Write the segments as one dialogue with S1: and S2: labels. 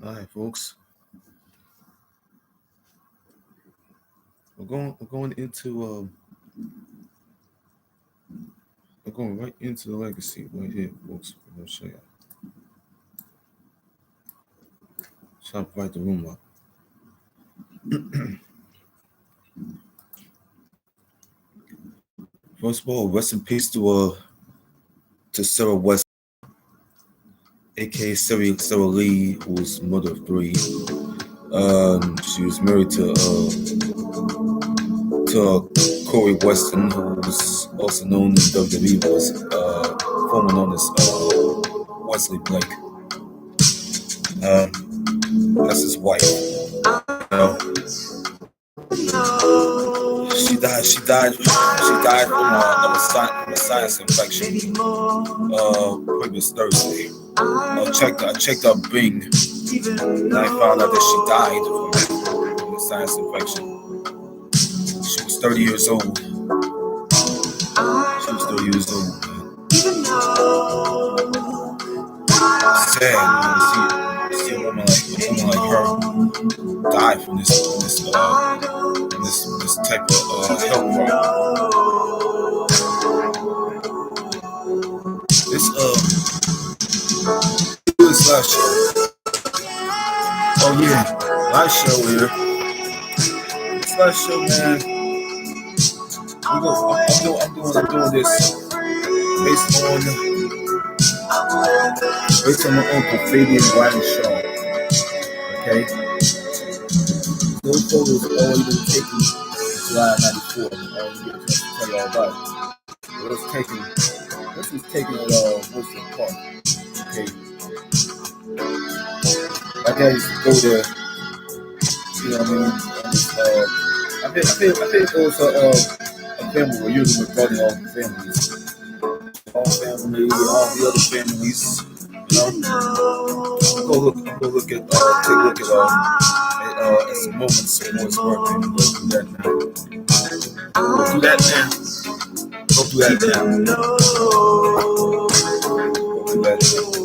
S1: All right, folks. We're going right into the legacy right here, folks. I'm gonna show you. Trying to fight the room up. First of all, rest in peace to Sarah West, aka Sarah Lee, who was mother of three. She was married to Corey Weston, who was also known in WWE, was formerly known as Wesley Blake. That's his wife. She died from a sinus infection. Previous Thursday. I checked up Bing, and I found out that she died from a sinus infection. She was 30 years old. Sad, man, to see a woman like her die from this type of health problem. This last show. Oh yeah, last show here. This last show, man. I'm doing this based on my uncle Fabian Bryant Shawl. Okay, those photos have already been taken in July '94. I'm already going to tell you all about it. This was taken at Woodford Park. Okay, my dad used to go there. You know what I mean? I think it was a family reunion with all the families. All family, all the other families. You know, take a look at some moments of his birthday. Go do that now. Go do that now. Go do that now.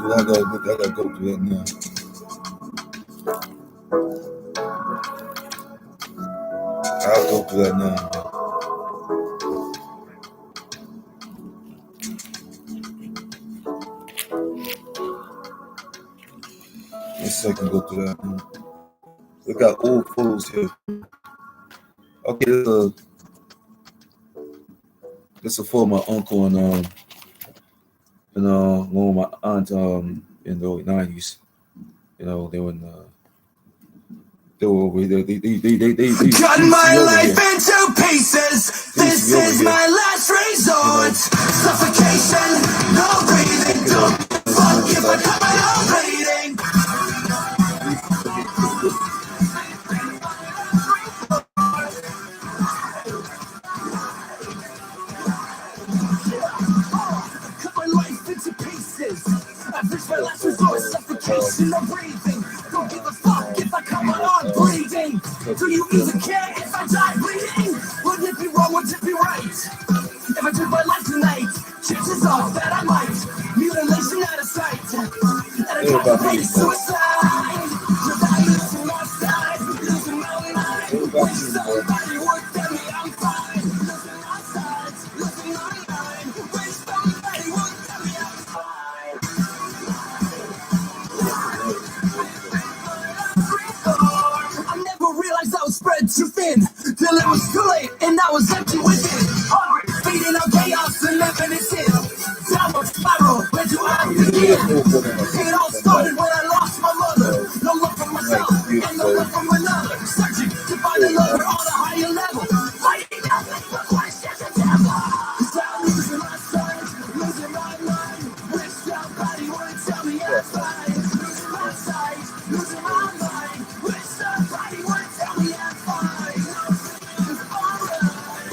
S1: I gotta go do that now. I'll go do that now. Yes, I can go do that now. We got old photos here. Okay, this is for my uncle and one of my aunt in the early '90s. You know, they were over there. They
S2: cut my life into pieces. This is my last resort. Suffocation, no breathing. Don't fuck if I cut my own bleeding. Cut my life into pieces. I've reached my last resort. Suffocation, no breathing. Don't give a fuck if I cut my own bleeding. Do you even care if I die bleeding? Would it be wrong, would it be right? If I took my life tonight, chances are that I might. Mutilation out of sight. And I contemplated suicide. Cause I losing my side, losing my mind. Wish somebody would tell me I'm fine. Losing my side, losing my mind. Wish somebody would tell me I'm fine. I never realized I was spread too thin, till it was too late and I was empty within. Hungry, feeding on chaos and living in sin. Downward spiral, where do I begin? It all started when I lost my mother. No love for myself and no love from another. Searching to find a lover on a higher level. Fighting nothing but questions and devil. Cause I'm losing my sight, losing my mind. Wish somebody would tell me I'm fine. Losing my sight, losing my mind. Wish somebody would tell me I'm fine. Nothing's alright,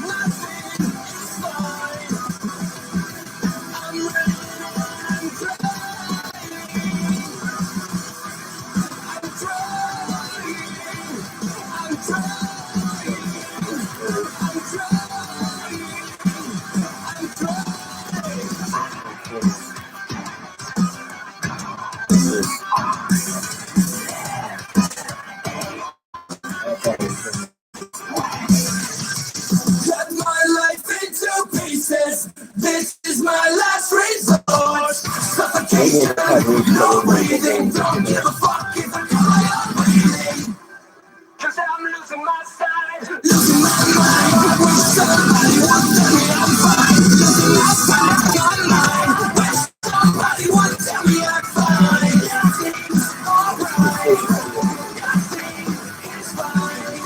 S2: nothing is fine. I'm ready, I'm trying. This is my last resort. Suffocation, no breathing. Don't give a fuck if I cry out breathing. Cause I'm losing my sight. Losing my mind. I wish somebody would tell me I'm fine. Losing my sight. Got mine. Wish somebody would tell me I'm fine. Everything's alright. Nothing is fine.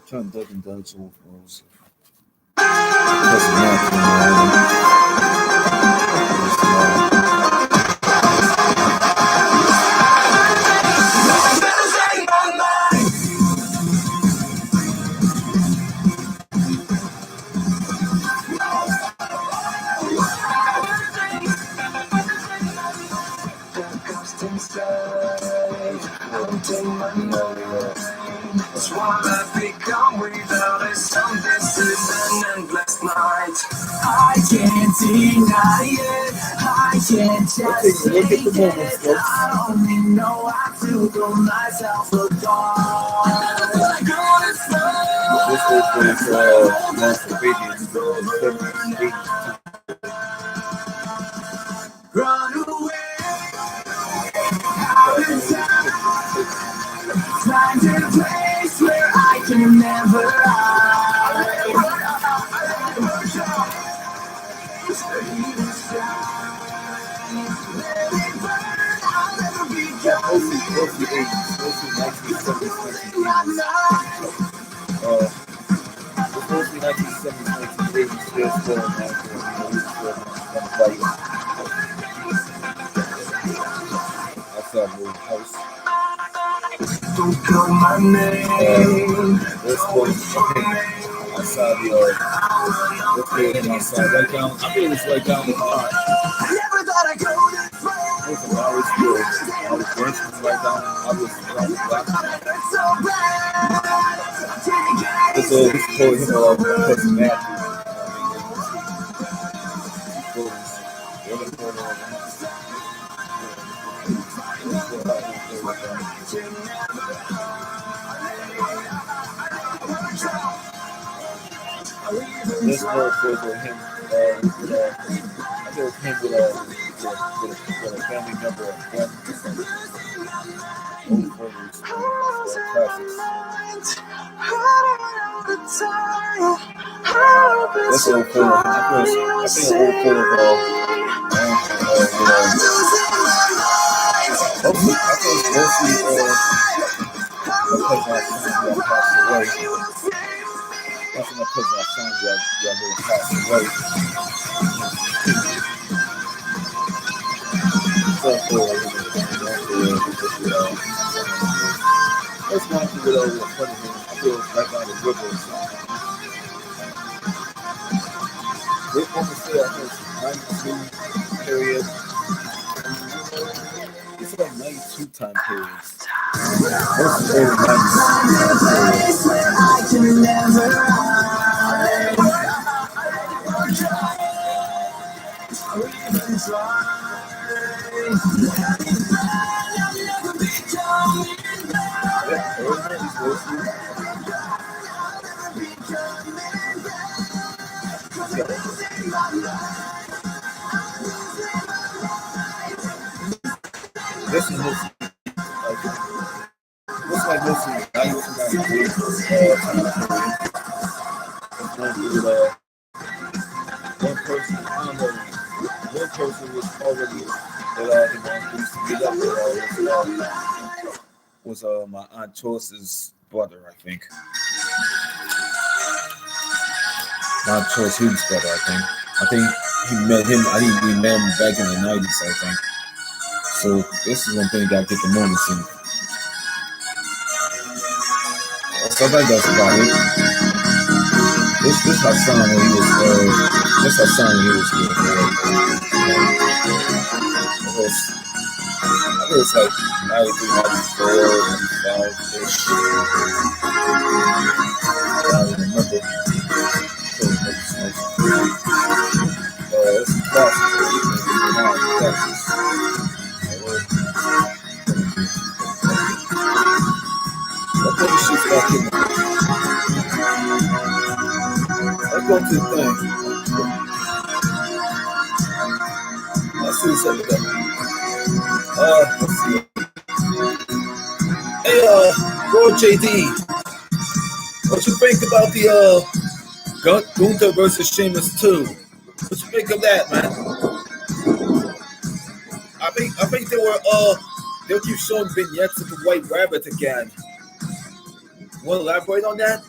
S1: Trying to duck and dodge off balls.
S2: It's what I've become without a sound. This is an endless night. I can't deny it. I can't just take it. I only know I feel to myself a dawn. I go to slow.
S1: This is Fabian
S2: Run away. Out of time. Find a place where I can never hide. Let it burn, I'll never be
S1: mostly 1970s, 1980s, still outside the house.
S2: Don't call my name.
S1: Let's go outside the let's go him outside right down. I think it's right down the park.
S2: I never thought I'd go this way.
S1: I was working right down. I was around the block. Let's pull him off my cousin Matthew. This whole goes with him. I go with him with a family member of one. Old photos, classics. That's an old photo. I think an old photo that's my cousin I found y'all little passed away. That's one thing that over in front of me. I feel right by the river or something. This one is still, I think it's 92 period. It's like 92 time periods. This is early 90s.
S2: I can never
S1: This is looks like this is 1998. One person, I don't know. One person was already that used to get up with was my Aunt Choice's brother, I think. My Aunt Choice Hugh's brother, I think. I think he met him. I think we met him back in the 90s, I think. So this is one thing you gotta get the moments in. So I think that's about it. This our son when he was this our son when he was good. I think it's like 93, 94, 95-ish. I don't remember. It's a classic. Let's go to the thing. Let's see something like that. Let's see. Hey, Bro JD, what you think about the Gunther versus Sheamus 2? What you think of that, man? I think they'll keep showing vignettes of the White Rabbit again. You want to elaborate on that?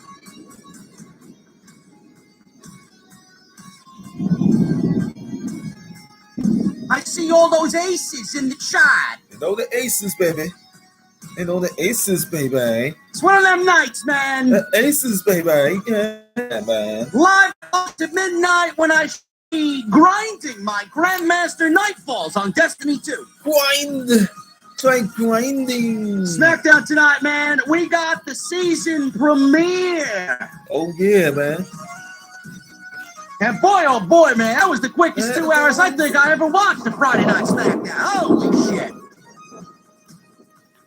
S2: I see all those aces in the chat.
S1: You know the aces, baby. You know the aces, baby.
S2: It's one of them nights, man.
S1: The aces, baby. Yeah, man.
S2: Live at midnight when I be grinding my Grandmaster Nightfalls on Destiny 2.
S1: Try grinding.
S2: SmackDown tonight, man. We got the season premiere.
S1: Oh, yeah, man.
S2: And boy, oh boy, man, that was the quickest 2 hours I think I ever watched a Friday Night SmackDown. Holy shit.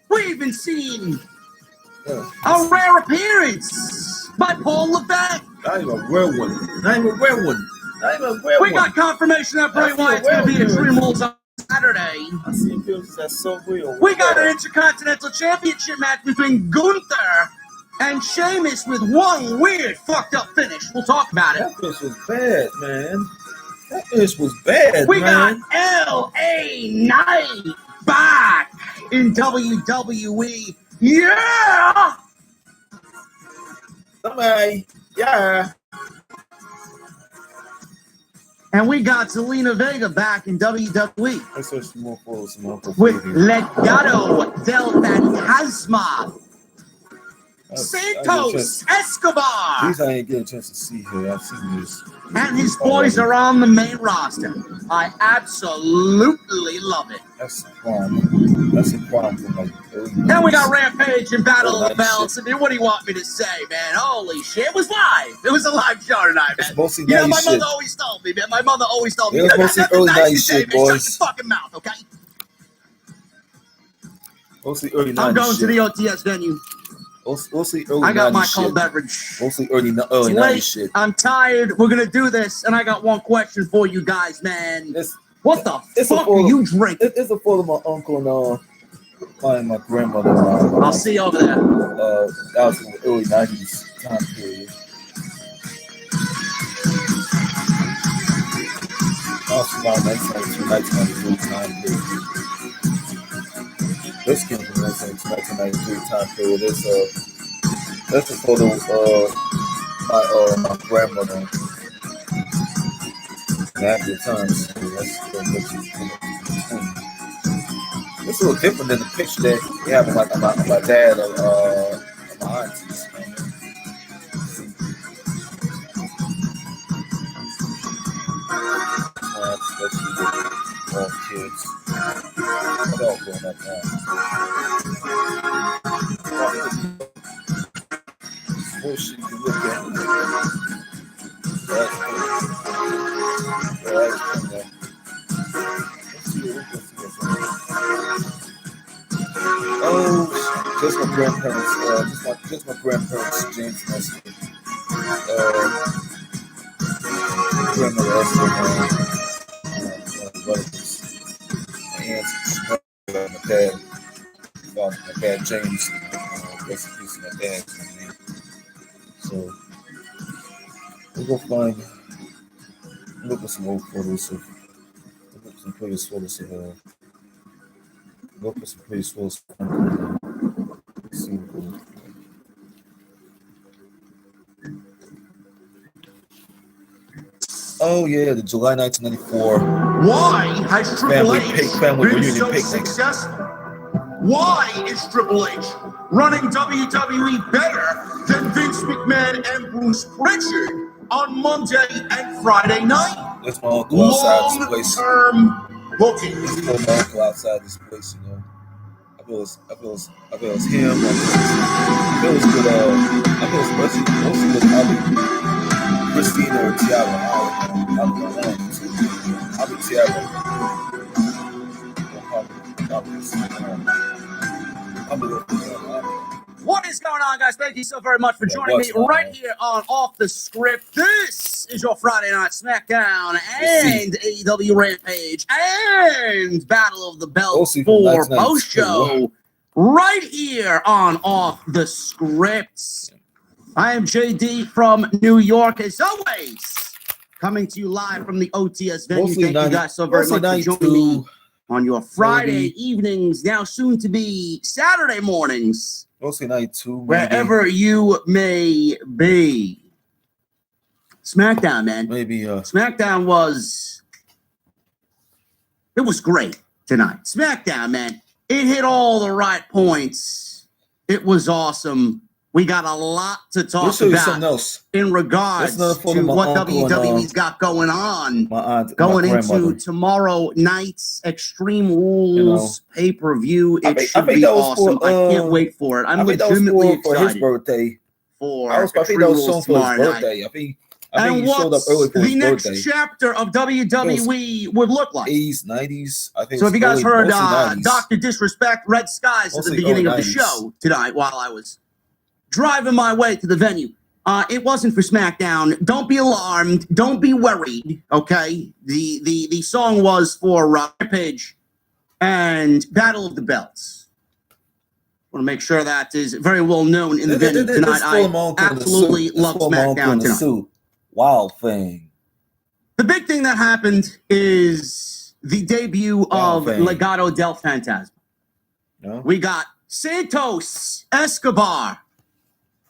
S2: We even seen a rare appearance by Paul Levesque.
S1: Not even a rare one.
S2: We got confirmation that Bray Wyatt's going to be at Extreme Rules on Saturday.
S1: I see feels that's so real.
S2: We got an Intercontinental Championship match between Gunther and Sheamus with one weird fucked up finish. We'll talk about it.
S1: That finish was bad, man. That finish was bad,
S2: we
S1: man.
S2: got LA Knight back in WWE. Yeah!
S1: Somebody, yeah.
S2: And we got Zelina Vega back in WWE.
S1: Let's search some more photos.
S2: With Legado del Fantasma. Santos Escobar.
S1: These I ain't getting a chance to see here. I've seen this.
S2: And his boys are on the main roster. I absolutely love it.
S1: That's a problem. That's a problem for like.
S2: Then we got Rampage and Battle of the Belts. And what do you want me to say, man? Holy shit. It was live. It was a live show tonight, man.
S1: It's mostly
S2: you know, my
S1: shit.
S2: mother always told me, man. My mother always told me.
S1: It was mostly early night shit, boys.
S2: Shut your fucking mouth, okay?
S1: Mostly early night shit.
S2: I'm going to the OTS venue.
S1: Mostly early
S2: I got my
S1: shit.
S2: cold beverage.
S1: Mostly early night shit.
S2: I'm tired. We're gonna do this, and I got one question for you guys, man. What the fuck are you drinking?
S1: It's a photo of my uncle and my grandmother.
S2: I'll see you over there.
S1: That was in the early 90s time period. That was about 1993 time period. This came from 1993 time period. That's a photo of my grandmother. And at the time, so it's a little different than the picture that we have of my dad or my aunties. That's all kids. What else going up now? Bullshit you look at. That's oh, just my grandparents. Just my grandparents, James and Esther. Grandmother Esther, relatives, my aunts, my dad James. Rest in peace, my dad. So we'll go look at some old photos of. Look at some previous photos of. Look at some previous photos. Oh yeah, the July 1994.
S3: Why has Triple H been so
S1: picnic.
S3: successful? Why is Triple H running WWE better than Vince McMahon and Bruce Pritchard on Monday and Friday night?
S1: That's my uncle outside this place.
S3: Long-term booking.
S1: That's my uncle outside this place, you know. I feel it's him. I feel it's good. I feel it's mostly with Ali, Christina, or Tiara. Ali Tiara.
S2: What is going on, guys? Thank you so very much for joining me right here on Off the Script. This is your Friday Night SmackDown and AEW Rampage and Battle of the Belts for post show right here on Off the Script. I am JD from New York, as always, coming to you live from the OTS venue. Thank you guys so very much for joining me on your Friday evenings, now soon to be Saturday mornings.
S1: Mostly night 2.
S2: Wherever you may be. SmackDown, man. SmackDown it was great tonight. SmackDown, man. It hit all the right points. It was awesome. We got a lot to talk about in regards to what WWE's got going on. Going into tomorrow night's Extreme Rules pay-per-view. It should be awesome. I can't wait for it. I'm legitimately excited.
S1: For his birthday.
S2: I think that was supposed for his birthday.
S1: I think he showed up early for his birthday.
S2: The next chapter of WWE would look like
S1: 80s, 90s. I think
S2: so. If you guys heard Dr. Disrespect, Red Skies at the beginning of the show tonight while I was driving my way to the venue, it wasn't for SmackDown. Don't be alarmed. Don't be worried. Okay, the song was for Rampage and Battle of the Belts. I want to make sure that is very well known in the venue tonight. I absolutely love SmackDown tonight.
S1: Wow thing.
S2: The big thing that happened is the debut of Legado del Fantasma. We got Santos Escobar,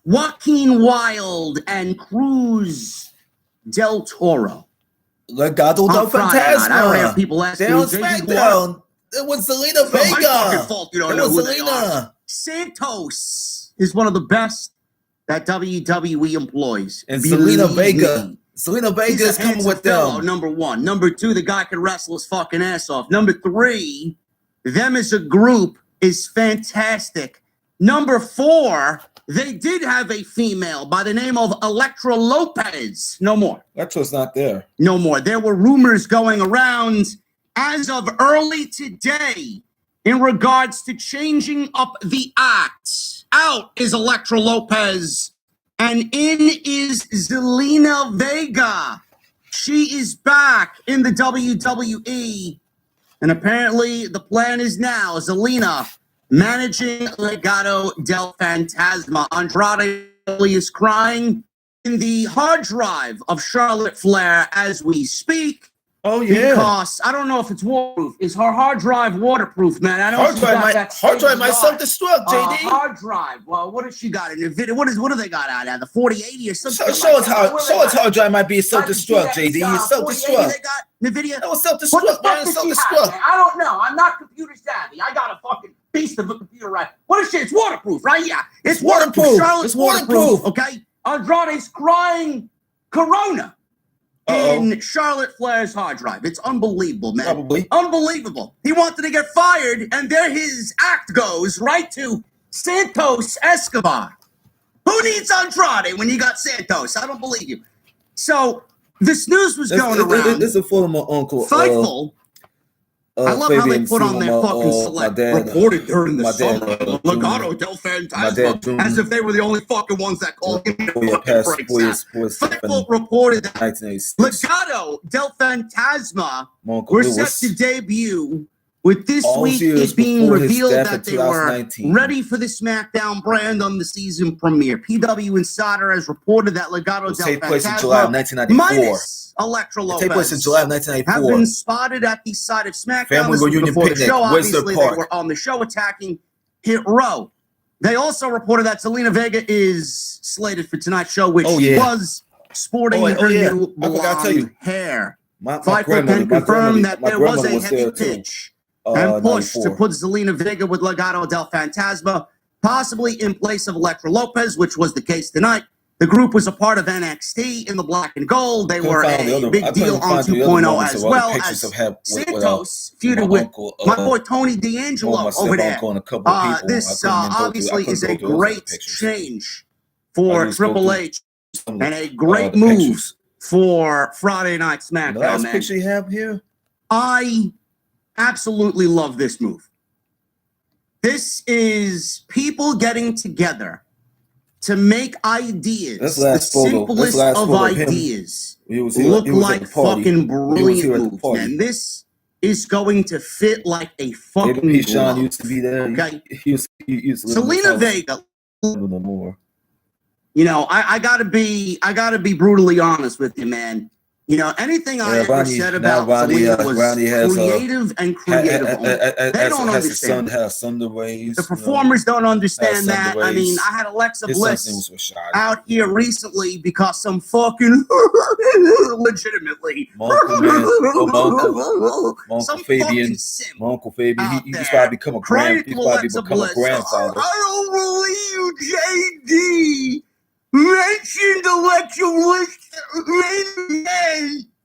S2: Joaquin Wilde, and Cruz del Toro.
S1: Legado del Fantasma.
S2: I don't have people asking me.
S1: SmackDown. It was Zelina Vega.
S2: My fucking fault. You don't know who they are.
S1: Zelina.
S2: Santos is one of the best that WWE employs.
S1: And Zelina Vega. Zelina Vega is coming with them.
S2: Number 1. Number 2, the guy can wrestle his fucking ass off. Number 3, them as a group is fantastic. Number 4, they did have a female by the name of Elektra Lopez. No more.
S1: Elektra's not there.
S2: No more. There were rumors going around as of early today in regards to changing up the act. Out is Elektra Lopez, and in is Zelina Vega. She is back in the WWE, and apparently the plan is now Zelina managing Legado del Fantasma. Andrade is crying in the hard drive of Charlotte Flair as we speak.
S1: Oh, yeah.
S2: Because I don't know if it's waterproof. Is her hard drive waterproof, man? I know
S1: hard drive might self-destruct, JD.
S2: Hard drive. Well, what has she got in the video? What do they got out of the 4080 or something?
S1: Show us hard drive might be self-destruct, JD. It's self-destruct.
S2: They got NVIDIA?
S1: That was self-destruct, man. Self-destruct.
S2: I don't know. I'm not computer savvy. I got a fucking beast of a computer, right? What is shit? It's waterproof, right? Yeah. It's waterproof. Charlotte's waterproof. Okay. Andrade's crying Corona. In Charlotte Flair's hard drive. It's unbelievable, man.
S1: Probably.
S2: Unbelievable. He wanted to get fired, and there his act goes right to Santos Escobar. Who needs Andrade when you got Santos? I don't believe you. So, this news was going around.
S1: This is a photo of my uncle.
S2: Fightful. I love
S1: Fabian,
S2: how they put on their fucking select. Reported during the summer. Legado del Fantasma. As if they were the only fucking ones that called him. Fightful reported that Legado del Fantasma were set to debut, with this week it being revealed that they were ready for the SmackDown brand on the season premiere. PW Insider has reported that Legado del Fantasma minus Elektra Lopez
S1: take place in July of 1994.
S2: Have been spotted at the side of SmackDown.
S1: Family reunion
S2: before
S1: picnic.
S2: The show. Obviously,
S1: Wizard
S2: they
S1: Park.
S2: were on the show attacking Hit Row. They also reported that Zelina Vega is slated for tonight's show, which she was sporting her new blonde hair. Fightful can confirm that there was a heavy pitch and push to put Zelina Vega with Legado del Fantasma, possibly in place of Elektra Lopez, which was the case tonight. The group was a part of NXT in the black and gold. They were a big deal on 2.0 as well as Santos feuded with my boy Tony D'Angelo over there. This obviously is a great change for Triple H and a great move for Friday Night SmackDown.
S1: The last picture you have here?
S2: I absolutely love this move. This is people getting together to make ideas, the simplest of ideas, look like fucking brilliant moves, man. This is going to fit like a fucking glove.
S1: Used to be there.
S2: Okay?
S1: He used to
S2: Zelina Vega.
S1: No more.
S2: You know, I gotta be brutally honest with you, man. You know, anything I ever said about Zelina was creative and creative only. They don't understand. The performers don't understand that. I mean, I had Alexa Bliss out here recently because some fucking legitimately some fucking sim.
S1: My Uncle Fabian, he's about to become a grandfather.
S2: I don't believe JD mentioned Alexa Bliss.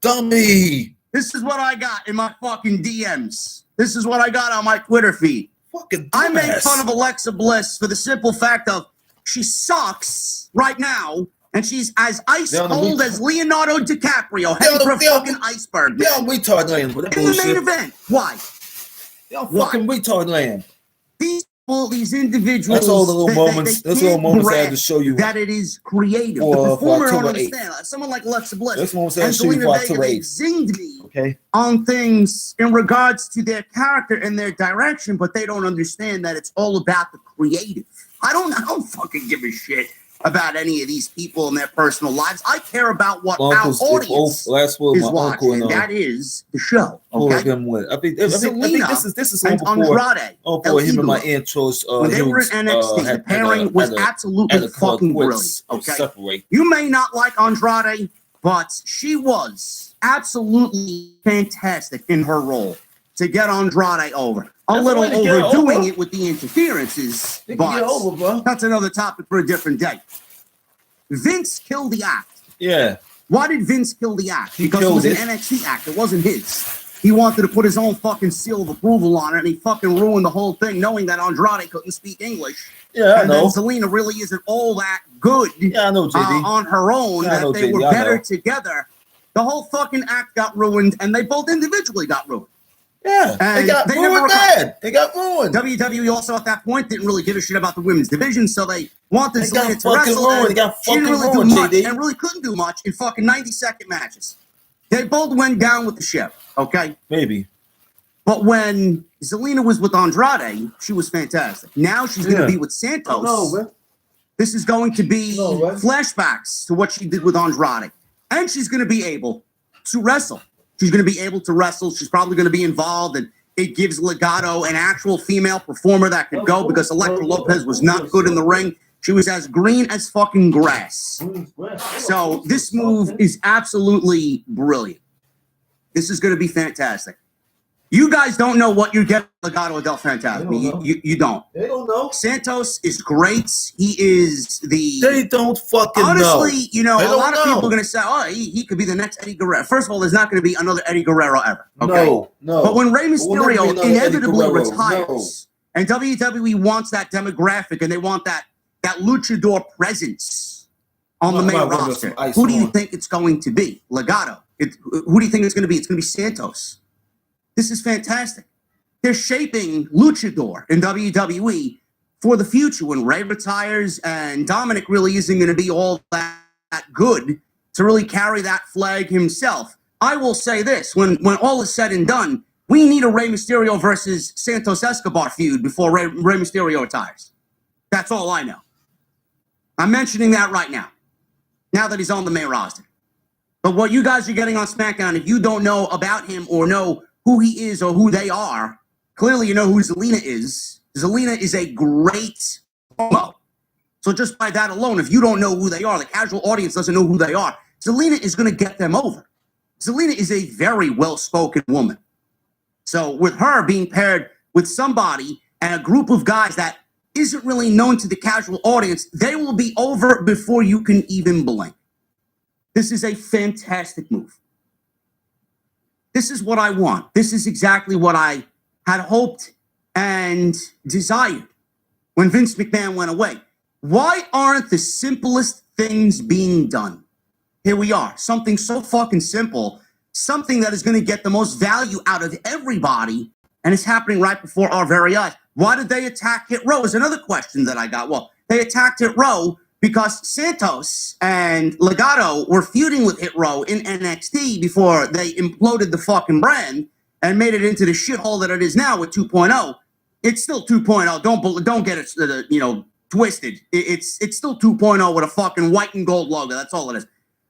S1: Dummy.
S2: This is what I got in my fucking DMs. This is what I got on my Twitter feed.
S1: Fucking
S2: I made fun of Alexa Bliss for the simple fact of she sucks right now, and she's as ice cold as Leonardo DiCaprio heading for a fucking iceberg.
S1: Yeah, retard land for that bullshit.
S2: In the main event. Why?
S1: Y'all fucking retard land.
S2: These individuals.
S1: That's all the little moments. That's all moments I had to show you
S2: that it is creative. The performer don't understand. Someone like Alexa Bliss and Zelina Vega, they zinged me on things in regards to their character and their direction, but they don't understand that it's all about the creative. I don't fucking give a shit about any of these people and their personal lives. I care about what our audience is watching, and that is the show. Okay?
S1: I think this is and
S2: Andrade.
S1: Him and my intros.
S2: When they were in NXT, the pairing was absolutely fucking brilliant. Okay, you may not like Andrade, but she was absolutely fantastic in her role to get Andrade over. A little overdoing it with the interferences, but that's another topic for a different day. Vince killed the act.
S1: Yeah.
S2: Why did Vince kill the act? Because it was an NXT act. It wasn't his. He wanted to put his own fucking seal of approval on it, and he fucking ruined the whole thing, knowing that Andrade couldn't speak English.
S1: Yeah, I know.
S2: And then Zelina really isn't all that good on her own, that they were better together. The whole fucking act got ruined, and they both individually got ruined.
S1: Yeah,
S2: and
S1: they got ruined bad. They got ruined.
S2: WWE also at that point didn't really give a shit about the women's division, so they wanted Zelina to wrestle.
S1: They got
S2: she didn't really
S1: ruined,
S2: do much,
S1: JD.
S2: and really couldn't do much in fucking 90-second matches. They both went down with the ship, okay?
S1: Maybe.
S2: But when Zelina was with Andrade, she was fantastic. Now she's going to be with Santos. This is going to be flashbacks to what she did with Andrade. And she's going to be able to wrestle. She's going to be able to wrestle. She's probably going to be involved, and it gives Legado an actual female performer that could go, because Elektra Lopez was not good in the ring. She was as green as fucking grass. So this move is absolutely brilliant. This is going to be fantastic. You guys don't know what you're getting Legado del Fantasma. You don't.
S1: They don't know.
S2: Santos is great. He is the...
S1: They don't fucking know.
S2: Honestly, you know, a lot of people are going to say, oh, he could be the next Eddie Guerrero. First of all, there's not going to be another Eddie Guerrero ever. Okay?
S1: No.
S2: But when Rey Mysterio inevitably retires, and WWE wants that demographic, and they want that luchador presence on the main roster, who do you think it's going to be? Legado. Who do you think it's going to be? It's going to be Santos. This is fantastic. They're shaping luchador in WWE for the future when Rey retires and Dominic really isn't going to be all that good to really carry that flag himself. I will say this, when all is said and done, we need a Rey Mysterio versus Santos Escobar feud before Rey Mysterio retires. That's all I know. I'm mentioning that right now that he's on the main roster. But what you guys are getting on SmackDown, if you don't know about him or know who he is or who they are, clearly you know who Zelina is. Zelina is a great promo. So just by that alone, if you don't know who they are, the casual audience doesn't know who they are, Zelina is going to get them over. Zelina is a very well-spoken woman. So with her being paired with somebody and a group of guys that isn't really known to the casual audience, they will be over before you can even blink. This is a fantastic move. This is what I want. This is exactly what I had hoped and desired when Vince McMahon went away. Why aren't the simplest things being done? Here we are, something so fucking simple, something that is going to get the most value out of everybody, and it's happening right before our very eyes. Why did they attack Hit Row is another question that I got. Well, they attacked Hit Row because Santos and Legado were feuding with Hit Row in NXT before they imploded the fucking brand and made it into the shithole that it is now with 2.0. It's still 2.0. Don't get it, twisted. It's still 2.0 with a fucking white and gold logo. That's all it is.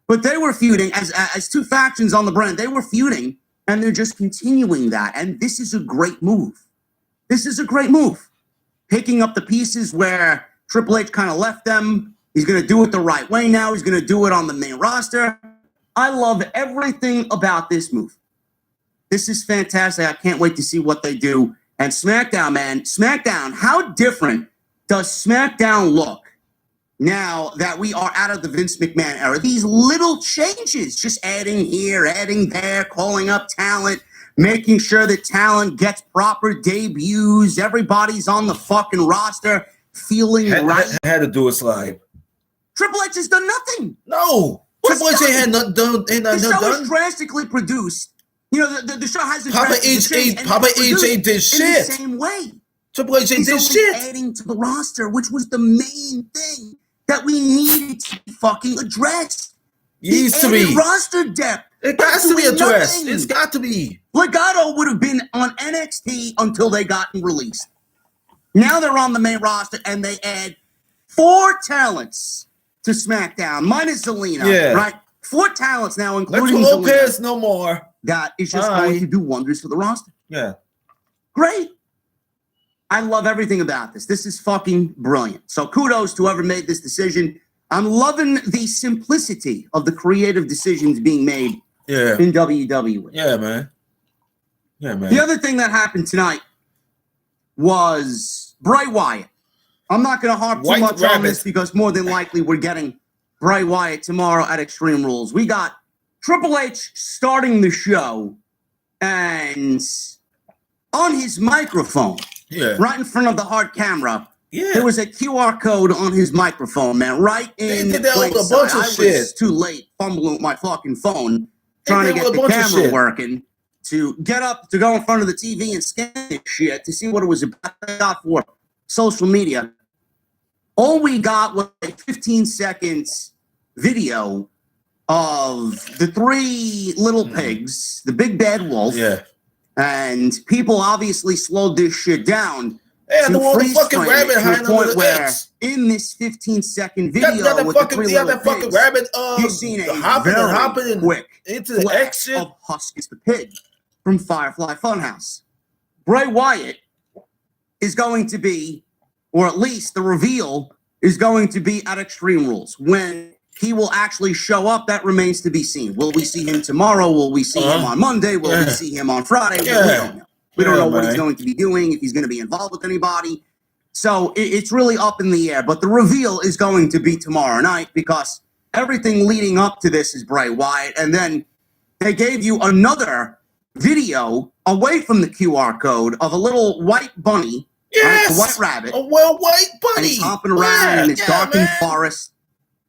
S2: But they were feuding as two factions on the brand. They were feuding, and they're just continuing that. And this is a great move. This is a great move. Picking up the pieces where Triple H kind of left them. He's going to do it the right way now. He's going to do it on the main roster. I love everything about this move. This is fantastic. I can't wait to see what they do. And SmackDown, man. SmackDown, how different does SmackDown look now that we are out of the Vince McMahon era? These little changes, just adding here, adding there, calling up talent, making sure that talent gets proper debuts. Everybody's on the fucking roster, feeling right.
S1: Had to do a slide.
S2: Triple H has done nothing.
S1: No. Triple H ain't nothing done.
S2: The show is drastically produced. The show hasn't.
S1: Papa H ain't did shit.
S2: In the same way.
S1: Triple H ain't did shit.
S2: Adding to the roster, which was the main thing that we needed to be fucking addressed.
S1: Needs to be
S2: roster depth.
S1: It got to be addressed. It's got to be.
S2: Legado would have been on NXT until they got released. Now they're on the main roster and they add 4 talents to SmackDown, minus Zelina. Yeah. Right? 4 talents now, including
S1: Lopez, no more.
S2: That is just going to do wonders for the roster.
S1: Yeah.
S2: Great. I love everything about this. This is fucking brilliant. So kudos to whoever made this decision. I'm loving the simplicity of the creative decisions being made in WWE.
S1: Yeah, man. Yeah, man.
S2: The other thing that happened tonight was Bray Wyatt. I'm not going to harp too much on this because more than likely we're getting Bray Wyatt tomorrow at Extreme Rules. We got Triple H starting the show, and on his microphone, right in front of the hard camera, there was a QR code on his microphone, man, right in plain sight. I was too late fumbling with my fucking phone, trying to get the camera working, to get up, to go in front of the TV and scan this shit to see what it was about for social media. All we got was a 15 seconds video of the 3 little pigs, the big bad wolf, and people obviously slowed this shit down.
S1: Yeah, the fucking rabbit hiding under the X.
S2: In this 15-second video with the 3 little pigs,
S1: rabbit,
S2: you've seen a
S1: hopping
S2: quick
S1: into the X shit
S2: of Huskus the pig from Firefly Funhouse. Bray Wyatt is going to be, or at least the reveal is going to be at Extreme Rules. When he will actually show up, that remains to be seen. Will we see him tomorrow? Will we see him on Monday? Will we see him on Friday? We don't know. We don't know what he's going to be doing, if he's going to be involved with anybody. So it's really up in the air. But the reveal is going to be tomorrow night because everything leading up to this is Bray Wyatt. And then they gave you another video away from the QR code of a little white bunny, a white rabbit.
S1: A white bunny.
S2: And he's hopping around in this darkened forest.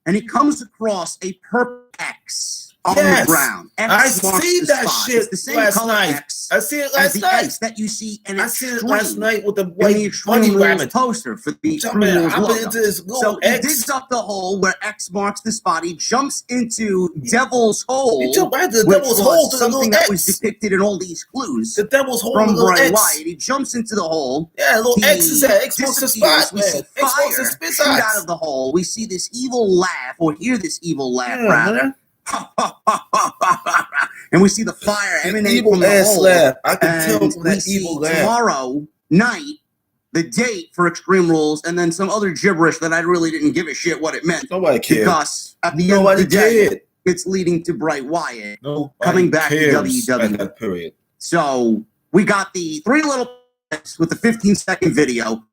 S2: And he comes across a purple X on the ground.
S1: I see that shit
S2: it's the same
S1: last
S2: color
S1: night.
S2: X
S1: I see it last night.
S2: X that you see in
S1: I seen it last night with the white
S2: bunny
S1: rabbit
S2: poster for the Extreme Rules logo. So he digs up the hole where X marks the spot. He jumps into Devil's Hole.
S1: He jumped right to the Devil's Hole to the
S2: something that was depicted in all these clues.
S1: The Devil's Hole
S2: from Bray Wyatt. He jumps into the hole.
S1: Yeah, little X is that. X marks the spot,
S2: man. X marks the spit shoot out of the hole. We see this evil laugh, or hear this evil laugh, rather. And we see the fire emanate from the hole.
S1: Laugh. I can tell from that evil laugh.
S2: Tomorrow night, the date for Extreme Rules, and then some other gibberish that I really didn't give a shit what it meant.
S1: Nobody cared.
S2: Because at the end of the day, it's leading to Bray Wyatt
S1: Nobody
S2: coming back to
S1: cares at
S2: WWE.
S1: that period.
S2: So we got the 3 little clips with the 15-second video.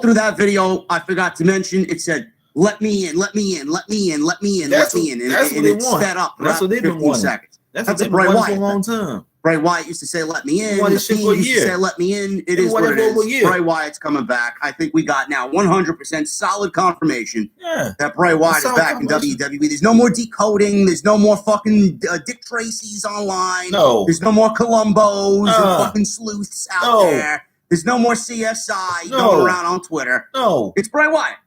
S2: Through that video, I forgot to mention, it said, let me in, let me in, let me in, let me in, let me in.
S1: That's
S2: And
S1: what they
S2: it's
S1: want.
S2: sped up for
S1: That's what they've been
S2: 15
S1: wanting.
S2: seconds.
S1: That's
S2: a
S1: what they've
S2: Bray
S1: been wanting
S2: Wyatt
S1: for a long
S2: thing.
S1: time.
S2: Bray Wyatt used to say, let me in.
S1: wanted
S2: The
S1: shit
S2: Fiend
S1: for a
S2: used to
S1: year.
S2: say, let me in. It
S1: They
S2: is what
S1: wanted
S2: it
S1: it for a
S2: is.
S1: year.
S2: Bray Wyatt's coming back. I think we got now 100% solid confirmation that Bray Wyatt is
S1: Solid
S2: back in
S1: confirmation.
S2: WWE. There's no more decoding. There's no more fucking Dick Tracy's online.
S1: No.
S2: There's no more Columbos and fucking sleuths out there. There's no more CSI going around on Twitter.
S1: No.
S2: It's Bray Wyatt.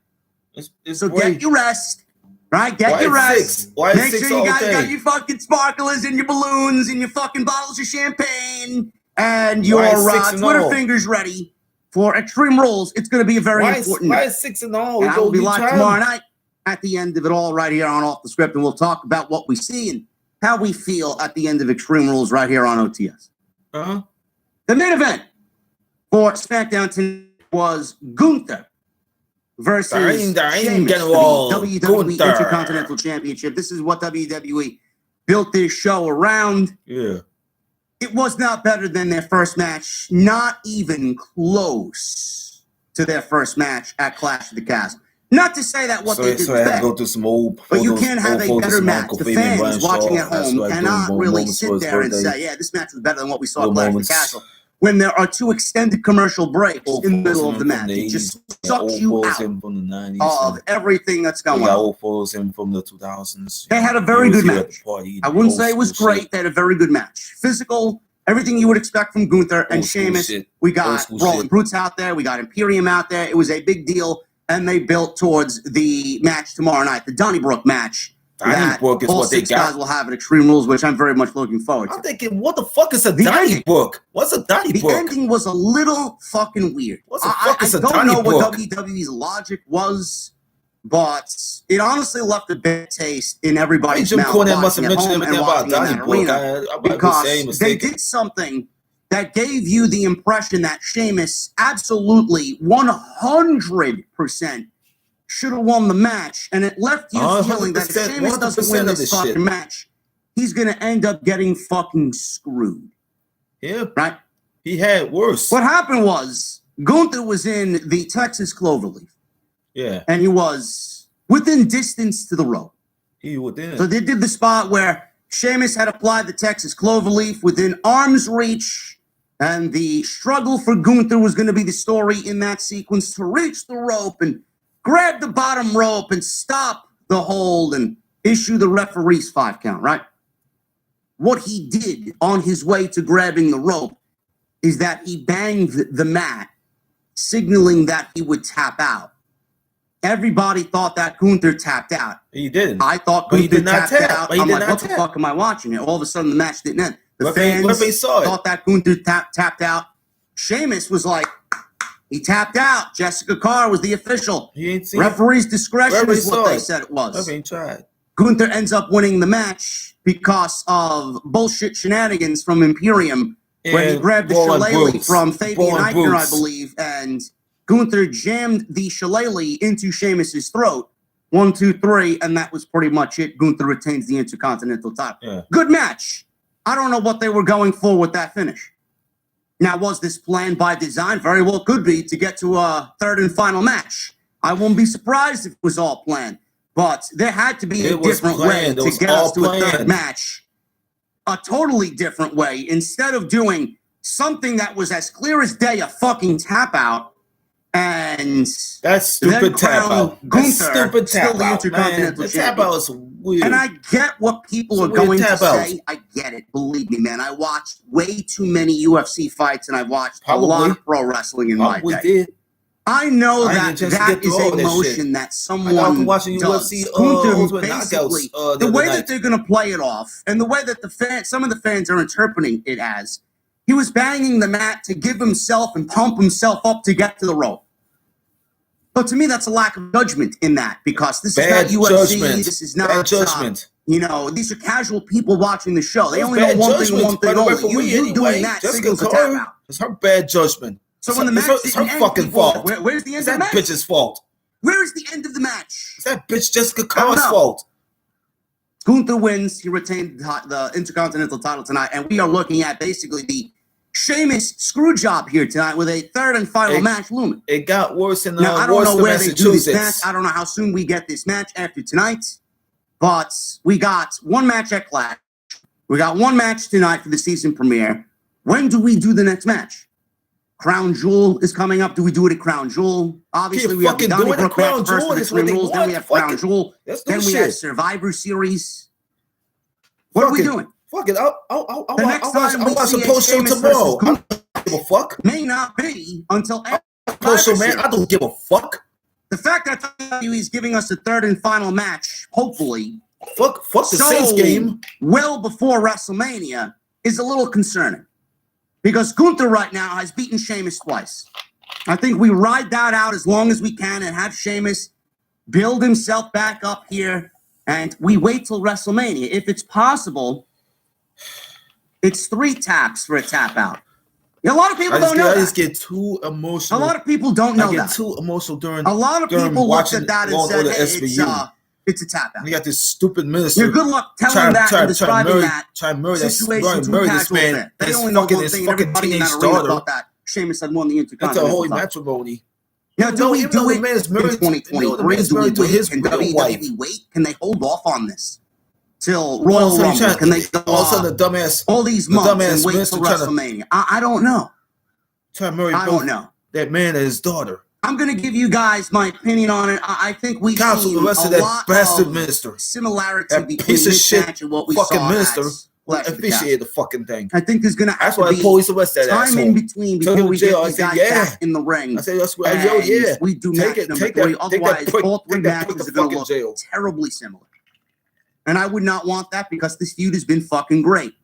S1: It's
S2: So
S1: Bray.
S2: get your rest. Right, get
S1: Wyatt
S2: your rest.
S1: 6. Wyatt
S2: Make
S1: 6
S2: sure you
S1: all
S2: guys
S1: day.
S2: got your fucking sparklers and your balloons and your fucking bottles of champagne and your
S1: Wyatt 6 and
S2: Twitter
S1: all.
S2: fingers ready for Extreme Rules. It's going to be a very important night.
S1: Wyatt 6 and all.
S2: And I will be live tomorrow night at the end of it all right here on Off the Script, and we'll talk about what we see and how we feel at the end of Extreme Rules right here on OTS.
S1: Uh-huh.
S2: The main event for SmackDown tonight was Gunther versus Sheamus for the WWE Intercontinental Championship. This is what WWE built this show around.
S1: Yeah.
S2: It was not better than their first match, not even close to their first match at Clash of the Castle. Not to say that what they did was
S1: I had
S2: bad,
S1: to go through some old photos,
S2: but you can't have a better match. The
S1: Fabian Bryant
S2: fans watching
S1: Shawl.
S2: at
S1: That's
S2: home
S1: what I do,
S2: cannot really
S1: moments for
S2: sit
S1: his
S2: there and
S1: birthday.
S2: say, yeah, this match was better than what we saw at
S1: Little
S2: Clash of the
S1: moments.
S2: Castle. When there are 2 extended commercial breaks
S1: Old
S2: in the
S1: photos
S2: middle
S1: of
S2: of the
S1: him
S2: match,
S1: from the
S2: it just
S1: 80s,
S2: sucks
S1: old
S2: you
S1: photos
S2: out
S1: of him from the 90s.
S2: of everything that's
S1: We
S2: going
S1: got
S2: on.
S1: old photos of him from the 2000s.
S2: They had a very good match. I wouldn't say it was great. They had a very good match. Physical, everything you would expect from Gunther and
S1: Old school
S2: Sheamus.
S1: shit.
S2: We
S1: Old
S2: got
S1: school
S2: Brawling
S1: shit.
S2: Brutes out there. We got Imperium out there. It was a big deal, and they built towards the match tomorrow night, the Donnybrook match.
S1: Donnybrook is
S2: all
S1: what they
S2: 6
S1: got.
S2: guys will have at Extreme Rules, which I'm very much looking forward to.
S1: I'm thinking, what the fuck is a
S2: The
S1: Donnybrook? What's a
S2: The
S1: Donnybrook?
S2: ending was a little fucking weird.
S1: What the fuck is
S2: I
S1: a
S2: don't know what
S1: Donnybrook?
S2: WWE's logic was, but it honestly left a bad taste in everybody's
S1: Jim
S2: mouth.
S1: Cornette must have
S2: watching at
S1: mentioned
S2: home
S1: everything
S2: and
S1: about
S2: watching in that
S1: Donnybrook.
S2: arena,
S1: I might be
S2: because
S1: saying
S2: they
S1: mistaken.
S2: did something that gave you the impression that Sheamus absolutely 100% should have won the match, and it left you feeling that if
S1: 100%,
S2: Sheamus doesn't win
S1: 100% of
S2: this
S1: this
S2: fucking
S1: shit.
S2: match, he's going to end up getting fucking screwed.
S1: Yeah,
S2: Right?
S1: he had worse.
S2: What happened was Gunther was in the Texas Cloverleaf,
S1: Yeah,
S2: and he was within distance to the rope.
S1: he within.
S2: So they did the spot where Sheamus had applied the Texas Cloverleaf within arm's reach, and the struggle for Gunther was going to be the story in that sequence to reach the rope and grab the bottom rope and stop the hold and issue the referee's 5 count, right? What he did on his way to grabbing the rope is that he banged the mat, signaling that he would tap out. Everybody thought that Gunther tapped out.
S1: He didn't.
S2: I thought
S1: But he
S2: Gunther
S1: did not
S2: tapped
S1: tap.
S2: out.
S1: But he
S2: I'm
S1: did
S2: like,
S1: not
S2: what the
S1: tap.
S2: fuck am I watching? And all of a sudden, the match didn't end. The
S1: Referee
S2: fans
S1: saw it.
S2: thought that Gunther tapped out. Sheamus was like, he tapped out. Jessica Carr was the official.
S1: He ain't seen
S2: Referee's discretion
S1: Referee
S2: is what
S1: saw
S2: they
S1: it.
S2: said it was.
S1: Referee tried.
S2: Gunther ends up winning the match because of bullshit shenanigans from Imperium, where he
S1: And
S2: grabbed the
S1: Brawling
S2: shillelagh
S1: Brutes.
S2: from Fabian
S1: Brawling
S2: Eichner, I
S1: Brutes.
S2: believe, and Gunther jammed the shillelagh into Sheamus's throat. 1, 2, 3, and that was pretty much it. Gunther retains the Intercontinental title.
S1: Yeah.
S2: Good match. I don't know what they were going for with that finish. Now, was this planned by design? Very well could be, to get to a 3rd and final match. I wouldn't be surprised if it was all planned. But there had to be a
S1: It was
S2: different
S1: planned. It
S2: way
S1: was
S2: to get us
S1: all
S2: to a 3rd
S1: planned.
S2: match. A totally different way. Instead of doing something that was as clear as day, a fucking tap out, and
S1: That's
S2: then
S1: stupid tap
S2: crown
S1: out.
S2: Gunther
S1: That's stupid
S2: still
S1: tap
S2: the
S1: out, man.
S2: Intercontinental
S1: The tap
S2: champion.
S1: out is weird.
S2: And I get what people
S1: It's a
S2: are
S1: weird
S2: going to
S1: tap out.
S2: say. I get it. Believe me, man. I watched way too many UFC fights, and I've watched a lot
S1: Probably.
S2: of pro wrestling in my
S1: Probably
S2: day.
S1: did.
S2: I know
S1: I didn't
S2: that
S1: get a chance to
S2: that
S1: get through
S2: is
S1: all
S2: a
S1: that
S2: motion
S1: shit.
S2: that
S1: I got
S2: someone
S1: to watching
S2: does.
S1: UFC
S2: Gunther
S1: Ultimate
S2: basically,
S1: Knockouts
S2: the
S1: other
S2: way
S1: night.
S2: that they're going to play it off, and the way that some of the fans are interpreting it as, he was banging the mat to give himself and pump himself up to get to the rope. But to me, that's a lack of judgment in that, because this
S1: Bad
S2: is not UFC.
S1: judgment.
S2: This is not
S1: Bad judgment.
S2: these are casual people watching the show. They
S1: It's
S2: only know
S1: bad
S2: one thing and
S1: judgment
S2: one
S1: by
S2: thing
S1: the
S2: only.
S1: referee
S2: You
S1: anyway.
S2: doing that
S1: Jessica
S2: signals a tap
S1: Carr,
S2: out.
S1: it's her bad judgment.
S2: So when the
S1: It's
S2: match
S1: her
S2: didn't end,
S1: fucking
S2: people,
S1: fault.
S2: where's the end
S1: It's
S2: of the
S1: that
S2: match?
S1: bitch's fault.
S2: Where is the end of the match?
S1: It's that bitch Jessica
S2: I don't
S1: Carr's
S2: know.
S1: fault.
S2: Gunther wins. He retained the Intercontinental title tonight, and we are looking at basically the Sheamus screw job here tonight with a third and final match looming.
S1: It got worse in
S2: now, I don't know where they do this match. I don't know how soon we get this match after tonight, but we got one match at Clash. We got one match tonight for the season premiere. When do we do the next match? Crown Jewel is coming up. Do we do it at Crown Jewel? Obviously, we have the Donnybrook match first for the Extreme Rules. Then we have Crown Jewel. Then we have Survivor Series. What are we doing?
S1: Fuck it. I'll watch a post show tomorrow. I don't give a fuck.
S2: May not be until
S1: post show, man. I don't give a fuck.
S2: The fact that WWE is giving us a third and final match, hopefully,
S1: fuck the Saints game,
S2: well before WrestleMania, is a little concerning. Because Gunther right now has beaten Sheamus twice. I think we ride that out as long as we can and have Sheamus build himself back up here, and we wait till WrestleMania. If it's possible, it's 3 taps for a tap out. A lot of people don't know that.
S1: I just get too emotional.
S2: A lot of people don't know that.
S1: I get too emotional during
S2: a lot of people looked at that and said, hey, it's a tap out.
S1: You got this stupid minister.
S2: You're good luck telling that and describing that
S1: situation to this man. They only know one thing. Everybody in that arena thought that
S2: Sheamus had won the Intercontinental.
S1: That's a holy matrimony.
S2: Yeah, do we do it in 2023? Do we wait? Can WWE wait? Can they hold off on this till Royal Rumble? Can they go all these months and wait till WrestleMania? I don't know. I don't know.
S1: That man and his daughter.
S2: I'm going to give you guys my opinion on it. I think we've seen
S1: the rest of that bastard minister.
S2: Similarity between this match and what we saw
S1: minister. Officiate the fucking thing.
S2: I think there's going to have to be time in between before we get these guys back in the ring.
S1: I say, yeah.
S2: We do match number 3. Otherwise, all 3 matches are going to look terribly similar. And I would not want that because this feud has been fucking great.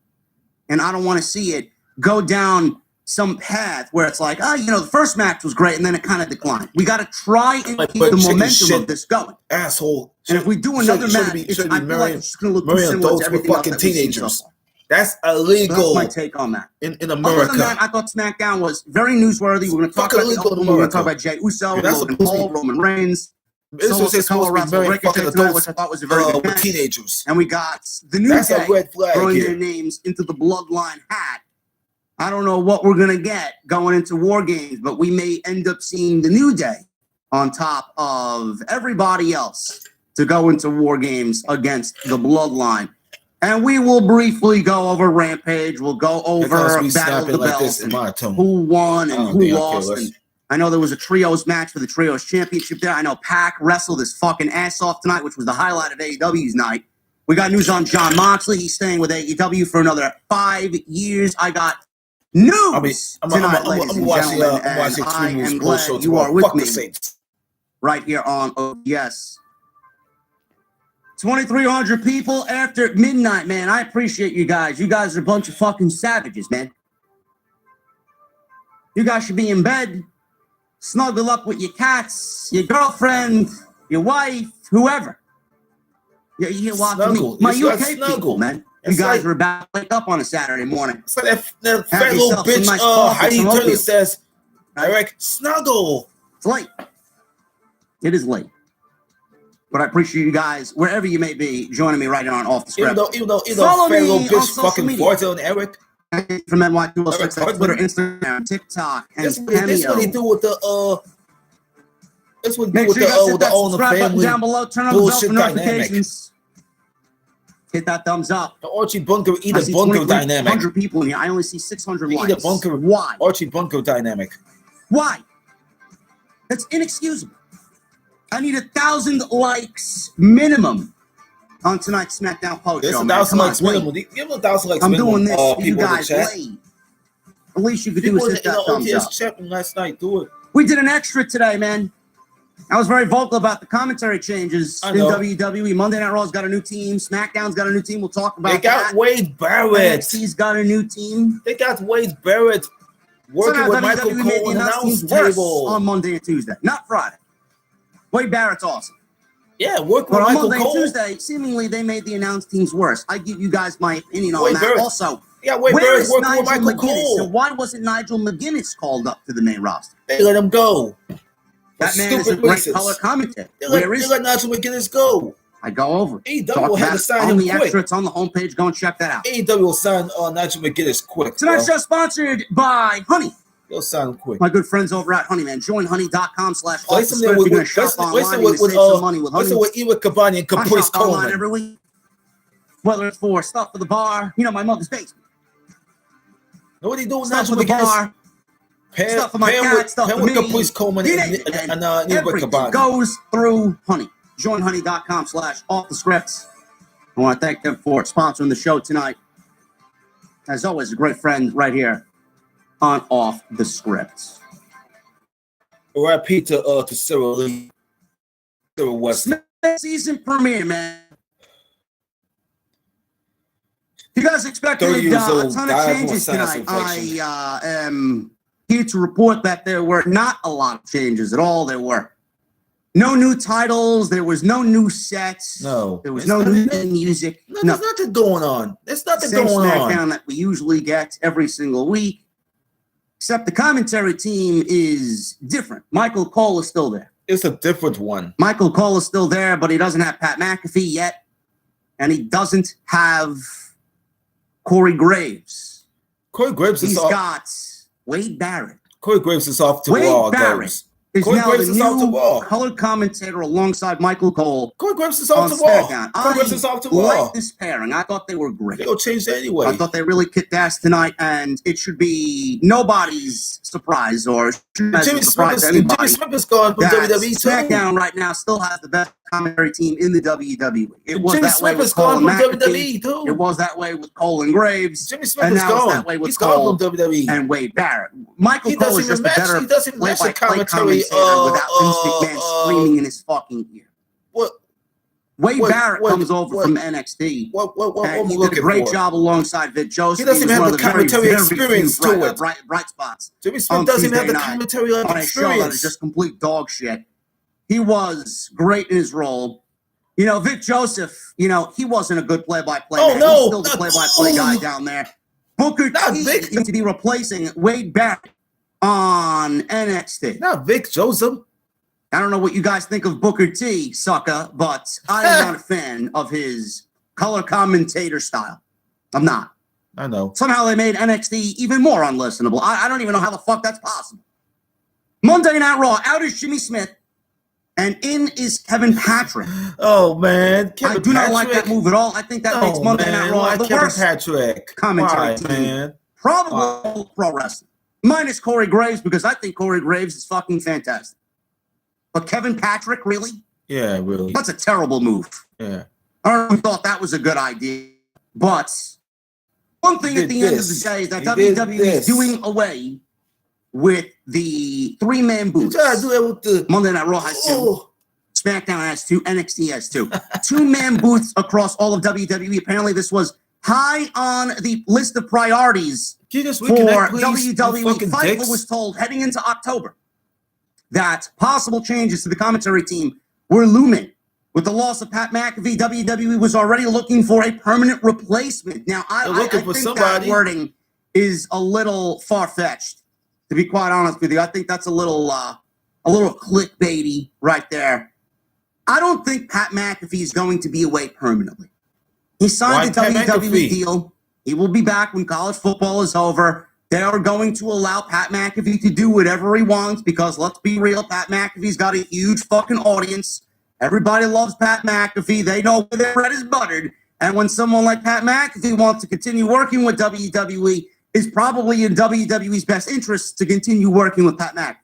S2: And I don't want to see it go down some path where it's like, the first match was great and then it kind of declined. We got to try and keep the momentum of this going.
S1: Asshole.
S2: And if we do another match, I feel like it's going to look too similar to everything else that
S1: teenagers. That's illegal.
S2: That's my take on that.
S1: In America.
S2: Other than that, I thought SmackDown was very newsworthy. We're going to talk about we're going to talk about Jey Uso, Logan Paul, Roman Reigns.
S1: Solo Sikoa wrestled Ricochet tonight,
S2: which I thought was a very good match.
S1: Teenagers.
S2: And we got the New Day throwing their names into the Bloodline hat. I don't know what we're going to get going into War Games, but we may end up seeing the New Day on top of everybody else to go into War Games against the Bloodline. And we will briefly go over Rampage. We'll go over Battle of the Belts, and who won and who lost. And I know there was a Trios match for the Trios Championship there. I know Pac wrestled his fucking ass off tonight, which was the highlight of AEW's night. We got news on Jon Moxley. He's staying with AEW for another 5 years. I got news tonight, ladies and gentlemen, and I am glad you are with me right here on OPS. 2,300 people after midnight, man. I appreciate you guys. You guys are a bunch of fucking savages, man. You guys should be in bed, snuggle up with your cats, your girlfriend, your wife, whoever. You're watching me. My UK people, man. You guys are about to wake up on a Saturday morning.
S1: So that fat little bitch, Heidi Turner says, Eric, snuggle.
S2: It's late. It is late. But I appreciate you guys, wherever you may be, joining me right now on Off the Script.
S1: Even though fat little bitch fucking farted on Eric.
S2: From NY206 on Twitter, Instagram, TikTok, and Cameo.
S1: That's what he do with the That's what
S2: Make
S1: do with
S2: sure you
S1: the
S2: all the
S1: family
S2: down below. Turn on the bell for notifications. Hit that thumbs up.
S1: The Archie Bunker, either Bunker dynamic.
S2: 100 people in here. I only see 600 likes.
S1: Either Bunker.
S2: Why?
S1: Archie Bunker dynamic.
S2: Why? That's inexcusable. I need 1,000 likes minimum on tonight's SmackDown post show.
S1: 1,000 likes minimum. Give him 1,000 likes minimum.
S2: I'm doing this for you guys late. The least you could do is hit that thumbs up.
S1: Chat last night. Do it.
S2: We did an extra today, man. I was very vocal about the commentary changes in WWE. Monday Night Raw's got a new team. SmackDown's got a new team. We'll talk about that.
S1: They got Wade Barrett.
S2: NXT's got a new team.
S1: They got Wade Barrett working with Michael Cole on the announce table
S2: on Monday and Tuesday, not Friday. Wade Barrett's awesome.
S1: Yeah, work with
S2: but on
S1: Michael
S2: Monday
S1: Cole.
S2: and Tuesday, seemingly they made the announce teams worse. I give you guys my opinion on that.
S1: Barrett.
S2: Also,
S1: yeah, Wade Barrett's working with Michael Cole.
S2: And why wasn't Nigel McGuinness called up to the main roster?
S1: They let him go.
S2: That man is a great color commentator.
S1: They let Nigel McGuinness go.
S2: I go over.
S1: AEW had to sign him quick.
S2: Extra, it's on the homepage. Go and check that out.
S1: AEW will sign Nigel McGuinness quick.
S2: Tonight's show sponsored by Honey.
S1: They'll sign him quick.
S2: My good friends over at Honey, man. Join honey.com/off.
S1: Place him there with Iwa Kabani and Caprice Coleman
S2: every week. Whether it's for stuff for the bar, my mother's basement.
S1: Know what they do with
S2: Stuff
S1: Nigel
S2: for the bar.
S1: McGuinness?
S2: Stuff for my cat, stuff for me.
S1: Caprice Coleman and Iwa Kabani.
S2: Goes through Honey. Join honey.com/off-the-script. I want to thank them for sponsoring the show tonight. As always, a great friend right here on Off the Script.
S1: R.I.P. to Sarah Lee. Sarah West.
S2: Season premiere, man. You guys expected a ton of changes tonight. I am here to report that there were not a lot of changes at all. There were no new titles. There was no new sets.
S1: No.
S2: There was no new music.
S1: No, there's nothing going on. There's nothing
S2: going
S1: on.
S2: SmackDown that we usually get every single week. Except the commentary team is different. Michael Cole is still there.
S1: It's a different one.
S2: Michael Cole is still there, but he doesn't have Pat McAfee yet. And he doesn't have Corey Graves.
S1: Corey Graves is
S2: He's got Wade Barrett.
S1: Corey Graves is off to Raw.
S2: Wade Barrett is
S1: Corey
S2: now
S1: Graves
S2: the
S1: is off to
S2: new
S1: Raw.
S2: color commentator alongside Michael Cole.
S1: Corey Graves is off
S2: on
S1: to Raw.
S2: SmackDown.
S1: Corey Graves is off to Raw.
S2: I like this pairing. I thought they were great.
S1: They'll change that anyway.
S2: I thought they really kicked ass tonight, and it should be nobody's surprise or
S1: Jimmy Smith is gone from WWE too.
S2: SmackDown right now still has the best commentary team in the WWE. It was
S1: Jimmy
S2: that way
S1: Smith
S2: with
S1: is gone
S2: Cole
S1: from
S2: and
S1: WWE too.
S2: It was that way with Cole and Graves.
S1: Jimmy Smith
S2: and
S1: is
S2: now
S1: gone.
S2: it's that way with
S1: He's
S2: Cole
S1: gone from WWE.
S2: and Wade Barrett. Michael Cole is just a better play-by-play commentator without Vince McMahon screaming in his fucking ear. Wade Barrett comes over from NXT. And he did a great job alongside Vic Joseph.
S1: He doesn't even have the commentary experience to it.
S2: Bright spots.
S1: Jimmy Smith doesn't even have the commentary
S2: on a show that is just complete dog shit. He was great in his role. Vic Joseph, he wasn't a good play-by-play man.
S1: No.
S2: He's still the play-by-play guy down there. Booker T is going to be replacing Wade Barrett on NXT.
S1: Not Vic Joseph.
S2: I don't know what you guys think of Booker T, sucker, but I am not a fan of his color commentator style. I'm not.
S1: I know.
S2: Somehow they made NXT even more unlistenable. I don't even know how the fuck that's possible. Monday Night Raw, out is Jimmy Smith, and in is Kevin Patrick.
S1: Oh, man.
S2: I do not like that move at all. I think that makes Monday Night Raw the worst commentary team.
S1: Man?
S2: Probably pro wrestling. Minus Corey Graves, because I think Corey Graves is fucking fantastic. But Kevin Patrick, really?
S1: Yeah, really.
S2: That's a terrible move.
S1: Yeah.
S2: I don't know who thought that was a good idea. But one thing at the end of the day is that WWE is doing away with the three-man booths. Monday Night Raw has two. SmackDown has two. NXT has two. Two-man booths across all of WWE. Apparently, this was high on the list of priorities for WWE. Fightful was told heading into October that possible changes to the commentary team were looming. With the loss of Pat McAfee, WWE was already looking for a permanent replacement. Now, I think that wording is a little far-fetched, to be quite honest with you. I think that's a little clickbaity right there. I don't think Pat McAfee is going to be away permanently. He signed the WWE deal. He will be back when college football is over. They are going to allow Pat McAfee to do whatever he wants because, let's be real, Pat McAfee's got a huge fucking audience. Everybody loves Pat McAfee. They know where their bread is buttered. And when someone like Pat McAfee wants to continue working with WWE, it's probably in WWE's best interest to continue working with Pat McAfee.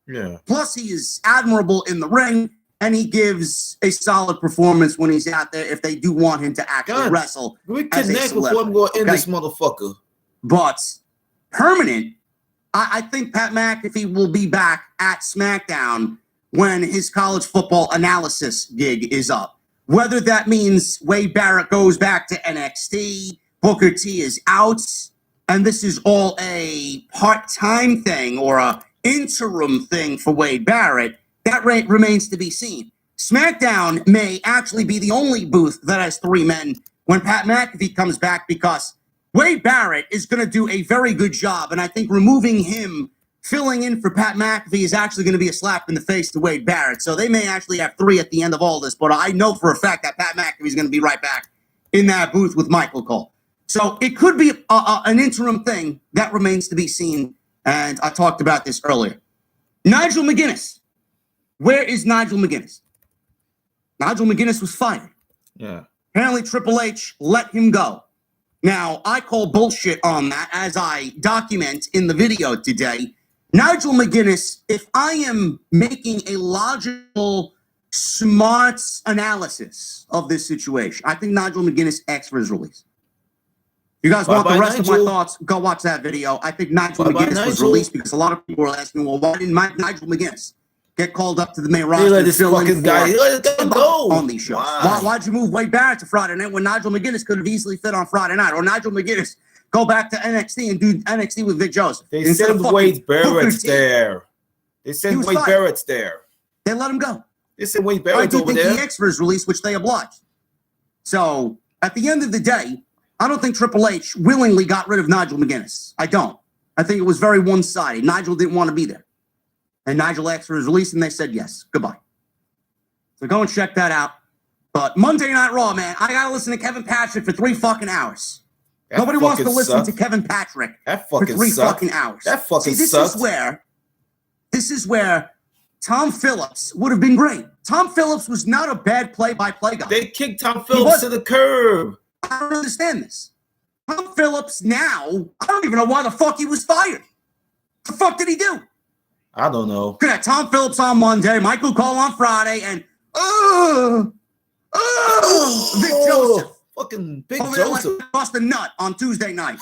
S1: Yeah.
S2: Plus, he is admirable in the ring, and he gives a solid performance when he's out there if they do want him to actually wrestle.
S1: We connect before I'm going to end this motherfucker.
S2: But permanent, I think Pat McAfee will be back at SmackDown when his college football analysis gig is up. Whether that means Wade Barrett goes back to NXT, Booker T is out, and this is all a part-time thing or a interim thing for Wade Barrett, that remains to be seen. SmackDown may actually be the only booth that has three men when Pat McAfee comes back because Wade Barrett is going to do a very good job, and I think removing him filling in for Pat McAfee is actually going to be a slap in the face to Wade Barrett. So they may actually have 3 at the end of all this, but I know for a fact that Pat McAfee is going to be right back in that booth with Michael Cole. So it could be an interim thing. That remains to be seen, and I talked about this earlier. Nigel McGuinness. Where is Nigel McGuinness? Nigel McGuinness was fired.
S1: Yeah.
S2: Apparently Triple H let him go. Now, I call bullshit on that, as I document in the video today. Nigel McGuinness, if I am making a logical, smart analysis of this situation, I think Nigel McGuinness X for his release. You guys want the rest of my thoughts? Go watch that video. I think Nigel McGuinness was released because a lot of people were asking, well, why didn't Nigel McGuinness get called up to the main roster
S1: this fucking guy go
S2: on these shows? Why'd you move Wade Barrett to Friday night when Nigel McGuinness could have easily fit on Friday night? Or Nigel McGuinness go back to NXT and do NXT with Vic Joseph?
S1: They said Wade Barrett's there. They said Wade Barrett's there.
S2: They let him go.
S1: They said Wade Barrett's over there.
S2: I do think the X for his release, which they obliged. So at the end of the day, I don't think Triple H willingly got rid of Nigel McGuinness. I don't. I think it was very one-sided. Nigel didn't want to be there. And Nigel asked for his release, and they said yes. Goodbye. So go and check that out. But Monday Night Raw, man, I got to listen to Kevin Patrick for 3 fucking hours. Nobody wants to listen to Kevin Patrick for 3 fucking hours.
S1: That fucking
S2: this
S1: sucks.
S2: This is where Tom Phillips would have been great. Tom Phillips was not a bad play-by-play guy.
S1: They kicked Tom Phillips to the curb.
S2: I don't understand this. Tom Phillips now, I don't even know why the fuck he was fired. What the fuck did he do?
S1: I don't know.
S2: Look at that. Tom Phillips on Monday, Michael Cole on Friday, and Vic Joseph.
S1: Fucking Vic Joseph.
S2: Lost a nut on Tuesday night.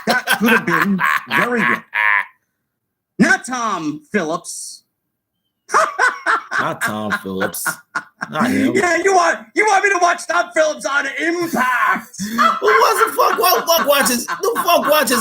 S2: That could have been very good. Not Tom Phillips.
S1: Not Tom Phillips. Not him.
S2: Yeah, you want me to watch Tom Phillips on Impact?
S1: Who watches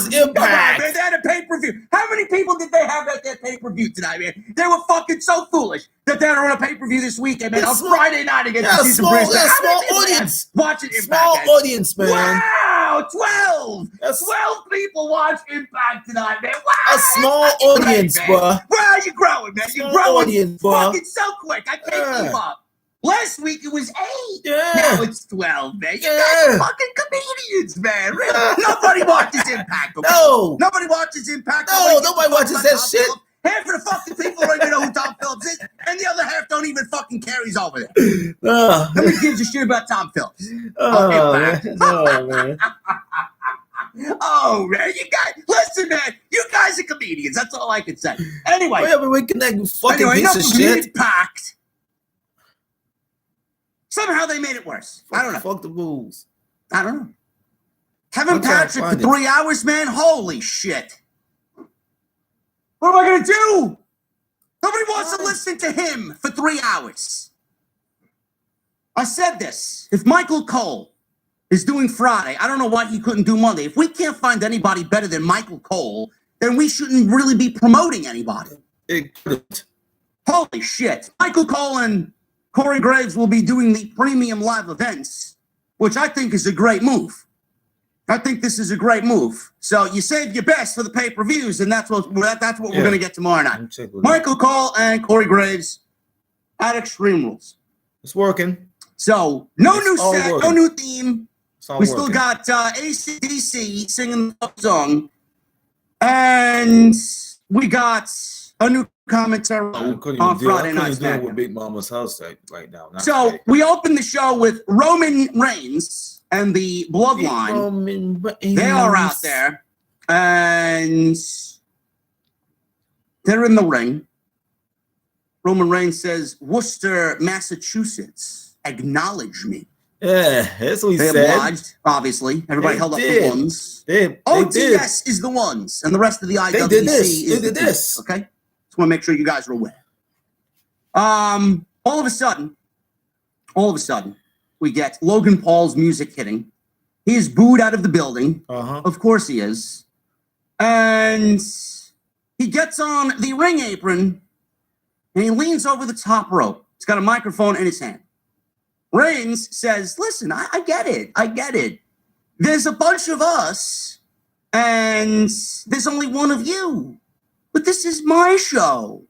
S1: Impact?
S2: Come on, man, they had a pay-per-view. How many people did they have at their pay-per-view tonight, man? They were fucking so foolish that they're on a pay-per-view this weekend, man. On Friday night against the season bridge.
S1: Small audience.
S2: Watching Impact.
S1: Small audience, man.
S2: Wow, 12. 12 people watch Impact tonight, man. Wow,
S1: a small audience,
S2: great,
S1: bro.
S2: Where are you growing, man? You're growing
S1: audience,
S2: fucking so quick. I can't keep up. Last week it was 8.
S1: Yeah.
S2: Now it's 12, man. You guys are fucking comedians, man. Really? Nobody watches Impact. Okay?
S1: No.
S2: Nobody watches Impact.
S1: No, nobody watches that shit.
S2: Half of the fucking people don't even know who Tom Phillips is, and the other half don't even fucking care he's over there. Nobody gives a shit about Tom Phillips.
S1: Man.
S2: Oh, man, you guys, listen, man, you guys are comedians. That's all I can say. Anyway.
S1: We connect with fucking piece of shit.
S2: Impact. Somehow they made it worse. I don't know.
S1: Fuck the rules.
S2: I don't know. Kevin Patrick for 3 hours, man? Holy shit. What am I going to do? Nobody wants to listen to him for 3 hours. I said this. If Michael Cole is doing Friday, I don't know why he couldn't do Monday. If we can't find anybody better than Michael Cole, then we shouldn't really be promoting anybody.
S1: It couldn't.
S2: Holy shit. Michael Cole and Corey Graves will be doing the premium live events, which I think is a great move. I think this is a great move. So you save your best for the pay-per-views, and that's what we're going to get tomorrow night. Michael Cole and Corey Graves at Extreme Rules.
S1: It's working.
S2: So no new set, no new theme. We still got AC/DC singing the song, and we got a new commentary on Friday Night SmackDown.
S1: With Big Mama's house right now.
S2: So we opened the show with Roman Reigns and the Bloodline. They are out there, and they're in the ring. Roman Reigns says, "Worcester, Massachusetts, acknowledge me."
S1: Yeah, that's what he said.
S2: They obliged, obviously. Everybody held up the ones. OTS is the ones, and the rest of the IWC is the this. Okay? Just want to make sure you guys are aware. All of a sudden, we get Logan Paul's music hitting. He is booed out of the building. Of course he is. And he gets on the ring apron, and he leans over the top rope. He's got a microphone in his hand. Reigns says, listen, I get it. There's a bunch of us, and there's only one of you. but this is my show.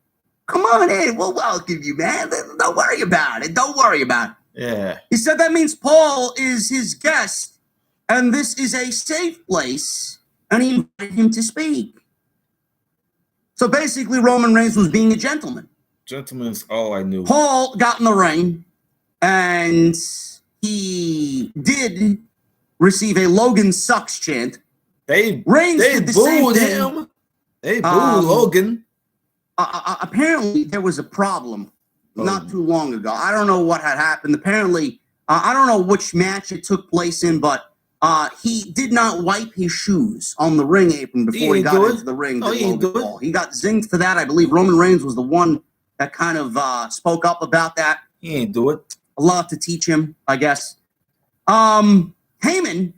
S2: Come on in. We'll welcome you, man. Don't worry about it. Don't worry about it.
S1: Yeah.
S2: He said that means Paul is his guest, and this is a safe place, and he invited him to speak. So basically, Roman Reigns was being a gentleman.
S1: Gentleman's all I knew.
S2: Paul got in the ring, and he did receive a Logan sucks chant. Reigns did the same
S1: booed
S2: thing.
S1: him. They booed Logan.
S2: Apparently, there was a problem not too long ago. I don't know what had happened. Apparently, I don't know which match it took place in, but he did not wipe his shoes on the ring apron before he got into the ring. He got zinged for that. I believe Roman Reigns was the one that kind of spoke up about that.
S1: He ain't do it.
S2: A lot to teach him, I guess. Heyman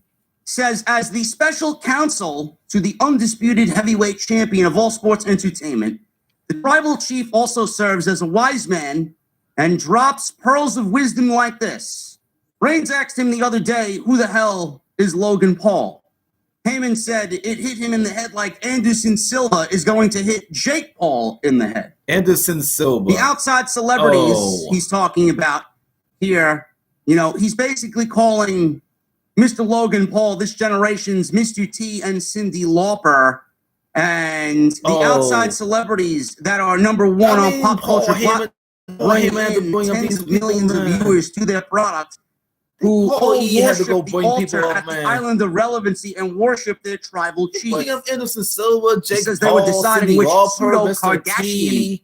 S2: says, as the special counsel to the undisputed heavyweight champion of all sports entertainment, the tribal chief also serves as a wise man and drops pearls of wisdom like this. Reigns asked him the other day, who the hell is Logan Paul? Heyman said it hit him in the head like Anderson Silva is going to hit Jake Paul in the head.
S1: Anderson Silva.
S2: The outside celebrities he's talking about here, he's basically calling Mr. Logan Paul this generation's Mr. T and Cyndi Lauper. And the outside celebrities that are number one on pop culture bringing in tens of millions of viewers to their product, who worship the altar at the island of relevancy and worship their tribal chief.
S1: Bring up Anderson Silva, Jake
S2: Paul,
S1: they were
S2: deciding
S1: Cyndi
S2: which
S1: Lauper,
S2: pseudo-Kardashian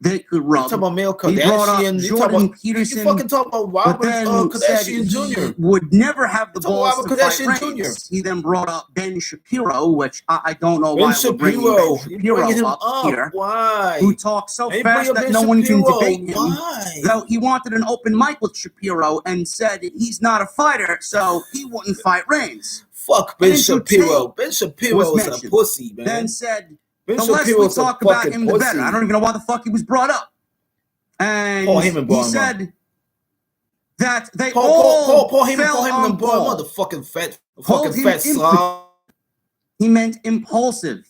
S2: they could rub.
S1: You talking about Male
S2: He brought up
S1: Kardashian.
S2: Jordan Peterson.
S1: You fucking talk about Robert Kardashian Jr.
S2: Would never have the balls to
S1: Kardashian
S2: fight Reigns.
S1: Jr.
S2: He then brought up Ben Shapiro, which I don't know why
S1: Ben
S2: we're bringing Ben Shapiro up here.
S1: Why?
S2: Who talks so fast that no one can debate him. Though he wanted an open mic with Shapiro and said he's not a fighter, so he wouldn't fight Reigns.
S1: Fuck Ben Shapiro. Ben Shapiro is a pussy, man.
S2: Then said, the less we talk about him, the better. I don't even know why the fuck he was brought up. And he said that they all fell on Paul.
S1: Motherfucking fat slob.
S2: He meant impulsive.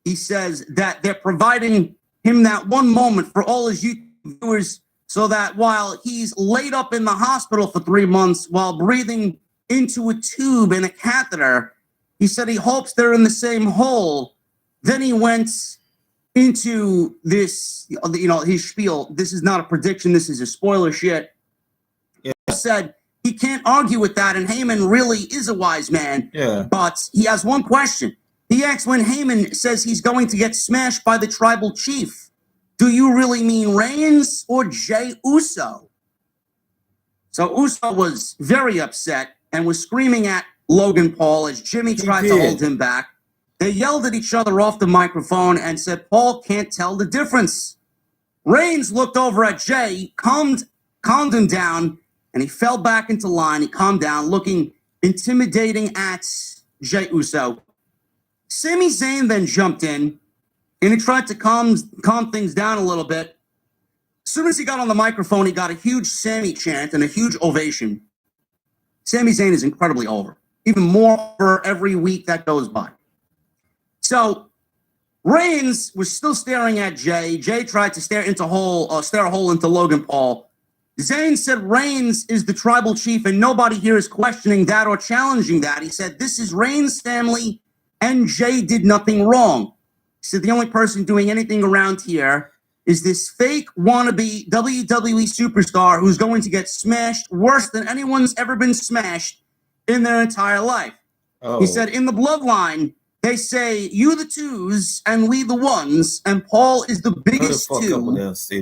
S2: He says that they're providing him that one moment for all his YouTube viewers so that while he's laid up in the hospital for 3 months while breathing into a tube and a catheter, he said he hopes they're in the same hole. Then he went into this, his spiel. This is not a prediction. This is a spoiler shit. Yeah. He said he can't argue with that, and Heyman really is a wise man.
S1: Yeah.
S2: But he has one question. He asks when Heyman says he's going to get smashed by the tribal chief, do you really mean Reigns or Jey Uso? So Uso was very upset and was screaming at Logan Paul as Jimmy tried to hold him back. They yelled at each other off the microphone and said Paul can't tell the difference. Reigns looked over at Jey, calmed him down, and he fell back into line. He calmed down, looking intimidating at Jey Uso. Sami Zayn then jumped in, and he tried to calm things down a little bit. As soon as he got on the microphone, he got a huge Sami chant and a huge ovation. Sami Zayn is incredibly over, even more over every week that goes by. So Reigns was still staring at Jey. Jey tried to stare a hole into Logan Paul. Zayn said Reigns is the tribal chief, and nobody here is questioning that or challenging that. He said this is Reigns' family, and Jey did nothing wrong. He said the only person doing anything around here is this fake wannabe WWE superstar who's going to get smashed worse than anyone's ever been smashed in their entire life. He said in the bloodline, they say you the twos and we the ones, and Paul is the biggest two,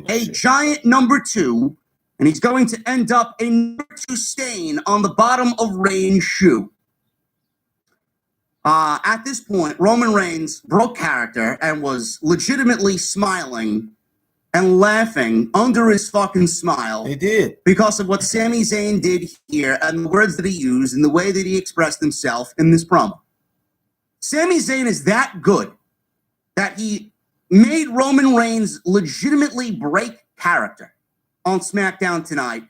S2: a giant number 2, and he's going to end up a number 2 stain on the bottom of Reigns' shoe. At this point, Roman Reigns broke character and was legitimately smiling and laughing under his fucking smile.
S1: He did.
S2: Because of what Sami Zayn did here and the words that he used and the way that he expressed himself in this promo. Sami Zayn is that good that he made Roman Reigns legitimately break character on SmackDown tonight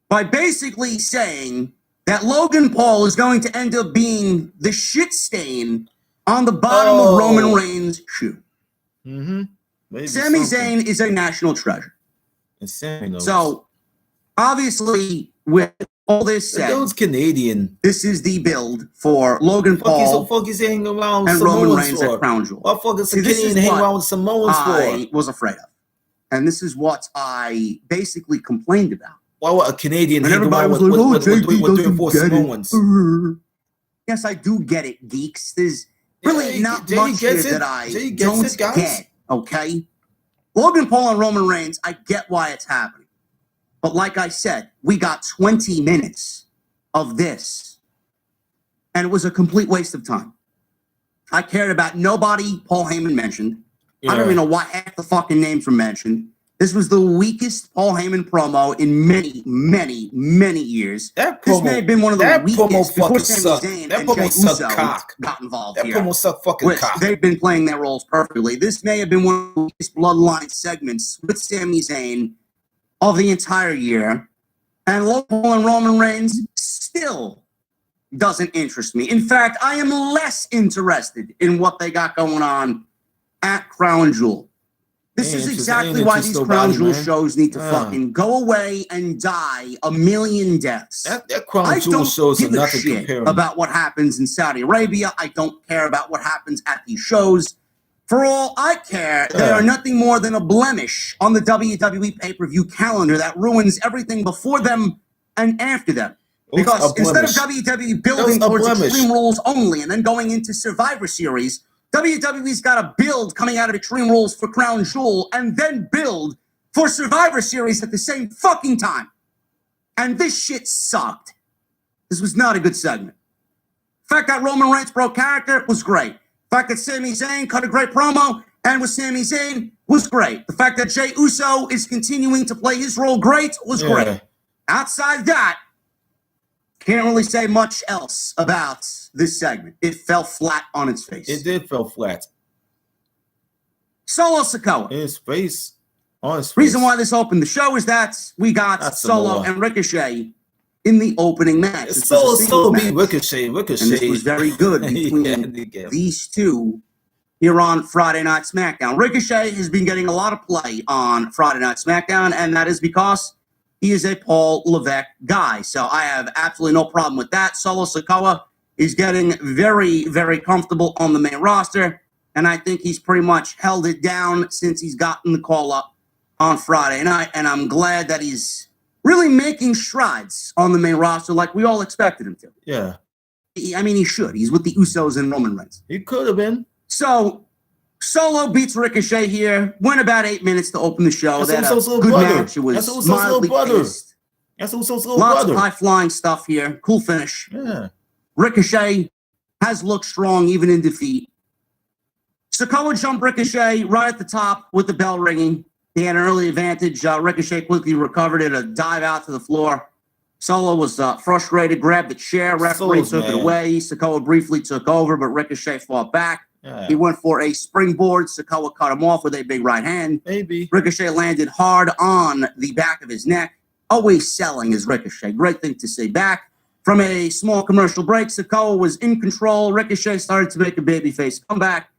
S2: by basically saying that Logan Paul is going to end up being the shit stain on the bottom of Roman Reigns' shoe.
S1: Maybe
S2: Sami
S1: something.
S2: Zayn is a national treasure.
S1: And Sammy knows.
S2: So, obviously, with all this
S1: the
S2: said,
S1: dude's Canadian.
S2: this is the build for Logan Paul
S1: Fuck he's hanging around with
S2: and Roman
S1: Samoans
S2: Reigns
S1: for?
S2: at Crown Jewel.
S1: What fuck is
S2: See,
S1: a
S2: this
S1: Canadian
S2: is
S1: hanging
S2: what
S1: around with Samoans
S2: I
S1: for?
S2: was afraid of. And this is what I basically complained about.
S1: Why would a Canadian
S2: And
S1: hang
S2: everybody
S1: around
S2: was like,
S1: with 3 or 4 Samoans?
S2: Yes, I do get it, geeks. There's really not much here that I don't get, okay? Logan Paul and Roman Reigns, I get why it's happening. But like I said, we got 20 minutes of this, and it was a complete waste of time. I cared about nobody Paul Heyman mentioned. I don't even know why half the fucking names were mentioned. This was the weakest Paul Heyman promo in many, many, many years. This may have been one of the weakest before Sami Zayn and Jey Uso got involved
S1: here. That promo sucked fucking cock.
S2: They've been playing their roles perfectly. This may have been one of the weakest bloodline segments with Sami Zayn of the entire year. And Logan Paul and Roman Reigns still doesn't interest me. In fact, I am less interested in what they got going on at Crown Jewel. This is exactly why these Crown Jewel shows need to fucking go away and die a million deaths.
S1: That Crown Jewel shows are nothing comparing
S2: about what happens in Saudi Arabia. I don't care about what happens at these shows. For all I care, they are nothing more than a blemish on the WWE pay-per-view calendar that ruins everything before them and after them. Because instead of WWE building towards Extreme Rules only and then going into Survivor Series, WWE's got to build coming out of Extreme Rules for Crown Jewel and then build for Survivor Series at the same fucking time. And this shit sucked. This was not a good segment. The fact that Roman Reigns broke character was great. The fact that Sami Zayn cut a great promo and with Sami Zayn was great. The fact that Jey Uso is continuing to play his role great was great. Outside that, can't really say much else about this segment. It fell flat on its face.
S1: It did fall flat.
S2: Solo Sikoa.
S1: In his face. On his face.
S2: Reason why this opened the show is that we got Solo and Ricochet in the opening match.
S1: Solo beat Ricochet.
S2: And this was very good between these two here on Friday Night SmackDown. Ricochet has been getting a lot of play on Friday Night SmackDown, and that is because he is a Paul Levesque guy. So I have absolutely no problem with that. Solo Sikoa is getting very, very comfortable on the main roster. And I think he's pretty much held it down since he's gotten the call up on Friday night. And I'm glad that he's really making strides on the main roster like we all expected him to.
S1: Yeah.
S2: I mean, he should. He's with the Usos and Roman Reigns.
S1: He could have been.
S2: So Solo beats Ricochet here. Went about 8 minutes to open the show.
S1: That's
S2: That a good match. It was mildly paced.
S1: That's Uso's little
S2: Lots
S1: brother.
S2: of high-flying stuff here. Cool finish.
S1: Yeah.
S2: Ricochet has looked strong even in defeat. Sikoa jumped Ricochet right at the top with the bell ringing. He had an early advantage. Ricochet quickly recovered it, a dive out to the floor. Solo was frustrated, grabbed the chair. Referee took it away. Sikoa briefly took over, but Ricochet fought back.
S1: Yeah.
S2: He went for a springboard. Sikoa cut him off with a big right hand.
S1: Maybe.
S2: Ricochet landed hard on the back of his neck. Always selling his Ricochet. Great thing to see. Back from a small commercial break, Sikoa was in control. Ricochet started to make a babyface comeback.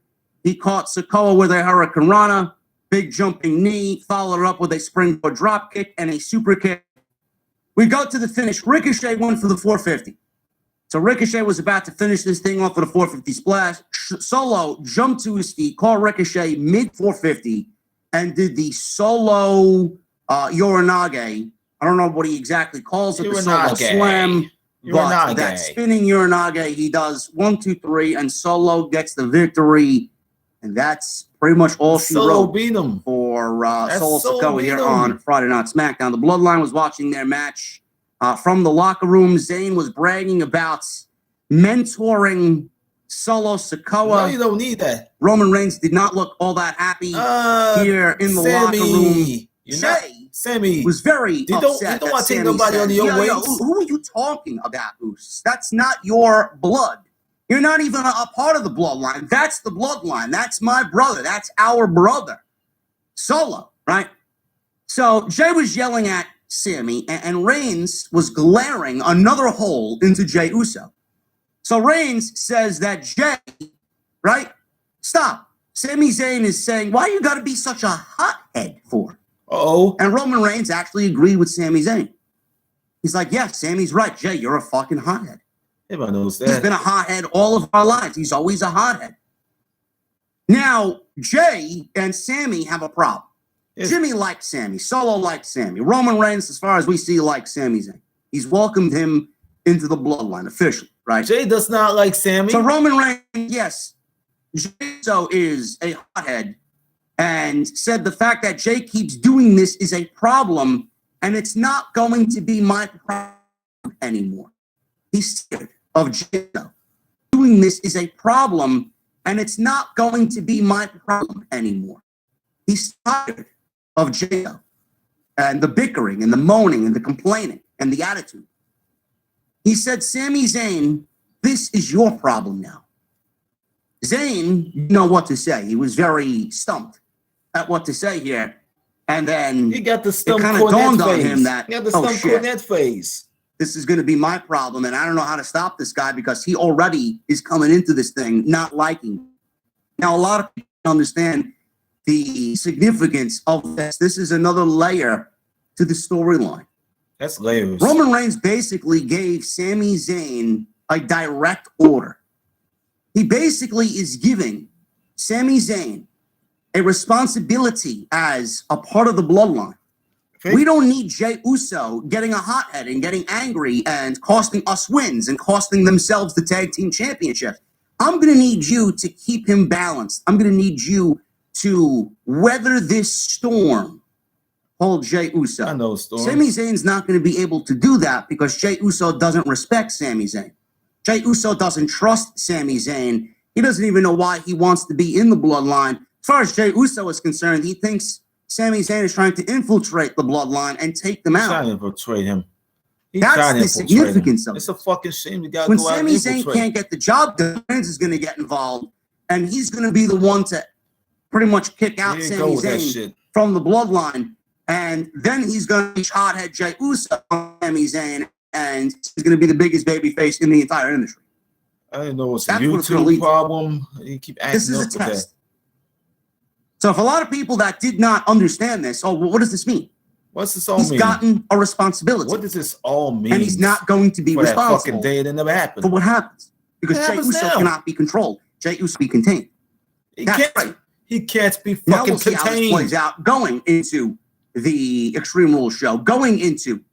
S2: He caught Sikoa with a Hurricane Rana, big jumping knee, followed it up with a springboard drop kick and a super kick. We go to the finish. Ricochet went for the 450. So Ricochet was about to finish this thing off with a 450 splash. Solo jumped to his feet, caught Ricochet mid 450, and did the Solo Uranage. I don't know what he exactly calls it, the Solo Slam. But that spinning Uranage, he does 1, 2, 3, and Solo gets the victory. And that's pretty much all she wrote
S1: beat him.
S2: For Solo Sikoa here on Friday Night SmackDown. The Bloodline was watching their match from the locker room. Zayn was bragging about mentoring Solo Sikoa.
S1: No, you don't need that.
S2: Roman Reigns did not look all that happy here in the locker room.
S1: Sammy
S2: was very upset.
S1: You don't want to take nobody on your way.
S2: Who are you talking about, Goose? That's not your blood. You're not even a part of the bloodline. That's the bloodline. That's my brother. That's our brother. Solo, right? So Jey was yelling at Sammy, and Reigns was glaring another hole into Jey Uso. So Reigns says that Jey, right? Stop. Sami Zayn is saying, why you got to be such a hothead for?
S1: Uh-oh.
S2: And Roman Reigns actually agreed with Sami Zayn. He's like, yeah, Sammy's right. Jay, you're a fucking hothead.
S1: Everybody knows that.
S2: He's been a hothead all of our lives. He's always a hothead. Now, Jay and Sammy have a problem. Yes. Jimmy likes Sammy. Solo likes Sammy. Roman Reigns, as far as we see, likes Sami Zayn. He's welcomed him into the bloodline officially, right?
S1: Jay does not like Sammy.
S2: So Roman Reigns, yes, Jay Uso is a hothead and said the fact that Jay keeps doing this is a problem and it's not going to be my problem anymore. He's scared of Jay Uso. Doing this is a problem and it's not going to be my problem anymore. He's tired of Jay Uso and the bickering and the moaning and the complaining and the attitude. He said, Sami Zayn, this is your problem now. Zayn didn't know what to say. He was very stumped at what to say here. And then
S1: he got the stump
S2: it kind of dawned on him that,
S1: he got the stump cornet phase.
S2: This is going to be my problem, and I don't know how to stop this guy because he already is coming into this thing not liking it. Now, a lot of people understand the significance of this. This is another layer to the storyline.
S1: That's layers.
S2: Roman Reigns basically gave Sami Zayn a direct order. He basically is giving Sami Zayn a responsibility as a part of the bloodline. Okay. We don't need Jey Uso getting a hothead and getting angry and costing us wins and costing themselves the tag team championship. I'm going to need you to keep him balanced. I'm going to need you to weather this storm. Hold Jey Uso.
S1: I know storm.
S2: Sami Zayn's not going to be able to do that because Jey Uso doesn't respect Sami Zayn. Jey Uso doesn't trust Sami Zayn. He doesn't even know why he wants to be in the bloodline. As far as Jey Uso is concerned, he thinks Sami Zayn is trying to infiltrate the bloodline and take them out.
S1: He's trying to infiltrate him.
S2: That's the significance of it.
S1: It's a fucking shame. You gotta
S2: when
S1: go out
S2: Sami
S1: and
S2: Zayn can't get the job done, Reigns is going to get involved, and he's going to be the one to pretty much kick out Sami Zayn from the bloodline. And then he's going to be hothead Jey Uso on Sami Zayn, and he's going to be the biggest babyface in the entire industry.
S1: I didn't know it's a YouTube problem. You keep acting
S2: this is a test. So if a lot of people that did not understand this, well, what does this mean?
S1: What's this all mean?
S2: He's gotten a responsibility.
S1: What does this all mean?
S2: And he's not going to be responsible
S1: that fucking day that never happened.
S2: For what happens. Because Jey Uso cannot be controlled. Jey Uso be contained. That's right.
S1: He can't be fucking
S2: now we'll see
S1: contained.
S2: How this plays out going into the Extreme Rules show, going into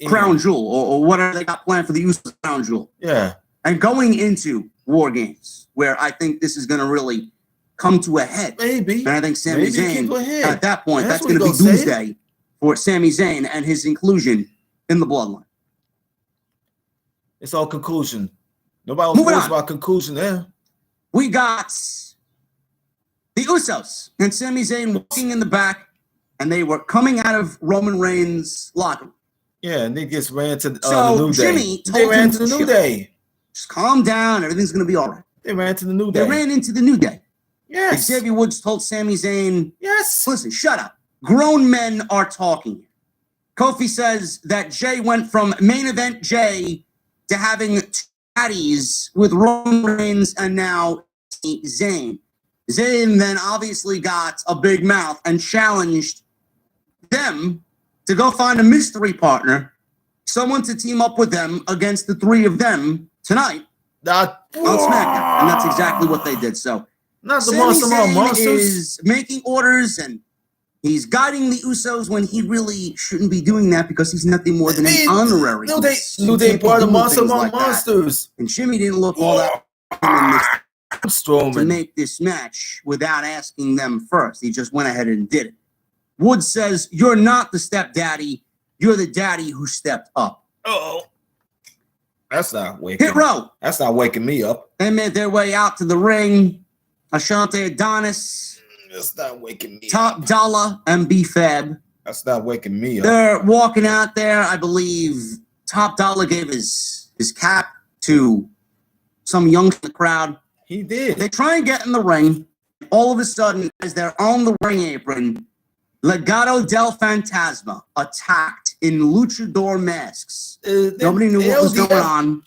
S2: Crown Jewel or whatever they got planned for the use of Crown Jewel.
S1: Yeah.
S2: And going into War Games, where I think this is going to really come to a head.
S1: Maybe.
S2: And I think Sami Zayn, at that point, that's going to be doomsday for Sami Zayn and his inclusion in the bloodline.
S1: It's all conclusion. Nobody knows about conclusion there.
S2: We got the Usos and Sami Zayn walking in the back, and they were coming out of Roman Reigns' locker room.
S1: Yeah, and they just ran to the New Day.
S2: Jimmy
S1: they ran to the New Day.
S2: Just calm down. Everything's going to be all right.
S1: They ran to the New Day.
S2: They ran into the New Day.
S1: Yes.
S2: Xavier Woods told Sami Zayn,
S1: yes.
S2: Listen, shut up. Grown men are talking. Kofi says that Jay went from main event Jay to having two caddies with Roman Reigns and now Zayn. Zayn then obviously got a big mouth and challenged them to go find a mystery partner, someone to team up with them against the three of them tonight on SmackDown. And that's exactly what they did. So
S1: not the monsters
S2: is making orders and he's guiding the Usos when he really shouldn't be doing that because he's nothing more than an honorary.
S1: New Day part of Monster Among Monsters.
S2: And Jimmy didn't look all that to make this match without asking them first. He just went ahead and did it. Woods says, you're not the stepdaddy. You're the daddy who stepped up.
S1: Oh, that's not waking.
S2: Hit row.
S1: That's not waking me up.
S2: They made their way out to the ring. Ashante Adonis.
S1: That's not waking me
S2: Top
S1: up.
S2: Dollar and B-Fab.
S1: That's not waking me up.
S2: They're walking out there. I believe Top Dollar gave his cap to some young in the crowd.
S1: He did.
S2: They try and get in the ring. All of a sudden, as they're on the ring apron, Legado del Fantasma attacked in luchador masks. Nobody knew what was going on.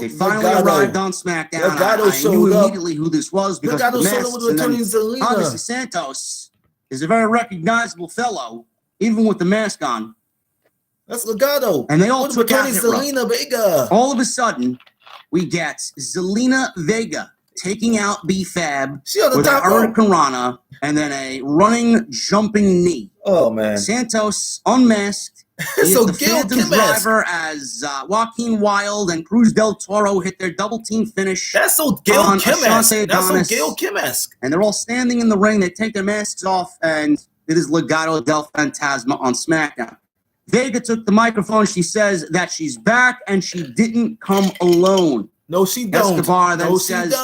S2: They finally arrived on SmackDown. I knew immediately who this was because of the masks. And then, obviously, Santos is a very recognizable fellow, even with the mask on.
S1: That's Legado.
S2: And they all took out
S1: Zelina Vega.
S2: All of a sudden, we get Zelina Vega taking out B-Fab with a Hurricane Rana and then a running, jumping knee.
S1: Oh, man.
S2: Santos unmasked.
S1: So
S2: the
S1: Gail
S2: Phantom driver as Joaquin Wilde and Cruz del Toro hit their double team finish.
S1: That's so Gail Kim-esque. That's so Gail Kim-esque.
S2: And they're all standing in the ring. They take their masks off, and it is Legado del Fantasma on SmackDown. Vega took the microphone. She says that she's back, and she didn't come alone.
S1: No, she don't.
S2: Escobar then says,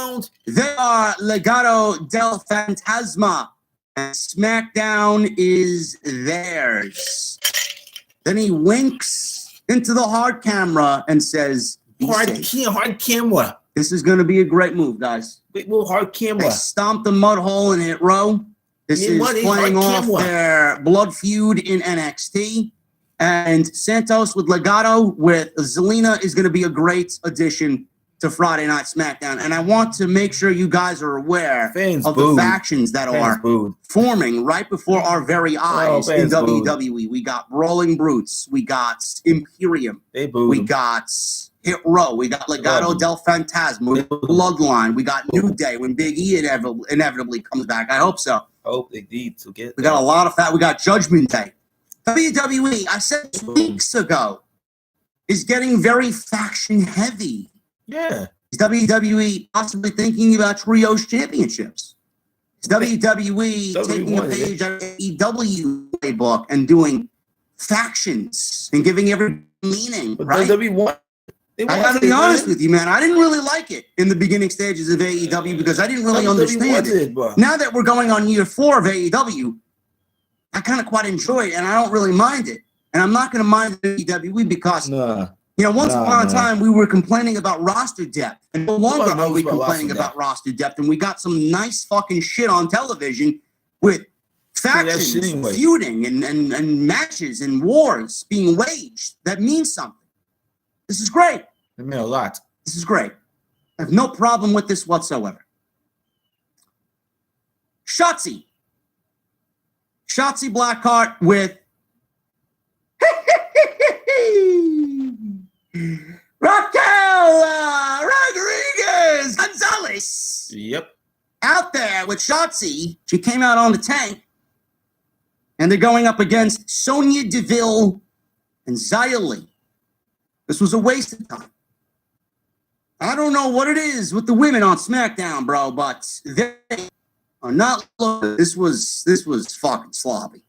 S2: they are Legado del Fantasma, and SmackDown is theirs. Then he winks into the hard camera and says,
S1: hard camera.
S2: This is going to be a great move, guys.
S1: Big move, hard camera.
S2: They stomped the mud hole and hit Row. This is playing off their blood feud in NXT. And Santos with Legado with Zelina is going to be a great addition to Friday Night SmackDown. And I want to make sure you guys are aware of the factions that are forming right before our very eyes in WWE. We got Brawling Brutes. We got Imperium. We got Hit Row. We got Legado del Fantasma. Bloodline. We got New Day when Big E inevitably comes back. I hope so.
S1: Hope they need to get.
S2: We got a lot of that. We got Judgment Day. WWE, I said weeks ago, is getting very faction heavy.
S1: Yeah.
S2: Is WWE possibly thinking about trios championships? Is WWE taking a page out of AEW playbook and doing factions and giving every meaning, right? I gotta be honest with you, man. I didn't really like it in the beginning stages of AEW because I didn't really understand it. Now that we're going on year 4 of AEW, I kind of quite enjoy it, and I don't really mind it. And I'm not going to mind WWE because, once upon a time we were complaining about roster depth, and no longer are we complaining about roster depth. And we got some nice fucking shit on television with factions feuding and matches and wars being waged. That means something. This is great.
S1: It meant a lot.
S2: This is great. I have no problem with this whatsoever. Shotzi Blackheart with Raquel Rodriguez Gonzalez.
S1: Yep.
S2: Out there with Shotzi. She came out on the tank. And they're going up against Sonya Deville and Xia Li. This was a waste of time. I don't know what it is with the women on SmackDown, bro, but they are not. This was fucking sloppy.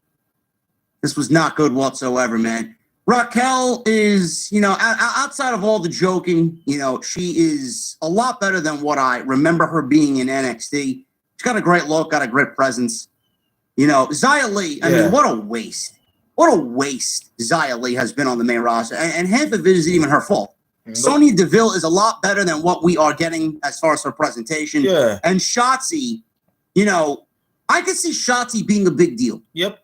S2: This was not good whatsoever, man. Raquel is, outside of all the joking, she is a lot better than what I remember her being in NXT. She's got a great look, got a great presence. Xia Li, I mean, what a waste. What a waste Xia Li has been on the main roster. And half of it isn't even her fault. Sonya Deville is a lot better than what we are getting as far as her presentation.
S1: Yeah.
S2: And Shotzi, I could see Shotzi being a big deal.
S1: Yep.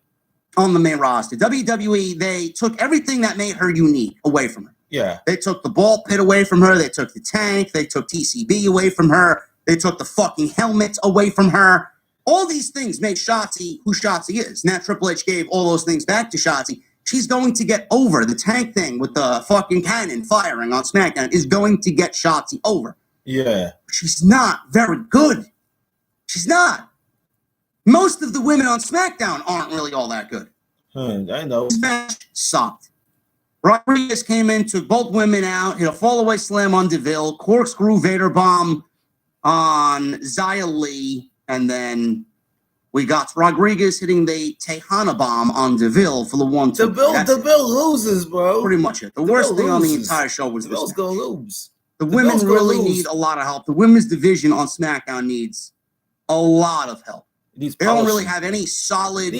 S2: On the main roster. WWE, they took everything that made her unique away from her.
S1: Yeah.
S2: They took the ball pit away from her. They took the tank. They took TCB away from her. They took the fucking helmet away from her. All these things made Shotzi who Shotzi is. Now Triple H gave all those things back to Shotzi. She's going to get over. The tank thing with the fucking cannon firing on SmackDown is going to get Shotzi over.
S1: Yeah.
S2: She's not very good. She's not. Most of the women on SmackDown aren't really all that good.
S1: I know.
S2: This match sucked. Rodriguez came in, took both women out, hit a fallaway slam on Deville, corkscrew Vader bomb on Xia Li, and then we got Rodriguez hitting the Tejana bomb on Deville for the 1-2.
S1: Deville loses, bro.
S2: Pretty much it. The worst thing on the entire show was
S1: Deville's
S2: this match.
S1: gonna lose.
S2: The women really need a lot of help. The women's division on SmackDown needs a lot of help. They don't really have any solid,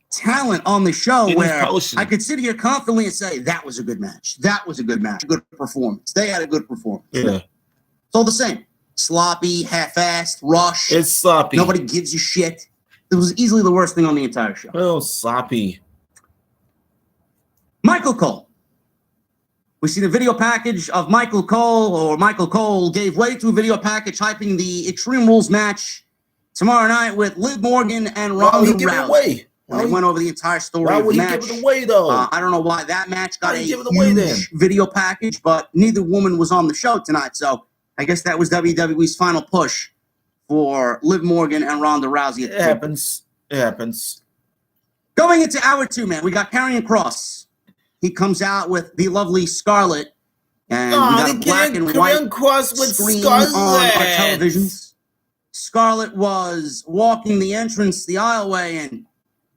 S2: talent on the show where I could sit here confidently and say, that was a good match. That was a good match. Good performance. They had a good performance.
S1: Yeah.
S2: It's all the same. Sloppy, half-assed, rush.
S1: It's sloppy.
S2: Nobody gives a shit. It was easily the worst thing on the entire show.
S1: Oh, sloppy.
S2: Michael Cole. We see the video package of Michael Cole gave way to a video package hyping the Extreme Rules match tomorrow night with Liv Morgan and Ronda Rousey. They went over the entire story of the match. Why would he give it away, though? I don't know why that match got a huge video package, but neither woman was on the show tonight, so I guess that was WWE's final push for Liv Morgan and Ronda Rousey.
S1: It happens. It happens.
S2: Going into hour 2, man, we got Karrion Kross. He comes out with the lovely Scarlett, and we got a black and white screen on our televisions. Scarlett was walking the entrance the aisleway, and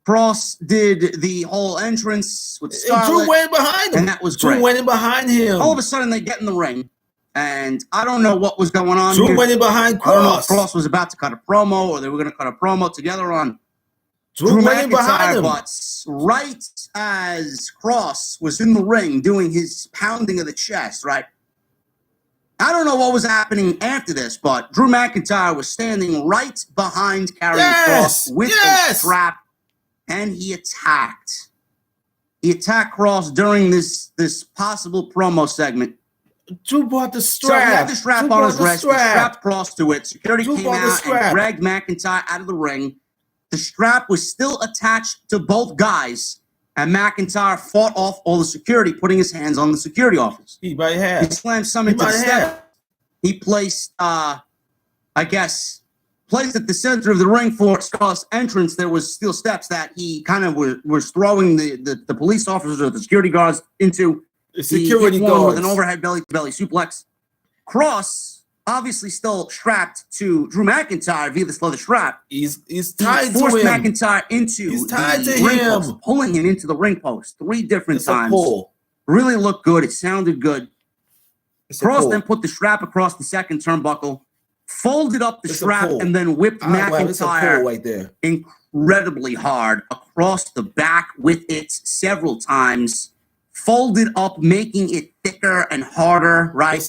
S2: Kross did the whole entrance with Scarlett.
S1: Drew went behind him.
S2: And that was great.
S1: Drew went in behind him.
S2: All of a sudden, they get in the ring, and I don't know what was going on
S1: Drew
S2: here.
S1: went in behind Kross.
S2: I don't know if Kross was about to cut a promo, or they were going to cut a promo together on
S1: Drew went in behind him.
S2: But right as Kross was in the ring doing his pounding of the chest, right? I don't know what was happening after this, but Drew McIntyre was standing right behind Karrion Kross with a strap, and he attacked. He attacked Kross during this possible promo segment.
S1: Drew brought the strap.
S2: So he had the strap on his wrist. He strapped Kross to it. Security came out and dragged McIntyre out of the ring. The strap was still attached to both guys, and McIntyre fought off all the security, putting his hands on the security office.
S1: He might have.
S2: He slammed some into the step. He placed, placed at the center of the ring for Kross' entrance. There was steel steps that he kind of was throwing the police officers or the security guards into.
S1: The security guards.
S2: With an overhead belly-to-belly suplex. Kross, obviously still strapped to Drew McIntyre via this leather strap.
S1: He's tied to him.
S2: Forced McIntyre into the ring post, pulling him into the ring post 3 different times. Really looked good. It sounded good. Kross then put the strap across the second turnbuckle, folded up the strap, and then whipped McIntyre
S1: right there.
S2: Incredibly hard across the back with it several times. Folded up, making it thicker and harder, right?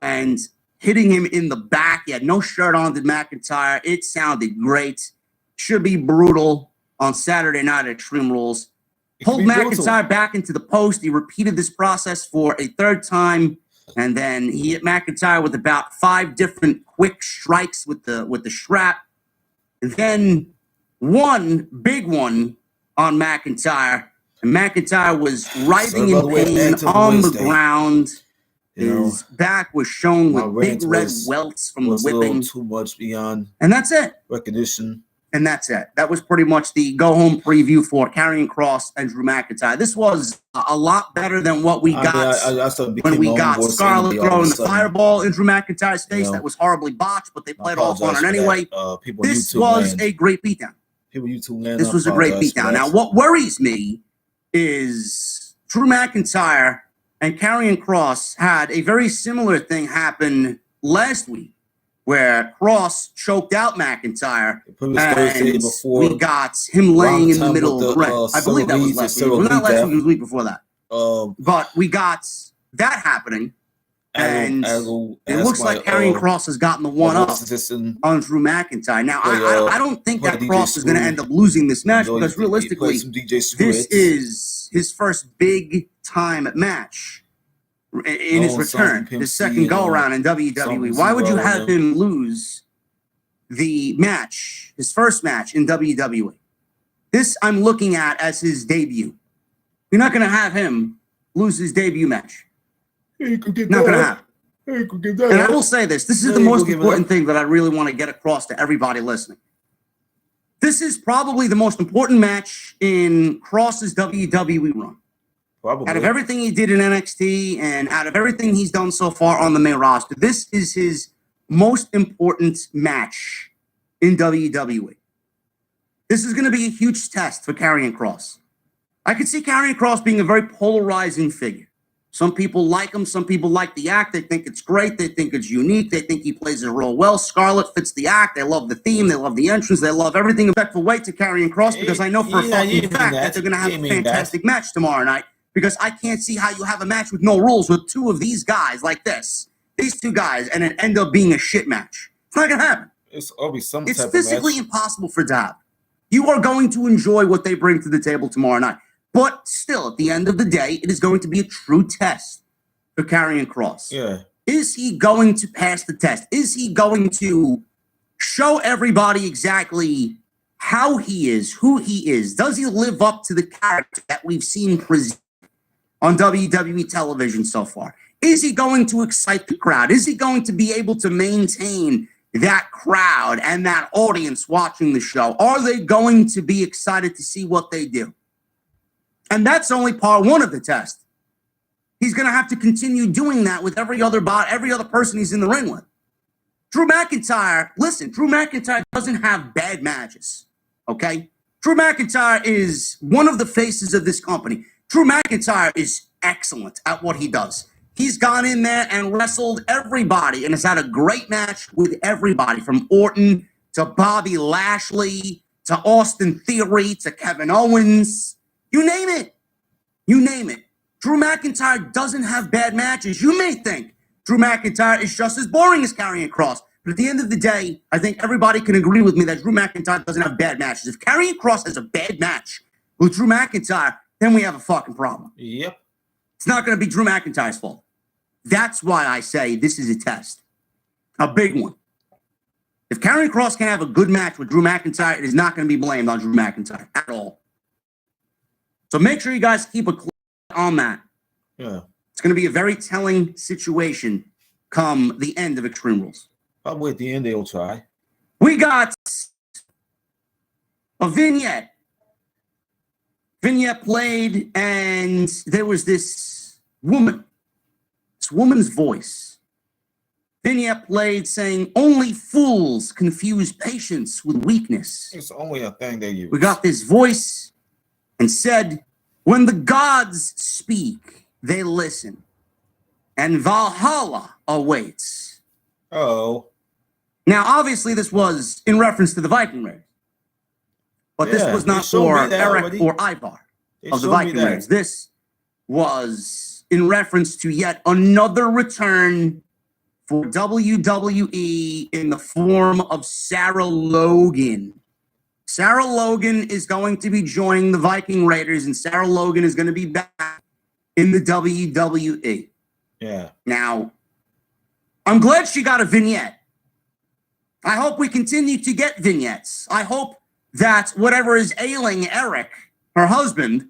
S2: And hitting him in the back. He had no shirt on, did McIntyre. It sounded great. Should be brutal on Saturday night at Extreme Rules. Pulled McIntyre back into the post. He repeated this process for a 3rd time, and then he hit McIntyre with about 5 different quick strikes with the strap. And then one big one on McIntyre. And McIntyre was writhing in pain on the ground. His back was shown with big red welts from the whipping.
S1: Too much beyond.
S2: And that's it.
S1: Recognition.
S2: And that's it. That was pretty much the go-home preview for Karrion Kross and Drew McIntyre. This was a lot better than what we got when we got Scarlett throwing the fireball in Drew McIntyre's face. That was horribly botched, but they played off on it anyway. This was a great beatdown. This was a great beatdown. Now, what worries me is Drew McIntyre and Karrion Kross had a very similar thing happen last week, where Kross choked out McIntyre, and we got him laying in the middle of the ring. I believe that was last week. Well, not last week, it was the week before that. But we got that happening, and it looks like Karrion Kross has gotten the one-up on Drew McIntyre. Now, I don't think that Kross is going to end up losing this match, because realistically, this is his first big-time match in his return, his second go-around in WWE. Why would you have him lose the match, his first match in WWE? This I'm looking at as his debut. You're not going to have him lose his debut match. Not going to happen. And I will say this. This is the most important thing that I really want to get across to everybody listening. This is probably the most important match in Kross's WWE run. Probably. Out of everything he did in NXT and out of everything he's done so far on the main roster, this is his most important match in WWE. This is going to be a huge test for Karrion Kross. I could see Karrion Kross being a very polarizing figure. Some people like him. Some people like the act. They think it's great. They think it's unique. They think he plays it real well. Scarlett fits the act. They love the theme. They love the entrance. They love everything. Respectful weight to Karrion Kross, because I know for a fucking fact that they're going to have a fantastic match tomorrow night. Because I can't see how you have a match with no rules with 2 of these guys like this. These 2 guys, and it end up being a shit match. It's not going to happen.
S1: It's always some
S2: It's
S1: type
S2: physically
S1: of match.
S2: impossible for it to happen. You are going to enjoy what they bring to the table tomorrow night. But still, at the end of the day, it is going to be a true test for Karrion Kross.
S1: Yeah.
S2: Is he going to pass the test? Is he going to show everybody exactly how he is, who he is? Does he live up to the character that we've seen presented on WWE television so far? Is he going to excite the crowd? Is he going to be able to maintain that crowd and that audience watching the show? Are they going to be excited to see what they do? And that's only part one of the test. He's going to have to continue doing that with every other person he's in the ring with. Drew McIntyre, listen, Drew McIntyre doesn't have bad matches, okay? Drew McIntyre is one of the faces of this company. Drew McIntyre is excellent at what he does. He's gone in there and wrestled everybody and has had a great match with everybody, from Orton to Bobby Lashley to Austin Theory to Kevin Owens. You name it. You name it. Drew McIntyre doesn't have bad matches. You may think Drew McIntyre is just as boring as Karrion Kross, but at the end of the day, I think everybody can agree with me that Drew McIntyre doesn't have bad matches. If Karrion Kross has a bad match with Drew McIntyre, then we have a fucking problem.
S1: Yep.
S2: It's not going to be Drew McIntyre's fault. That's why I say this is a test. A big one. If Karrion Kross can have a good match with Drew McIntyre, it is not going to be blamed on Drew McIntyre at all. So make sure you guys keep a clear eye on that.
S1: Yeah.
S2: It's going to be a very telling situation come the end of Extreme Rules.
S1: Probably at the end they'll try.
S2: We got a vignette. Vignette played, and there was this woman. This woman's voice. Vignette played saying, "Only fools confuse patience with weakness."
S1: It's only a thing they use.
S2: We got this voice and said, "When the gods speak, they listen, and Valhalla awaits."
S1: Oh.
S2: Now, obviously, this was in reference to the Viking Raiders, but this was not for Eric or Ivar of the Viking Raiders. This was in reference to yet another return for WWE in the form of Sarah Logan. Sarah Logan is going to be joining the Viking Raiders, and Sarah Logan is going to be back in the WWE.
S1: Yeah.
S2: Now, I'm glad she got a vignette. I hope we continue to get vignettes. I hope that whatever is ailing Eric, her husband,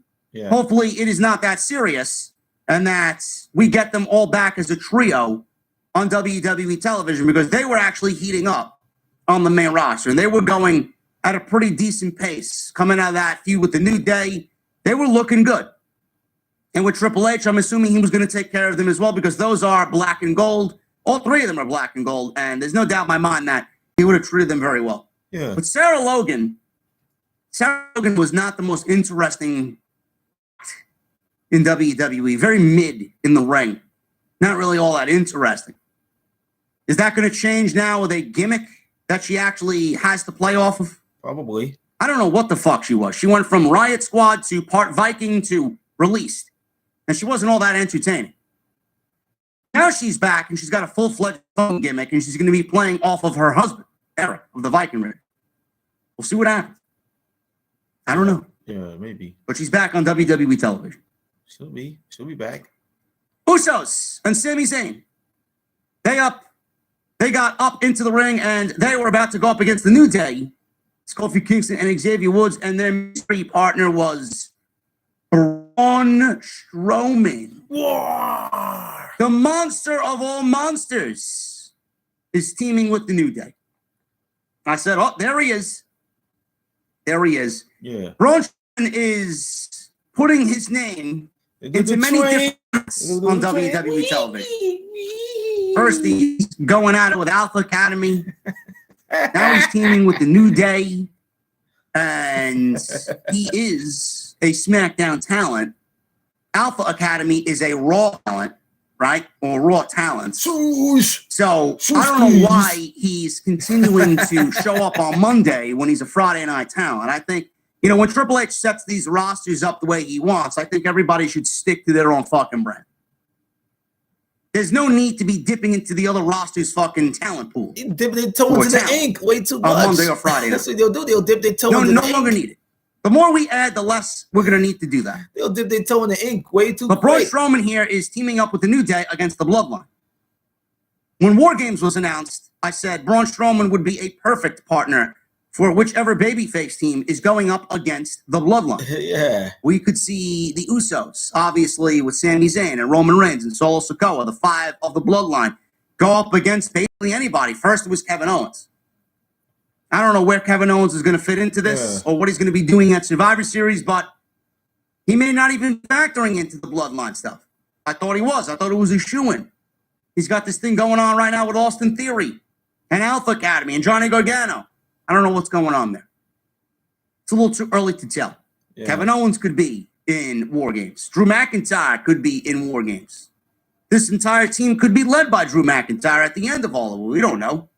S2: hopefully it is not that serious, and that we get them all back as a trio on WWE television, because they were actually heating up on the main roster, and they were going at a pretty decent pace. Coming out of that feud with the New Day, they were looking good. And with Triple H, I'm assuming he was going to take care of them as well, because those are black and gold. All three of them are black and gold, and there's no doubt in my mind that he would have treated them very well.
S1: Yeah.
S2: But Sarah Logan was not the most interesting in WWE. Very mid in the ring. Not really all that interesting. Is that going to change now with a gimmick that she actually has to play off of?
S1: Probably.
S2: I don't know what the fuck she was. She went from Riot Squad to part Viking to Released. And she wasn't all that entertaining. Now she's back and she's got a full-fledged phone gimmick, and she's going to be playing off of her husband, Eric, of the Viking Raiders. We'll see what happens. I don't know.
S1: Yeah, maybe.
S2: But she's back on WWE television.
S1: She'll be back.
S2: Usos and Sami Zayn. They got up into the ring, and they were about to go up against the New Day, Kofi Kingston and Xavier Woods, and their mystery partner was Braun Strowman.
S1: War.
S2: The monster of all monsters is teaming with the New Day. I said, oh, there he is. There he is.
S1: Yeah.
S2: Braun Strowman is putting his name into many different on WWE television. First, he's going at it with Alpha Academy. Now he's teaming with the New Day. And he is a SmackDown talent. Alpha Academy is a Raw talent, right? Or Raw talent. So I don't know why he's continuing to show up on Monday when he's a Friday night talent. I think, when Triple H sets these rosters up the way he wants, I think everybody should stick to their own fucking brand. There's no need to be dipping into the other roster's fucking talent pool.
S1: Dip their toe into the ink way too much.
S2: On Monday or Friday.
S1: That's what they'll do. They'll dip their toe into the ink.
S2: No longer need it. The more we add, the less we're going to need to do that.
S1: They'll dip their toe in the ink way too
S2: But Braun
S1: quick.
S2: Strowman here is teaming up with the New Day against the Bloodline. When War Games was announced, I said Braun Strowman would be a perfect partner for whichever babyface team is going up against the Bloodline.
S1: Yeah.
S2: We could see the Usos, obviously, with Sami Zayn and Roman Reigns and Solo Sikoa, the 5 of the Bloodline, go up against basically anybody. First, it was Kevin Owens. I don't know where Kevin Owens is going to fit into this or what he's going to be doing at Survivor Series, but he may not even be factoring into the Bloodline stuff. I thought he was. I thought it was a shoo-in. He's got this thing going on right now with Austin Theory and Alpha Academy and Johnny Gargano. I don't know what's going on there. It's a little too early to tell. Yeah. Kevin Owens could be in War Games. Drew McIntyre could be in War Games. This entire team could be led by Drew McIntyre at the end of all of it. We don't know.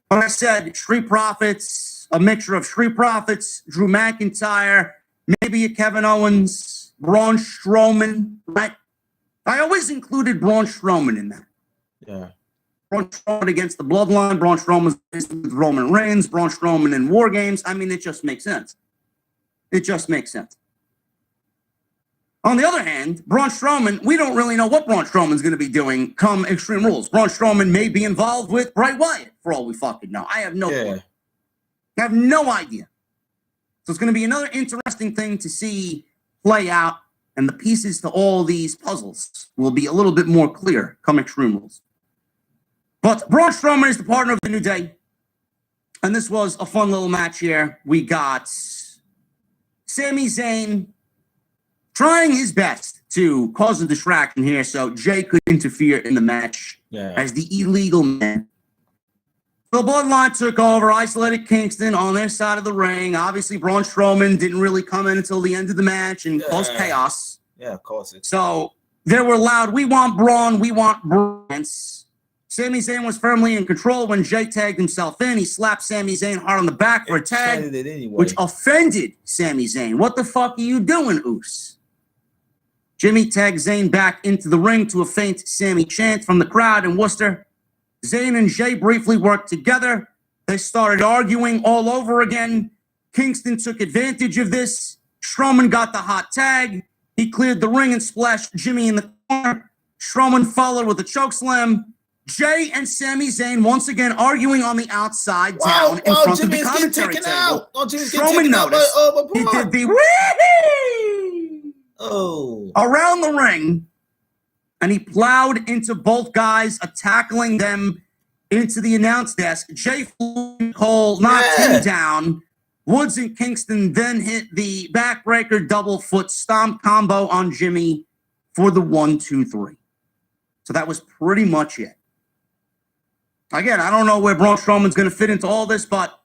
S2: But I said Street Profits, a mixture of Street Profits, Drew McIntyre, maybe a Kevin Owens, Braun Strowman, right? I always included Braun Strowman in that.
S1: Yeah.
S2: Braun Strowman against the Bloodline, Braun Strowman with Roman Reigns, Braun Strowman in War Games. I mean, it just makes sense. It just makes sense. On the other hand, Braun Strowman, we don't really know what Braun Strowman's going to be doing come Extreme Rules. Braun Strowman may be involved with Bray Wyatt, for all we fucking know. I have no clue. I have no idea. So it's going to be another interesting thing to see play out, and the pieces to all these puzzles will be a little bit more clear come Extreme Rules. But Braun Strowman is the partner of the New Day, and this was a fun little match here. We got Sami Zayn trying his best to cause a distraction here so Jay could interfere in the match as the illegal man. The Bloodline took over, isolated Kingston on their side of the ring. Obviously, Braun Strowman didn't really come in until the end of the match and caused chaos.
S1: Yeah, of course.
S2: So they were loud, we want Braun, we want Braun. Sami Zayn was firmly in control when Jay tagged himself in. He slapped Sami Zayn hard on the back for a tag, which offended Sami Zayn. What the fuck are you doing, Oos? Jimmy tagged Zayn back into the ring to a faint Sammy chant from the crowd in Worcester. Zayn and Jay briefly worked together. They started arguing all over again. Kingston took advantage of this. Strowman got the hot tag. He cleared the ring and splashed Jimmy in the corner. Strowman followed with a chokeslam. Jay and Sami Zayn once again arguing on the outside down in front of the commentary table. Strowman noticed. He did the around the ring, and he plowed into both guys, tackling them into the announce desk. Jay Cole knocked him down. Woods and Kingston then hit the backbreaker double foot stomp combo on Jimmy for the 1-2-3. So that was pretty much it. Again, I don't know where Braun Strowman's going to fit into all this, but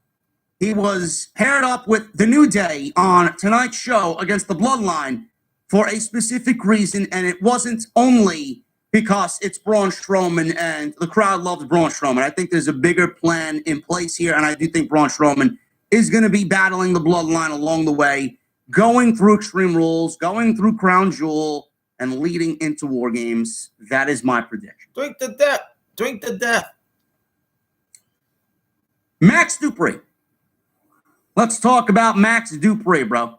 S2: he was paired up with the New Day on tonight's show against the Bloodline for a specific reason, and it wasn't only because it's Braun Strowman and the crowd loves Braun Strowman. I think there's a bigger plan in place here, and I do think Braun Strowman is going to be battling the Bloodline along the way, going through Extreme Rules, going through Crown Jewel, and leading into War Games. That is my prediction.
S1: Drink to death. Drink to death.
S2: Max Dupree. Let's talk about Max Dupree, bro.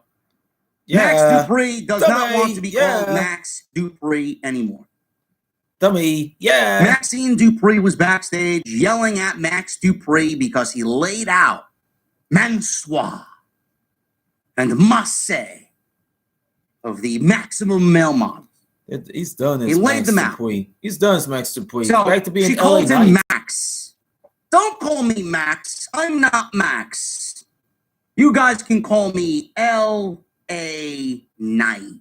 S1: Yeah.
S2: Max Dupree does not want to be called Max Dupree anymore. Maxine Dupree was backstage yelling at Max Dupree because he laid out Mansoir and Masse of the maximum male model.
S1: He's done his
S2: He laid them out.
S1: He's done his Max Dupree.
S2: So
S1: back to being
S2: she called him Max. Don't call me Max. I'm not Max. You guys can call me L.A. Knight.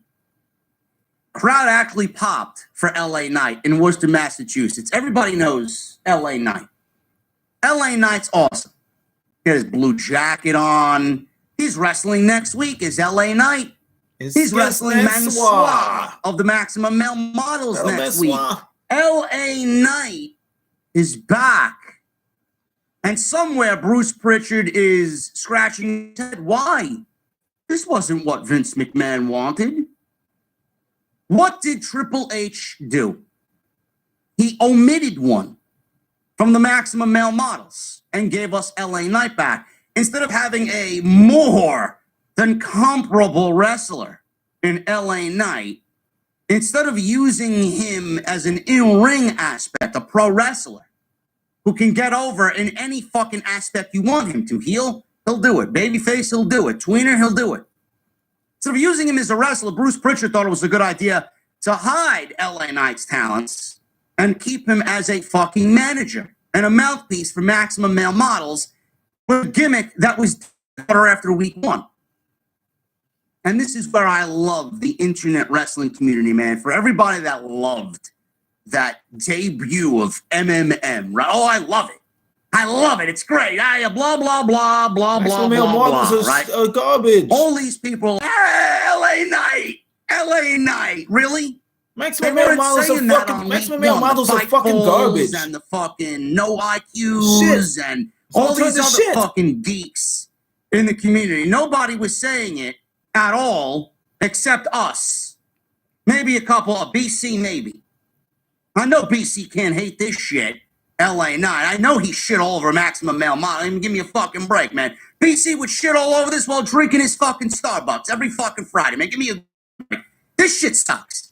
S2: Crowd actually popped for L.A. Knight in Worcester, Massachusetts. Everybody knows L.A. Knight. L.A. Knight's awesome. He has his blue jacket on. He's wrestling next week as L.A. Knight. He's wrestling Mansoir of the Maximum Male Models next week. L.A. Knight is back. And somewhere Bruce Pritchard is scratching his head. Why? This wasn't what Vince McMahon wanted. What did Triple H do? He omitted one from the Maximum Male Models and gave us LA Knight back. Instead of having a more than comparable wrestler in LA Knight, instead of using him as an in-ring aspect, a pro wrestler who can get over in any fucking aspect you want him to. Heel, he'll do it. Babyface, he'll do it. Tweener, he'll do it. Instead of using him as a wrestler, Bruce Pritchard thought it was a good idea to hide LA Knight's talents and keep him as a fucking manager and a mouthpiece for Maximum Male Models with a gimmick that was better after week 1. And this is where I love the internet wrestling community, man. For everybody that loved that debut of MMM, right? Oh, I love it. I love it. It's great. Blah, blah, blah, blah, blah, blah, blah, right?
S1: Garbage.
S2: All these people, LA Knight, really?
S1: Maximum Male Models are fucking garbage.
S2: And the fucking no IQs and all these other fucking geeks in the community. Nobody was saying it at all except us. Maybe a couple of BC, maybe. I know BC can't hate this shit. LA Knight. I know he shit all over Maximum Male Model. I mean, give me a fucking break, man. BC would shit all over this while drinking his fucking Starbucks every fucking Friday, man. Give me a break. This shit sucks.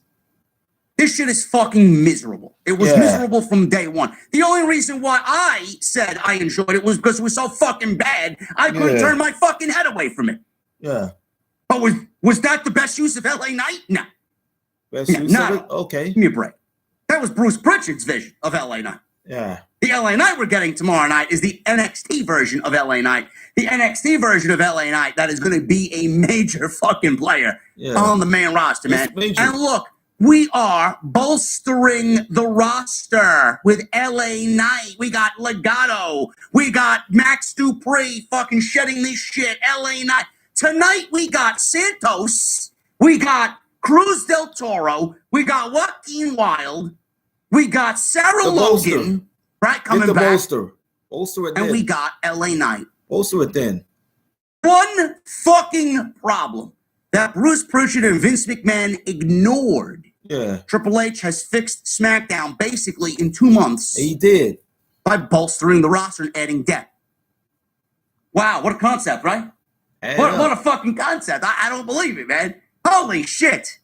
S2: This shit is fucking miserable. It was miserable from day one. The only reason why I said I enjoyed it was because it was so fucking bad, I couldn't turn my fucking head away from it.
S1: Yeah.
S2: But was that the best use of LA Knight? No.
S1: Best use of it? Okay.
S2: Give me a break. That was Bruce Pritchard's vision of LA Knight.
S1: Yeah.
S2: The LA Knight we're getting tomorrow night is the NXT version of LA Knight. The NXT version of LA Knight that is going to be a major fucking player on the main roster, man. And look, we are bolstering the roster with LA Knight. We got Legato. We got Max Dupree fucking shedding this shit. LA Knight. Tonight we got Santos. We got Cruz del Toro. We got Joaquin Wilde. We got Sarah Logan, right, coming back.
S1: Bolster it then.
S2: And we got LA Knight.
S1: Bolster it then.
S2: One fucking problem that Bruce Pritchard and Vince McMahon ignored.
S1: Yeah.
S2: Triple H has fixed SmackDown basically in 2 months.
S1: He did.
S2: By bolstering the roster and adding depth. Wow, what a concept, right? What a fucking concept. I don't believe it, man. Holy shit.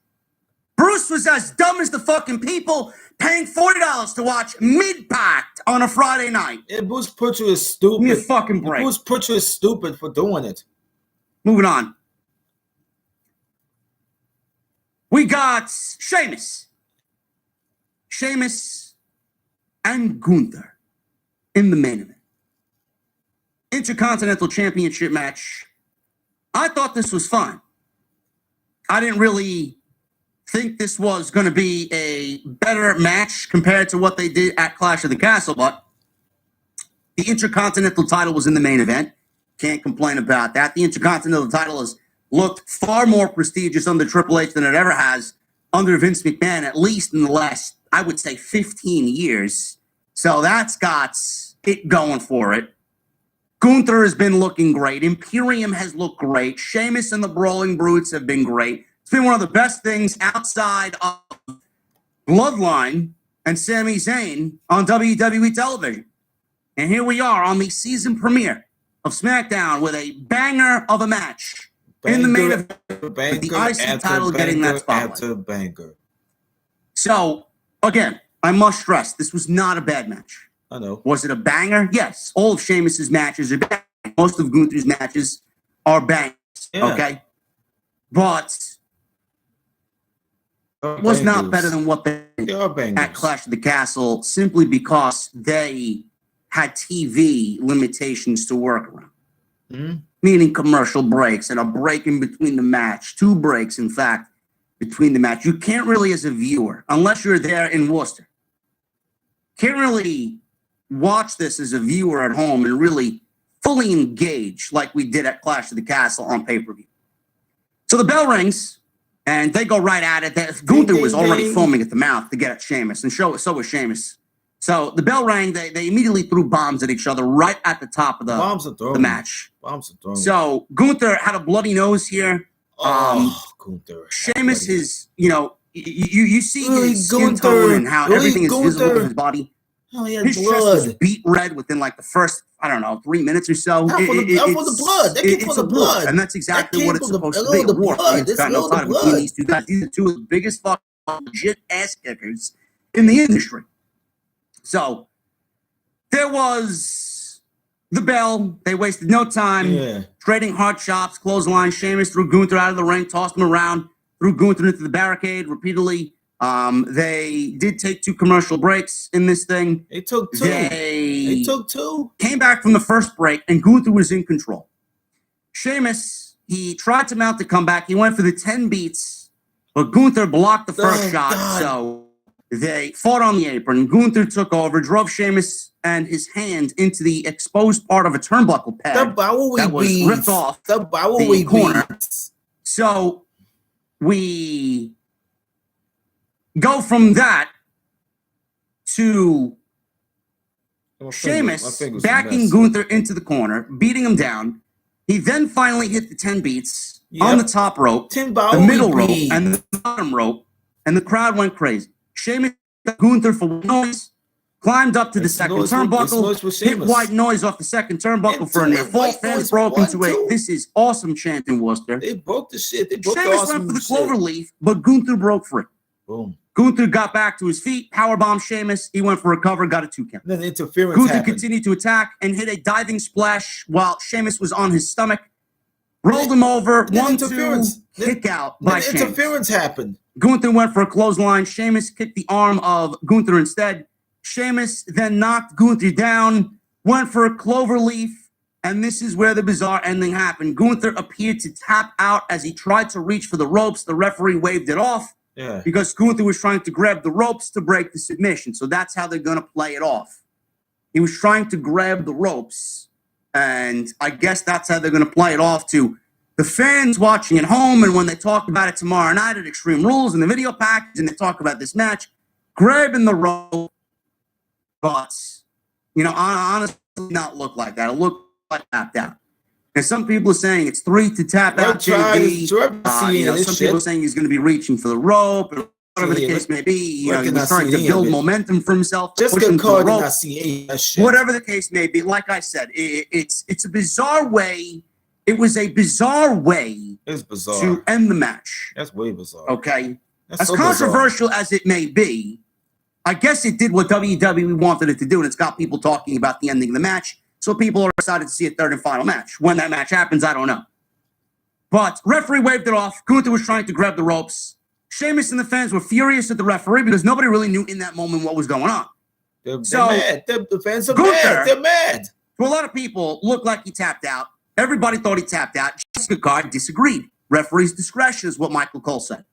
S2: Bruce was as dumb as the fucking people paying $40 to watch Mid-Pact on a Friday night.
S1: Yeah, Bruce Pritchard is stupid.
S2: Give me a fucking break.
S1: Bruce Pritchard is stupid for doing it.
S2: Moving on. We got Sheamus. Sheamus and Gunther in the main event. Intercontinental Championship match. I thought this was fine. I didn't really think this was going to be a better match compared to what they did at Clash of the Castle, but the Intercontinental title was in the main event. Can't complain about that. The Intercontinental title has looked far more prestigious under Triple H than it ever has under Vince McMahon, at least in the last, I would say, 15 years. So that's got it going for it. Gunther has been looking great. Imperium has looked great. Sheamus and the Brawling Brutes have been great. It's been one of the best things outside of Bloodline and Sami Zayn on WWE television. And here we are on the season premiere of SmackDown with a banger of a match in the main event, with the IC title getting that spotlight. So, again, I must stress, this was not a bad match.
S1: I know.
S2: Was it a banger? Yes. All of Sheamus's matches are bangers. Most of Gunther's matches are bangers. Yeah. Okay? But it was not better than what they did at Clash of the Castle simply because they had TV limitations to work around. Mm-hmm. Meaning commercial breaks and a break in between the match. 2 breaks, in fact, between the match. You can't really, as a viewer, unless you're there in Worcester, can't really watch this as a viewer at home and really fully engage like we did at Clash of the Castle on pay-per-view. So the bell rings, and they go right at it. Gunther was already foaming at the mouth to get at Sheamus, and so was Sheamus. So the bell rang. They immediately threw bombs at each other right at the top of the match.
S1: Bombs are thrown.
S2: So Gunther had a bloody nose here.
S1: Gunther.
S2: Sheamus is, you see his skin tone and how everything is visible in his body.
S1: Oh,
S2: his chest was beat red within like the first I don't know, 3 minutes or so.
S1: Not for the blood. They came for the blood.
S2: And that's exactly what it's supposed to be. A war for the Intercontinental title between these two guys. These are two of the biggest fucking legit ass kickers in the industry. So there was the bell. They wasted no time. Trading hard chops, clothesline. Sheamus threw Gunther out of the ring, tossed him around, threw Gunther into the barricade repeatedly. They did take 2 commercial breaks in this thing.
S1: They took 2. They took 2.
S2: Came back from the first break, and Gunther was in control. Sheamus, he tried to mount the comeback. He went for the 10 beats, but Gunther blocked the first shot. God. So they fought on the apron. Gunther took over, drove Sheamus and his hand into the exposed part of a turnbuckle pad that was ripped off the corner. So we go from that to Sheamus backing Gunther into the corner, beating him down. He then finally hit the 10 beats on the top rope, the middle rope, and the bottom rope, and the crowd went crazy. Sheamus got Gunther for noise, climbed up to the second turnbuckle, hit white noise off the second turnbuckle for a near fall. Fans broke into a "This is awesome" chant in Worcester.
S1: They broke the shit. They broke
S2: Sheamus went for the cloverleaf, but Gunther broke free.
S1: Boom.
S2: Gunther got back to his feet, powerbomb Sheamus. He went for a cover, got a 2 count.
S1: Then interference
S2: Gunther
S1: happened.
S2: continued to attack and hit a diving splash while Sheamus was on his stomach. Rolled him over, 1-2, kick out by Sheamus.
S1: Interference happened.
S2: Gunther went for a clothesline. Sheamus kicked the arm of Gunther instead. Sheamus then knocked Gunther down, went for a cloverleaf, and this is where the bizarre ending happened. Gunther appeared to tap out as he tried to reach for the ropes. The referee waved it off. Because Gunther was trying to grab the ropes to break the submission. So that's how they're going to play it off. He was trying to grab the ropes. And I guess that's how they're going to play it off to the fans watching at home. And when they talk about it tomorrow night at Extreme Rules in the video package and they talk about this match, grabbing the rope. But, honestly, not look like that. It looked like tapped out. And some people are saying it's 3 to tap out. JB. Some people are saying he's going to be reaching for the rope, or whatever the case may be. He was trying to build momentum for himself.
S1: Just
S2: push him to the rope.
S1: Whatever
S2: the case may be, like I said, it's a bizarre way. It was a bizarre way to end the match.
S1: That's way bizarre.
S2: Okay, as controversial as it may be, I guess it did what WWE wanted it to do, and it's got people talking about the ending of the match. So people are excited to see a third and final match. When that match happens, I don't know. But referee waved it off. Gunther was trying to grab the ropes. Sheamus and the fans were furious at the referee because nobody really knew in that moment what was going on.
S1: They're mad. The fans are mad. They're mad.
S2: To a lot of people, looked like he tapped out. Everybody thought he tapped out. Jessica Card disagreed. Referee's discretion is what Michael Cole said.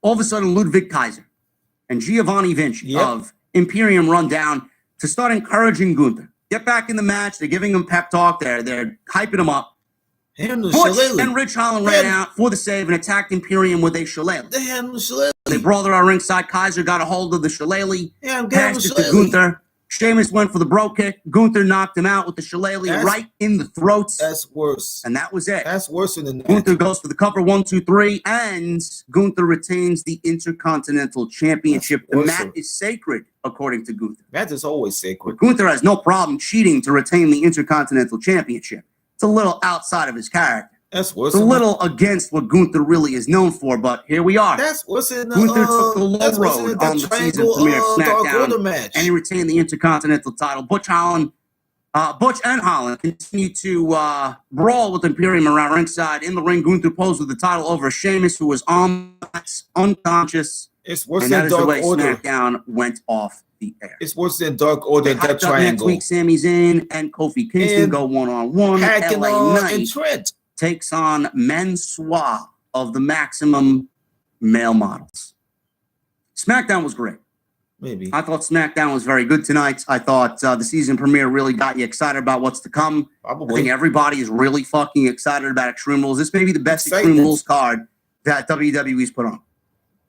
S2: All of a sudden, Ludwig Kaiser and Giovanni Vinci of Imperium run down to start encouraging Gunther. Get back in the match. They're giving him pep talk. They're hyping him up. Butch and Rich Holland ran out for the save and attacked Imperium with a shillelagh. They brawled around ringside. Kaiser got a hold of the shillelagh. Passed it to Gunther. Sheamus went for the bro kick. Gunther knocked him out with the shillelagh right in the throat.
S1: That's worse.
S2: And that was it.
S1: That's worse than that.
S2: Gunther goes for the cover, 1, 2, 3, and Gunther retains the Intercontinental Championship. The mat is sacred, according to Gunther.
S1: Mat is always sacred.
S2: Gunther has no problem cheating to retain the Intercontinental Championship. It's a little outside of his character.
S1: That's worse.
S2: It's a little against what Gunther really is known for, but here we are.
S1: That's what's in
S2: Gunther took the low road on the season premiere of SmackDown, and he retained the Intercontinental title. Butch and Holland continue to brawl with Imperium around ringside. In the ring, Gunther posed with the title over Sheamus, who was unconscious.
S1: It's worse
S2: and
S1: than
S2: that is
S1: Dark
S2: the way
S1: Order.
S2: SmackDown went off the air.
S1: It's worse than Dark Order. That triangle.
S2: Next week, Sami Zayn and Kofi Kingston go one-on-one. LA Knight
S1: and Trent
S2: takes on Mansoor of the Maximum Male Models. SmackDown was great.
S1: Maybe.
S2: I thought SmackDown was very good tonight. I thought the season premiere really got you excited about what's to come.
S1: Probably.
S2: I think everybody is really fucking excited about Extreme Rules. This may be the best Extreme Rules card that WWE's put on.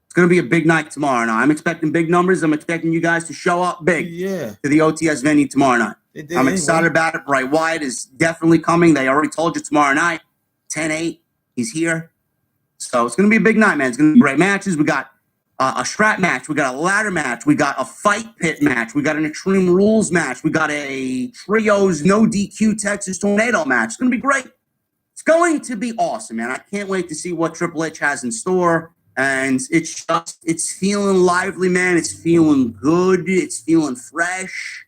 S2: It's going to be a big night tomorrow night. I'm expecting big numbers. I'm expecting you guys to show up big to the OTS venue tomorrow night. I'm excited about it. Bray Wyatt is definitely coming. They already told you tomorrow night, 10-8. He's here. So it's going to be a big night, man. It's going to be great matches. We got a strap match. We got a ladder match. We got a fight pit match. We got an Extreme Rules match. We got a Trios No DQ Texas Tornado match. It's going to be great. It's going to be awesome, man. I can't wait to see what Triple H has in store. And it's feeling lively, man. It's feeling good. It's feeling fresh.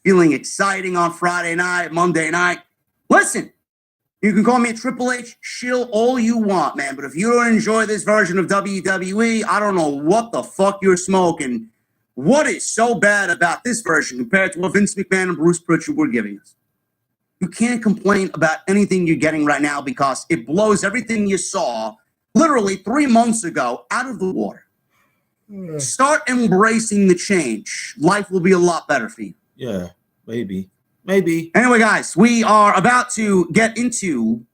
S2: Feeling exciting on Friday night, Monday night. Listen, you can call me a Triple H shill all you want, man. But if you don't enjoy this version of WWE, I don't know what the fuck you're smoking. What is so bad about this version compared to what Vince McMahon and Bruce Pritchard were giving us? You can't complain about anything you're getting right now because it blows everything you saw literally 3 months ago out of the water. Start embracing the change. Life will be a lot better for you.
S1: Yeah, maybe.
S2: Anyway, guys, we are about to get into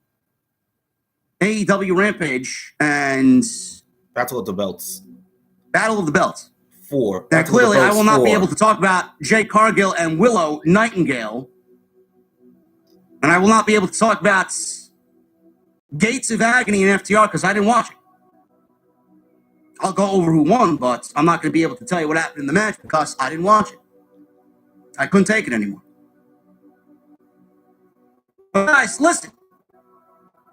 S2: AEW Rampage and
S1: Battle of the Belts.
S2: Battle of the Belts.
S1: 4.
S2: Now, clearly, I will not be able to talk about Jay Cargill and Willow Nightingale. And I will not be able to talk about Gates of Agony and FTR because I didn't watch it. I'll go over who won, but I'm not going to be able to tell you what happened in the match because I didn't watch it. I couldn't take it anymore. But guys, listen.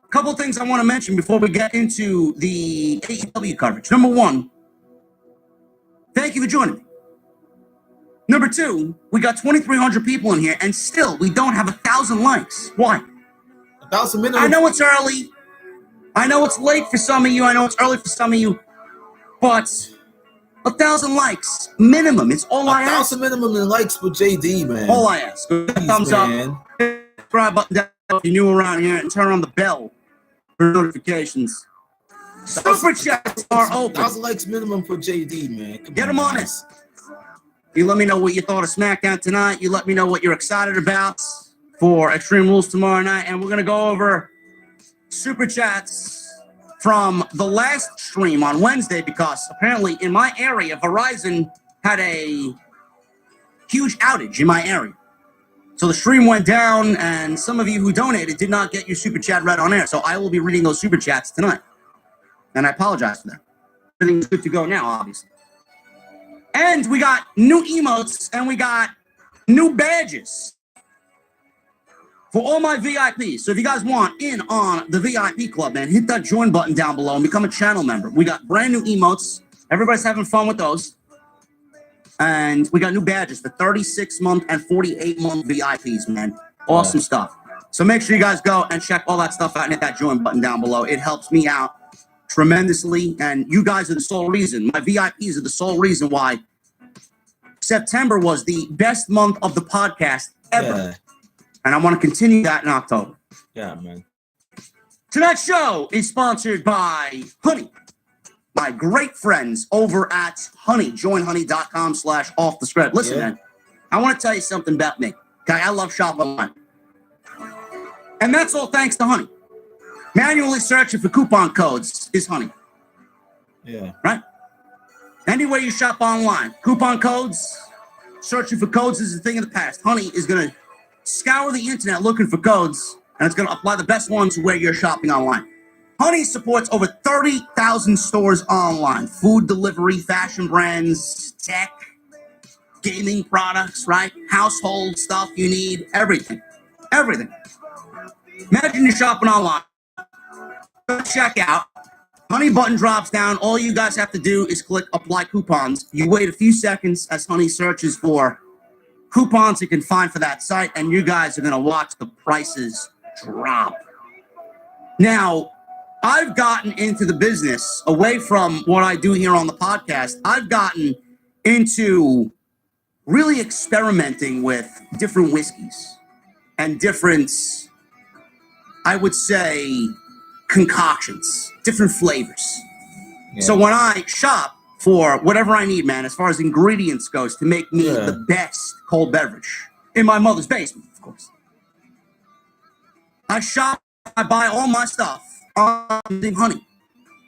S2: A couple of things I want to mention before we get into the AEW coverage. Number one, thank you for joining me. Number two, we got 2,300 people in here, and still we don't have 1,000 likes. Why?
S1: 1,000 minutes.
S2: I know it's early. I know it's late for some of you. I know it's early for some of you. But 1,000 likes, minimum. It's all I ask.
S1: 1,000 minimum in likes for JD, man.
S2: All I ask. Thumbs up. Subscribe button down if you're new around here, and turn on the bell for notifications. Super chats are open.
S1: 1,000 likes minimum for JD, man.
S2: Get them on it. You let me know what you thought of SmackDown tonight. You let me know what you're excited about for Extreme Rules tomorrow night. And we're going to go over super chats from the last stream on Wednesday because apparently in my area, Verizon had a huge outage in my area. So the stream went down, and some of you who donated did not get your super chat read on air. So I will be reading those super chats tonight. And I apologize for that. Everything's good to go now, obviously. And we got new emotes, and we got new badges for all my VIPs. So if you guys want in on the VIP club, man, hit that join button down below and become a channel member. We got brand new emotes. Everybody's having fun with those. And we got new badges for 36-month and 48-month VIPs, man. Awesome stuff. So make sure you guys go and check all that stuff out and hit that join button down below. It helps me out tremendously, and you guys are the sole reason. My VIPs are the sole reason why September was the best month of the podcast ever. Yeah. And I want to continue that in October.
S1: Yeah, man.
S2: Tonight's show is sponsored by Honey, my great friends over at Honey. JoinHoney.com/offthescript. Listen, man, I want to tell you something about me. Okay, I love shopping online. And that's all thanks to Honey. Manually searching for coupon codes is Honey.
S1: Yeah.
S2: Right? Anywhere you shop online, coupon codes, searching for codes is a thing of the past. Honey is going to scour the internet looking for codes, and it's going to apply the best ones to where you're shopping online. Honey supports over 30,000 stores online. Food delivery, fashion brands, tech, gaming products, right? Household stuff you need, everything. Everything. Imagine you're shopping online. Check out. Honey button drops down. All you guys have to do is click apply coupons. You wait a few seconds as Honey searches for coupons you can find for that site, and you guys are going to watch the prices drop. Now, I've gotten into the business away from what I do here on the podcast. I've gotten into really experimenting with different whiskeys and different, I would say, concoctions, different flavors. Yeah. So when I shop for whatever I need, man, as far as ingredients goes, to make me the best cold beverage in my mother's basement, of course. I shop, I buy all my stuff on Honey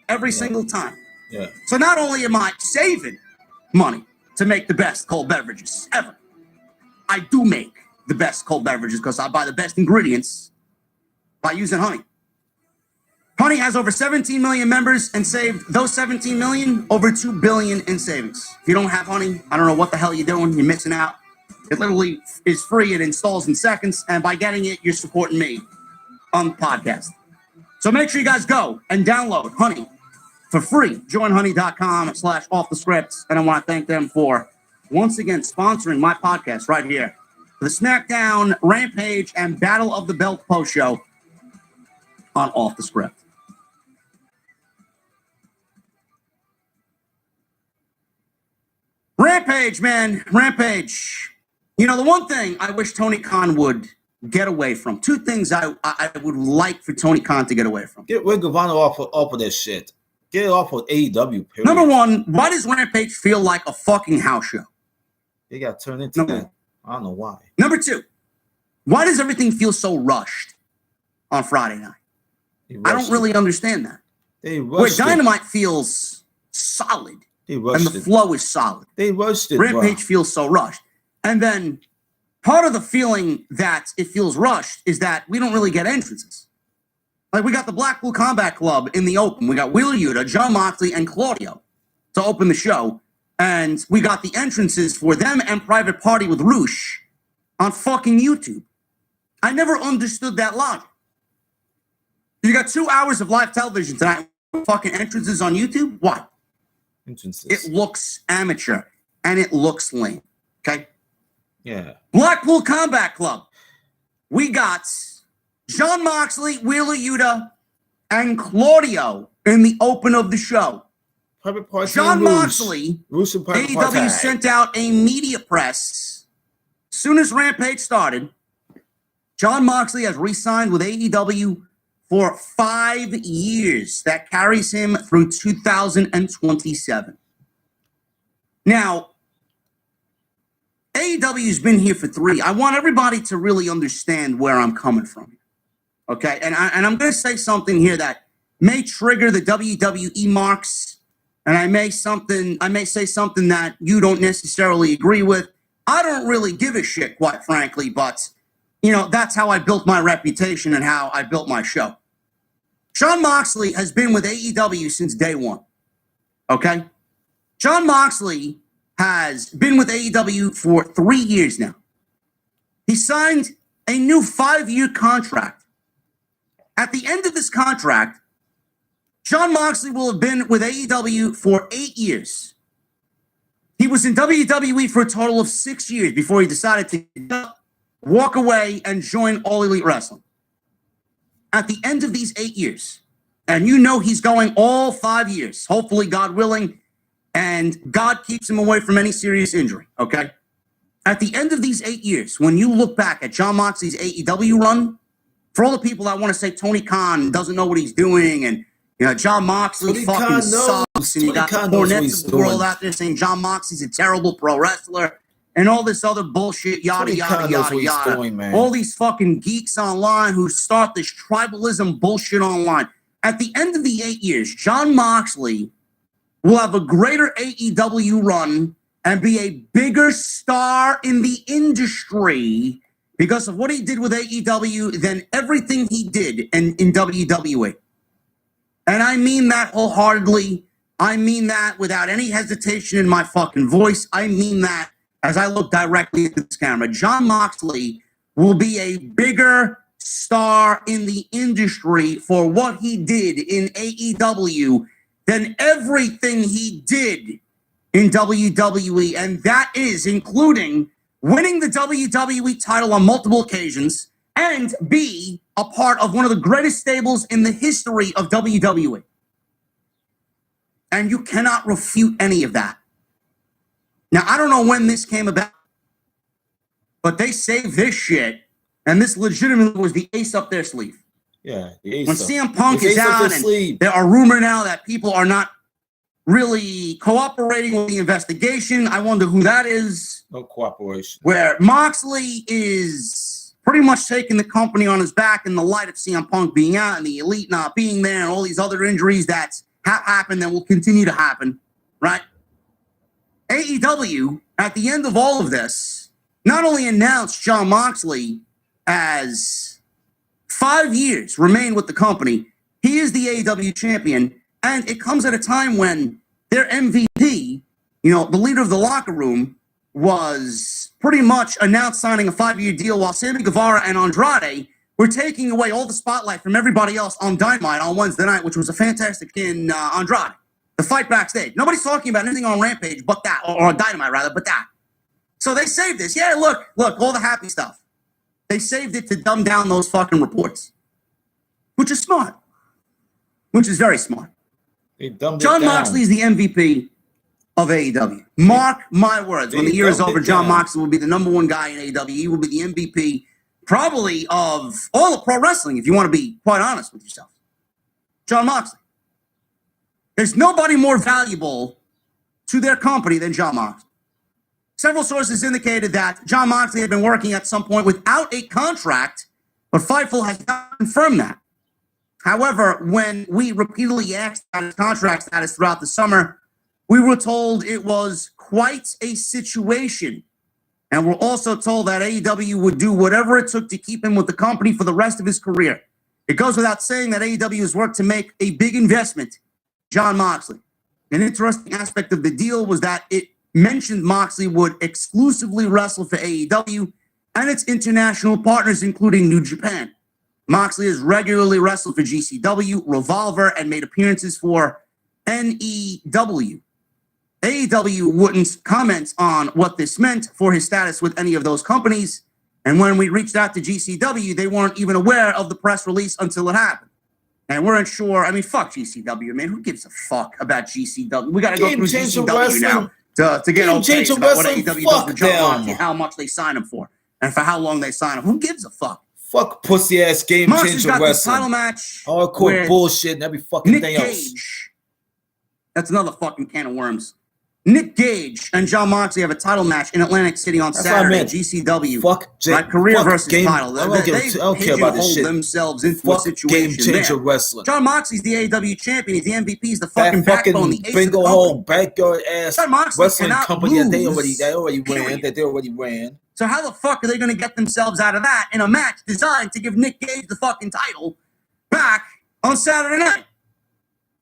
S2: every single time.
S1: Yeah.
S2: So not only am I saving money to make the best cold beverages ever, I do make the best cold beverages because I buy the best ingredients by using Honey. Honey has over 17 million members and saved those 17 million over 2 billion in savings. If you don't have Honey, I don't know what the hell you're doing. You're missing out. It literally is free. It installs in seconds. And by getting it, you're supporting me on the podcast. So make sure you guys go and download Honey for free. JoinHoney.com/offthescript. And I want to thank them for once again sponsoring my podcast right here. The SmackDown, Rampage, and Battle of the Belt post show on Off the Script. Rampage, man. Rampage. You know, the one thing I wish Tony Khan would get away from. Two things I would like for Tony Khan to get away from.
S1: Get Ring of Honor off of that shit. Get it off of AEW, period.
S2: Number one, why does Rampage feel like a fucking house show?
S1: They got turned into that. I don't know why.
S2: Number two, why does everything feel so rushed on Friday night? I don't really understand that.
S1: They rushed
S2: Where Dynamite feels solid. And the flow is solid.
S1: They rushed it.
S2: Rampage feels so rushed. And then part of the feeling that it feels rushed is that we don't really get entrances. Like we got the Blackpool Combat Club in the open. We got Wheeler Yuta, Jon Moxley, and Claudio to open the show. And we got the entrances for them and Private Party with Roosh on fucking YouTube. I never understood that logic. You got 2 hours of live television tonight, fucking entrances on YouTube? Why?
S1: Entrances.
S2: It looks amateur and it looks lame. Okay?
S1: Yeah.
S2: Blackpool Combat Club. We got Jon Moxley, Wheeler Yuta, and Claudio in the open of the show. Jon Moxley, AEW sent out a media press. As soon as Rampage started, Jon Moxley has re-signed with AEW for 5 years. That carries him through 2027. Now, AEW's been here for 3. I want everybody to really understand where I'm coming from. Okay? And I'm going to say something here that may trigger the WWE marks, and I may say something that you don't necessarily agree with. I don't really give a shit, quite frankly, but you know, that's how I built my reputation and how I built my show. Jon Moxley has been with AEW since day one. Okay? Jon Moxley has been with AEW for 3 years now. He signed a new 5-year contract. At the end of this contract, Jon Moxley will have been with AEW for 8 years. He was in WWE for a total of 6 years before he decided to walk away and join All Elite Wrestling. At the end of these 8 years, and you know he's going all 5 years, hopefully, God willing, and God keeps him away from any serious injury, okay? At the end of these 8 years, when you look back at Jon Moxley's AEW run, for all the people that want to say Tony Khan doesn't know what he's doing, and you know, Jon Moxley fucking sucks, and you got Cornets of the world out there saying Jon Moxley's a terrible pro wrestler, and all this other bullshit, yada, yada, yada, yada. All these fucking geeks online who start this tribalism bullshit online. At the end of the 8 years, Jon Moxley will have a greater AEW run and be a bigger star in the industry because of what he did with AEW than everything he did in WWE. And I mean that wholeheartedly. I mean that without any hesitation in my fucking voice. I mean that as I look directly into this camera. Jon Moxley will be a bigger star in the industry for what he did in AEW than everything he did in WWE. And that is including winning the WWE title on multiple occasions and be a part of one of the greatest stables in the history of WWE. And you cannot refute any of that. Now, I don't know when this came about, but they saved this shit, and this legitimately was the ace up their sleeve.
S1: Yeah, the ace.
S2: When CM Punk is out, and there are rumors now that people are not really cooperating with the investigation. I wonder who that is.
S1: No cooperation. Where
S2: Moxley is pretty much taking the company on his back in the light of CM Punk being out and the Elite not being there and all these other injuries that have happened and will continue to happen, right? AEW, at the end of all of this, not only announced Jon Moxley as 5 years remain with the company, He is the AEW champion, and it comes at a time when their MVP, you know, the leader of the locker room, was pretty much announced signing a 5-year deal while Sammy Guevara and Andrade were taking away all the spotlight from everybody else on Dynamite on Wednesday night, which was a fantastic in Andrade. The fight backstage. Nobody's talking about anything on Rampage but that, or on Dynamite rather, but that. So they saved this. Yeah, look, all the happy stuff. They saved it to dumb down those fucking reports, which is smart, which is very smart. Jon Moxley is the MVP of AEW. Mark my words. When the year is over, Jon Moxley will be the number one guy in AEW. He will be the MVP, probably of all of pro wrestling, if you want to be quite honest with yourself. Jon Moxley. There's nobody more valuable to their company than Jon Moxley. Several sources indicated that Jon Moxley had been working at some point without a contract, but Fightful has not confirmed that. However, when we repeatedly asked about his contract status throughout the summer, we were told it was quite a situation. And we're also told that AEW would do whatever it took to keep him with the company for the rest of his career. It goes without saying that AEW has worked to make a big investment, Jon Moxley. An interesting aspect of the deal was that it mentioned Moxley would exclusively wrestle for AEW and its international partners, including New Japan. Moxley has regularly wrestled for GCW, Revolver, and made appearances for NEW. AEW wouldn't comment on what this meant for his status with any of those companies, and when we reached out to GCW, they weren't even aware of the press release until it happened. And we're unsure. I mean, fuck GCW, man. Who gives a fuck about GCW? We got to go through GCW now to get okay about what AEW does with Jon Moxley, how much they sign him for, and for how long they sign him. Who gives a fuck?
S1: Fuck pussy ass game changer wrestling.
S2: Moxley's got the title match.
S1: Hardcore bullshit and every fucking
S2: Nick
S1: thing
S2: Gage.
S1: else.
S2: That's another fucking can of worms. Nick Gage and Jon Moxley have a title match in Atlantic City on Saturday. GCW. Career versus title.
S1: I don't care about this shit.
S2: Themselves into a situation
S1: game changer wrestling.
S2: Jon Moxley's the AEW champion. He's the MVP. He's the fucking backbone. The ace
S1: bingo hole backyard ass wrestling company that they already ran.
S2: So how the fuck are they going to get themselves out of that in a match designed to give Nick Gage the fucking title back on Saturday night?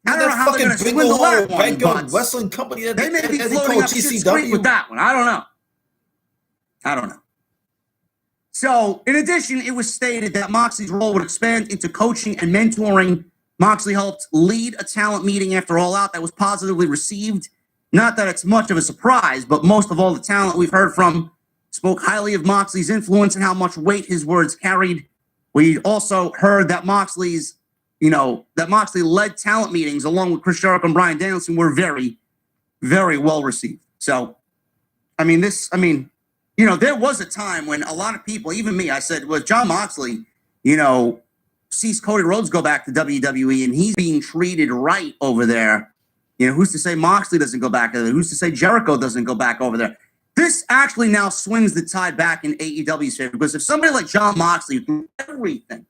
S2: I don't know how they're going to swindle that one, but
S1: wrestling company that
S2: they may be floating up shit street with that one. I don't know. So, in addition, it was stated that Moxley's role would expand into coaching and mentoring. Moxley helped lead a talent meeting after All Out that was positively received. Not that it's much of a surprise, but most of all the talent we've heard from spoke highly of Moxley's influence and how much weight his words carried. We also heard that Moxley led talent meetings along with Chris Jericho and Bryan Danielson were very, very well received. So, there was a time when a lot of people, even me, I said, well, Jon Moxley, sees Cody Rhodes go back to WWE and he's being treated right over there. Who's to say Moxley doesn't go back over there? Who's to say Jericho doesn't go back over there? This actually now swings the tide back in AEW's favor, because if somebody like Jon Moxley threw everything,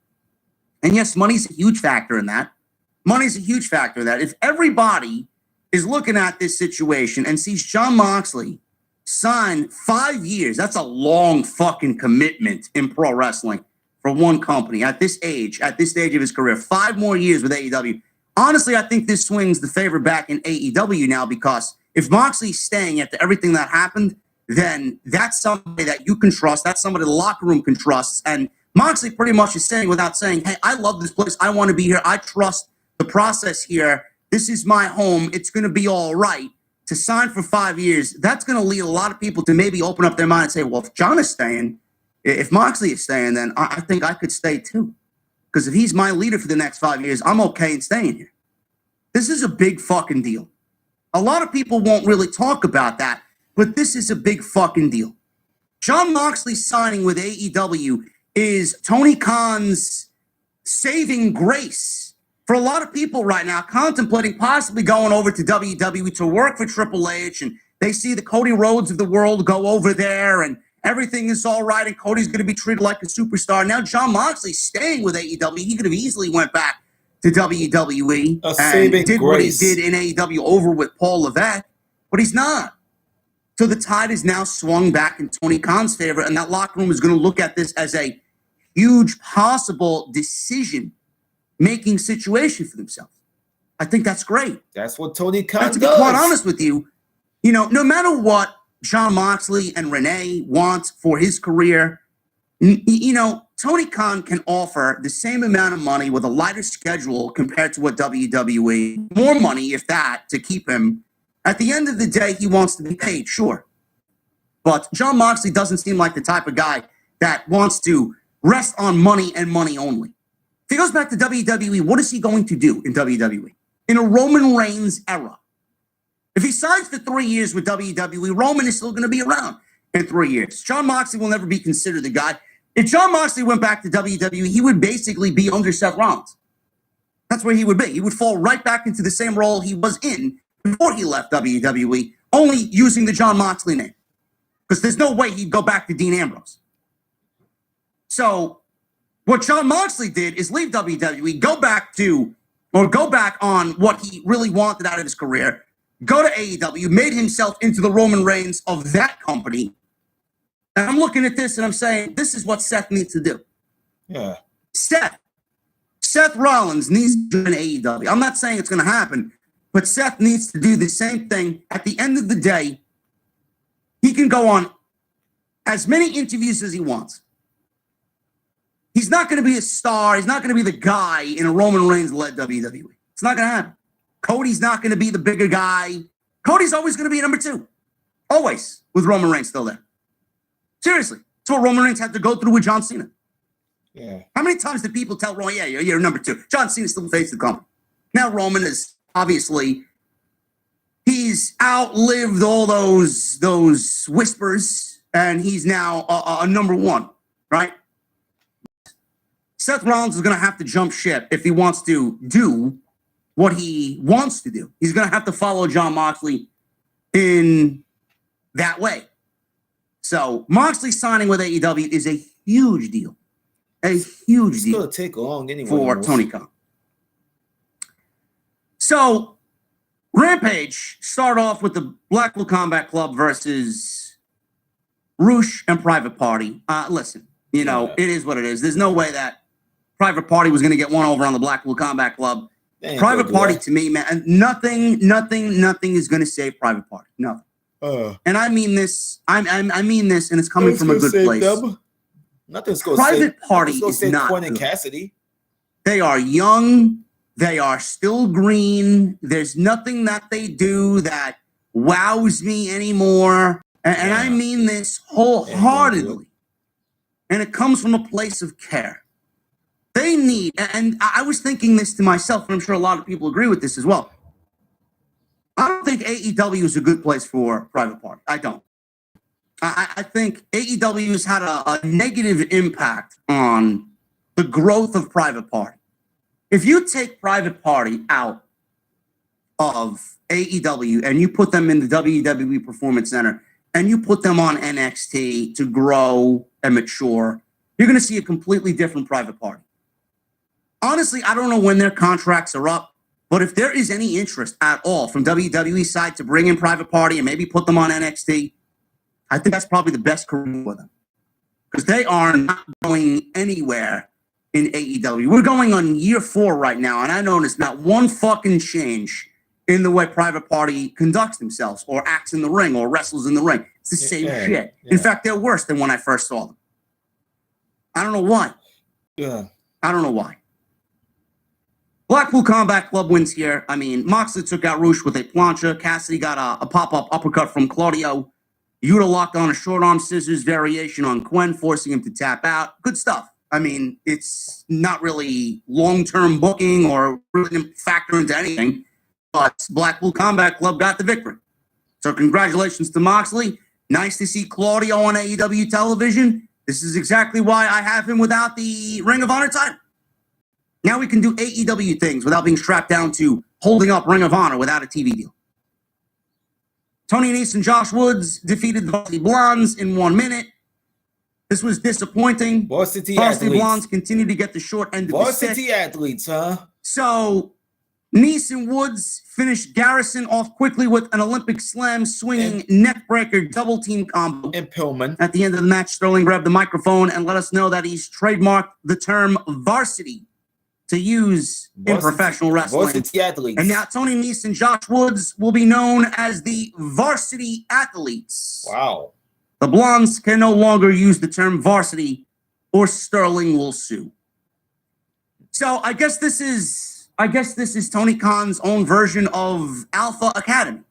S2: and yes, money's a huge factor in that. If everybody is looking at this situation and sees Jon Moxley sign 5 years, that's a long fucking commitment in pro wrestling for one company at this stage of his career. 5 more years with AEW. Honestly, I think this swings the favor back in AEW now, because if Moxley's staying after everything that happened, then that's somebody that you can trust. That's somebody the locker room can trust. And Moxley pretty much is saying without saying, hey, I love this place. I want to be here. I trust the process here. This is my home. It's going to be all right. To sign for 5 years, that's going to lead a lot of people to maybe open up their mind and say, well, if Jon is staying, if Moxley is staying, then I think I could stay too. Because if he's my leader for the next 5 years, I'm okay in staying here. This is a big fucking deal. A lot of people won't really talk about that, but this is a big fucking deal. Jon Moxley signing with AEW is Tony Khan's saving grace for a lot of people right now, contemplating possibly going over to WWE to work for Triple H, and they see the Cody Rhodes of the world go over there, and everything is all right, and Cody's going to be treated like a superstar. Now Jon Moxley's staying with AEW. He could have easily went back to WWE and did what he did in AEW over with Paul Levesque, but he's not. So the tide is now swung back in Tony Khan's favor, and that locker room is going to look at this as a huge possible decision making situation for themselves. I think that's great.
S1: That's what Tony Khan does.
S2: And to be quite honest with you, no matter what Jon Moxley and Renee want for his career, Tony Khan can offer the same amount of money with a lighter schedule compared to what WWE, more money, if that, to keep him. At the end of the day, he wants to be paid, sure. But Jon Moxley doesn't seem like the type of guy that wants to rest on money and money only. If he goes back to WWE, what is he going to do in WWE? In a Roman Reigns era. If he signs for 3 years with WWE, Roman is still going to be around in 3 years. Jon Moxley will never be considered the guy. If Jon Moxley went back to WWE, he would basically be under Seth Rollins. That's where he would be. He would fall right back into the same role he was in before he left WWE, only using the Jon Moxley name. Because there's no way he'd go back to Dean Ambrose. So what Jon Moxley did is leave WWE, go back on what he really wanted out of his career, go to AEW, made himself into the Roman Reigns of that company. And I'm looking at this and I'm saying, this is what Seth needs to do.
S1: Yeah.
S2: Seth Rollins needs to join AEW. I'm not saying it's going to happen, but Seth needs to do the same thing. At the end of the day, he can go on as many interviews as he wants. He's not going to be a star. He's not going to be the guy in a Roman Reigns-led WWE. It's not going to happen. Cody's not going to be the bigger guy. Cody's always going to be number 2. Always, with Roman Reigns still there. Seriously. That's what Roman Reigns had to go through with John Cena.
S1: Yeah.
S2: How many times did people tell Roman, you're number 2? John Cena still faced the company. Now Roman is obviously, he's outlived all those whispers, and he's now a number 1, right? Seth Rollins is going to have to jump ship if he wants to do what he wants to do. He's going to have to follow Jon Moxley in that way. So Moxley signing with AEW is a huge deal. A huge deal.
S1: It's going to take long anyway.
S2: For Tony Khan. So Rampage start off with the Blackpool Combat Club versus Roosh and Private Party. Listen, it is what it is. There's no way that Private Party was going to get one over on the Blackpool Combat Club. Private Party to me, man, nothing is going to save Private Party. Nothing. And I mean this. I mean this, and it's coming from a good place.
S1: Nothing's going to save
S2: Private Party is not
S1: Quinn and
S2: good.
S1: Cassidy.
S2: They are young. They are still green. There's nothing that they do that wows me anymore. And I mean this wholeheartedly. And it comes from a place of care. They need, and I was thinking this to myself, and I'm sure a lot of people agree with this as well. I don't think AEW is a good place for Private Party. I don't. I think AEW has had a negative impact on the growth of Private Party. If you take Private Party out of AEW and you put them in the WWE Performance Center and you put them on NXT to grow and mature, you're going to see a completely different Private Party. Honestly, I don't know when their contracts are up, but if there is any interest at all from WWE's side to bring in Private Party and maybe put them on NXT, I think that's probably the best career for them. Because they are not going anywhere in AEW. We're going on year 4 right now, and I noticed not one fucking change in the way Private Party conducts themselves or acts in the ring or wrestles in the ring. It's the same shit. Yeah. In fact, they're worse than when I first saw them. I don't know why.
S1: Yeah.
S2: I don't know why. Blackpool Combat Club wins here. I mean, Moxley took out Roosh with a plancha. Cassidy got a pop-up uppercut from Claudio. Yuta locked on a short arm scissors variation on Quen, forcing him to tap out. Good stuff. I mean, it's not really long-term booking or really didn't factor into anything, but Blackpool Combat Club got the victory. So congratulations to Moxley. Nice to see Claudio on AEW television. This is exactly why I have him without the Ring of Honor title. Now we can do AEW things without being strapped down to holding up Ring of Honor without a TV deal. Tony Nese and Josh Woods defeated the Varsity Blondes in 1 minute. This was disappointing.
S1: Varsity
S2: Blondes continue to get the short end of the stick.
S1: Varsity athletes, huh?
S2: So Nese and Woods finished Garrison off quickly with an Olympic slam swinging neckbreaker double team combo.
S1: And Pillman.
S2: At the end of the match, Sterling grabbed the microphone and let us know that he's trademarked the term varsity to use in professional wrestling.
S1: Varsity athletes.
S2: And now Tony Nese and Josh Woods will be known as the varsity athletes.
S1: Wow.
S2: The Blondes can no longer use the term varsity or Sterling will sue. So I guess this is Tony Khan's own version of Alpha Academy.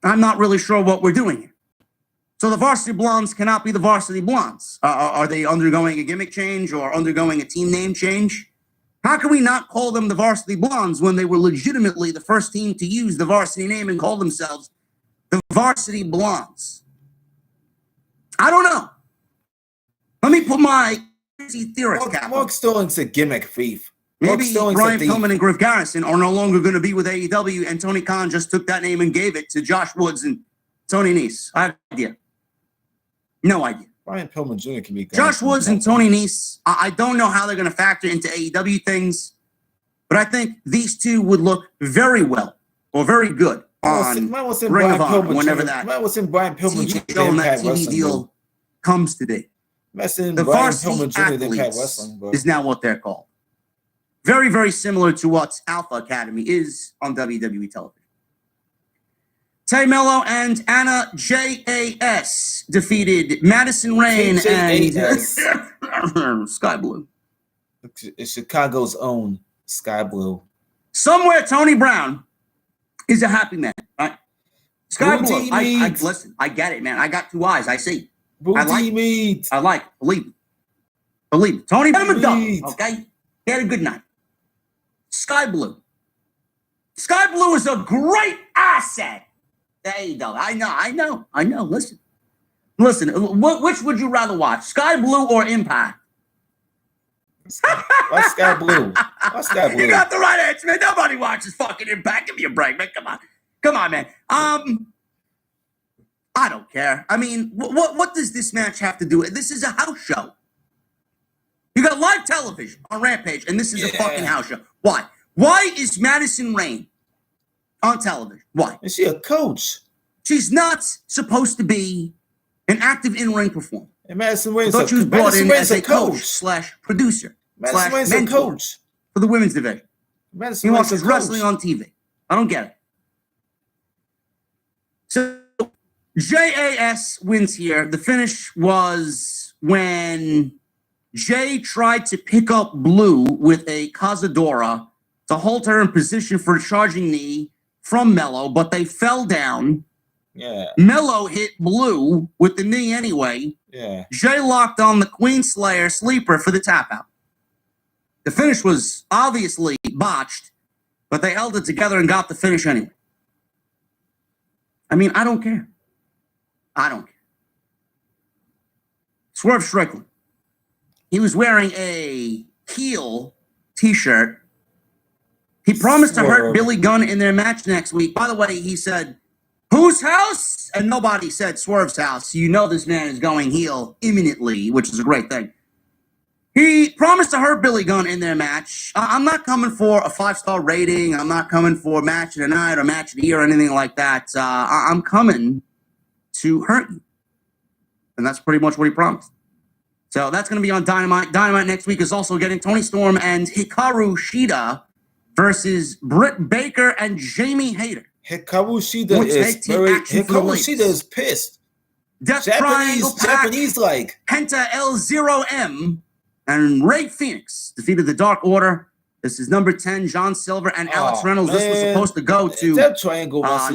S2: I'm not really sure what we're doing here. So the varsity Blondes cannot be the varsity Blondes. Are they undergoing a gimmick change or undergoing a team name change? How can we not call them the varsity Blondes when they were legitimately the first team to use the varsity name and call themselves the varsity Blondes? I don't know. Let me put my crazy theorist cap on.
S1: Mark Sterling's a gimmick thief.
S2: Maybe Brian Pillman and Griff Garrison are no longer going to be with AEW, and Tony Khan just took that name and gave it to Josh Woods and Tony Nese. I have no idea. No idea.
S1: Brian Pillman Jr. can be
S2: Josh Woods and Tony Nese. I don't know how they're going to factor into AEW things, but I think these two would look very well or very good on Ring of Honor whenever that TV deal comes today. The varsity athletes is now what they're called. Very, very similar to what Alpha Academy is on WWE television. Tay Mello and Anna J.A.S. defeated Madison Rain and Sky Blue.
S1: It's Chicago's own Sky Blue.
S2: Somewhere Tony Brown is a happy man. Right? Sky Blue. Listen, I get it, man. I got two eyes. I see. I like it. Believe me. Believe me. Tony Brown, okay? He had a good night. Sky Blue. Sky Blue is a great asset. There you go. I know. Listen. Which would you rather watch, Sky Blue or Impact?
S1: Why Sky Blue?
S2: You got the right answer, man. Nobody watches fucking Impact. Give me a break, man. Come on, man. I don't care. I mean, what does this match have to do with? This is a house show. You got live television on Rampage, and this is a fucking house show. Why? Why is Madison Rain on television? Why?
S1: Is she a coach?
S2: She's not supposed to be an active in-ring performer.
S1: And Madison Rain's
S2: she was brought in as a coach/producer.
S1: Madison Rain's a coach
S2: for the women's division.
S1: Madison
S2: he watches wrestling on TV. I don't get it. So JAS wins here. The finish was when Jay tried to pick up Blue with a Cazadora to hold her in position for a charging knee from Mello, but they fell down.
S1: Yeah.
S2: Mello hit Blue with the knee anyway.
S1: Yeah.
S2: Jay locked on the Queen Slayer sleeper for the tap out. The finish was obviously botched, but they held it together and got the finish anyway. I mean, I don't care. Swerve Strickland. He was wearing a heel t-shirt. He promised to hurt Billy Gunn in their match next week. By the way, he said, "Whose house?" And nobody said Swerve's house. You know this man is going heel imminently, which is a great thing. He promised to hurt Billy Gunn in their match. I'm not coming for a 5-star rating. I'm not coming for match of the night or match of the year or anything like that. I'm coming to hurt you. And that's pretty much what he promised. So that's going to be on Dynamite. Dynamite next week is also getting Tony Storm and Hikaru Shida versus Britt Baker and Jamie Hayter.
S1: Hikaru Shida is pissed.
S2: Death Japanese like Penta L0M and Ray Phoenix defeated the Dark Order. This is number 10, John Silver and Alex Reynolds. This was supposed to go to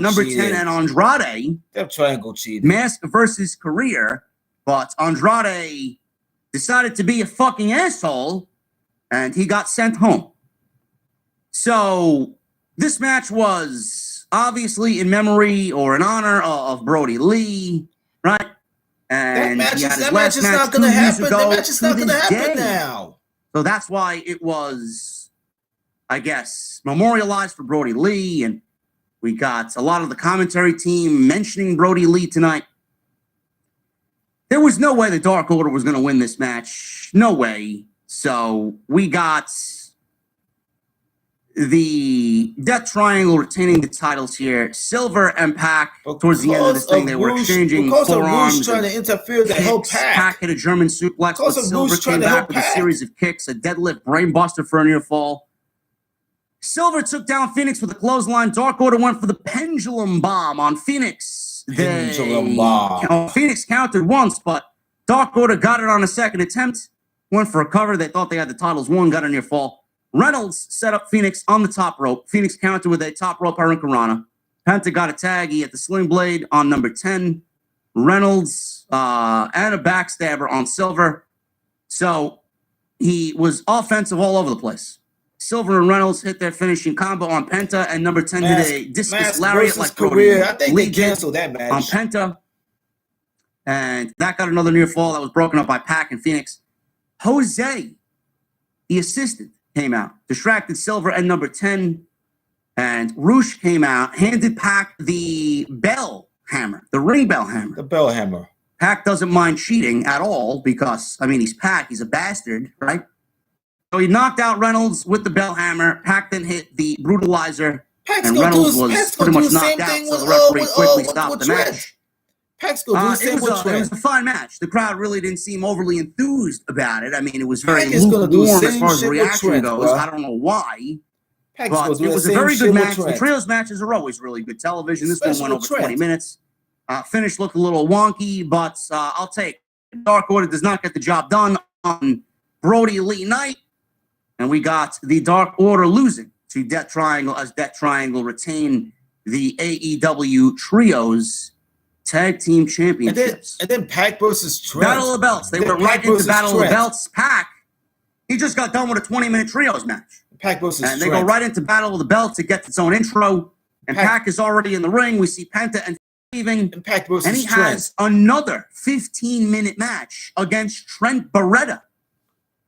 S2: number 10 and Andrade.
S1: Death Triangle cheated.
S2: Mask versus Career, but Andrade decided to be a fucking asshole, and he got sent home. So this match was obviously in memory or in honor of Brody Lee, right? And
S1: that match is not going to happen. That match is not going to happen now.
S2: So that's why it was, I guess, memorialized for Brody Lee, and we got a lot of the commentary team mentioning Brody Lee tonight. There was no way the Dark Order was going to win this match. No way. So we got the Death Triangle retaining the titles here. Silver and Pac, towards the end of this thing, they were exchanging forearms.
S1: Trying to interfere the whole Pac.
S2: Pac hit a German suplex, but Silver came back with a series of kicks, a deadlift brainbuster for a near fall. Silver took down Phoenix with a clothesline. Dark Order went for the pendulum bomb on Phoenix. Phoenix countered once, but Dark Order got it on a second attempt. Went for a cover. They thought they had the titles won, got a near fall. Reynolds set up Phoenix on the top rope. Phoenix countered with a top rope Hurricanrana. Penta got a tag. He had the sling blade on number 10. Reynolds and a backstabber on Silver. So he was offensive all over the place. Silver and Reynolds hit their finishing combo on Penta, and number 10 did a discus lariat like
S1: career. I think they canceled that match
S2: on Penta. And that got another near fall that was broken up by Pac and Phoenix. Jose, the assistant, came out, distracted Silver and number 10, and Roosh came out, handed Pac the bell hammer, the ring bell hammer.
S1: The bell hammer.
S2: Pac doesn't mind cheating at all because, I mean, he's Pac, he's a bastard, right? So he knocked out Reynolds with the bell hammer. Pac then hit the brutalizer, and Reynolds was pretty much knocked out, so the referee quickly stopped the match.
S1: It was
S2: a fun match. The crowd really didn't seem overly enthused about it. I mean, it was very lukewarm as far as the reaction goes. I don't know why. But it was a very good match. The trios matches are always really good television. This one went over 20 minutes. Finish looked a little wonky, but I'll take it. Dark Order does not get the job done on Brody Lee Knight. And we got the Dark Order losing to Death Triangle as Death Triangle retain the AEW Trios Tag Team Championships.
S1: And then Pac versus Trent.
S2: Battle of the Belts. They went right into Battle of the Belts. Pac, he just got done with a 20-minute trios match.
S1: Pac versus
S2: Trent. And they go right into Battle of the Belts. It gets its own intro. And Pac is already in the ring. We see Penta and leaving.
S1: And Pac versus
S2: Trent. And he has another 15-minute match against Trent Beretta.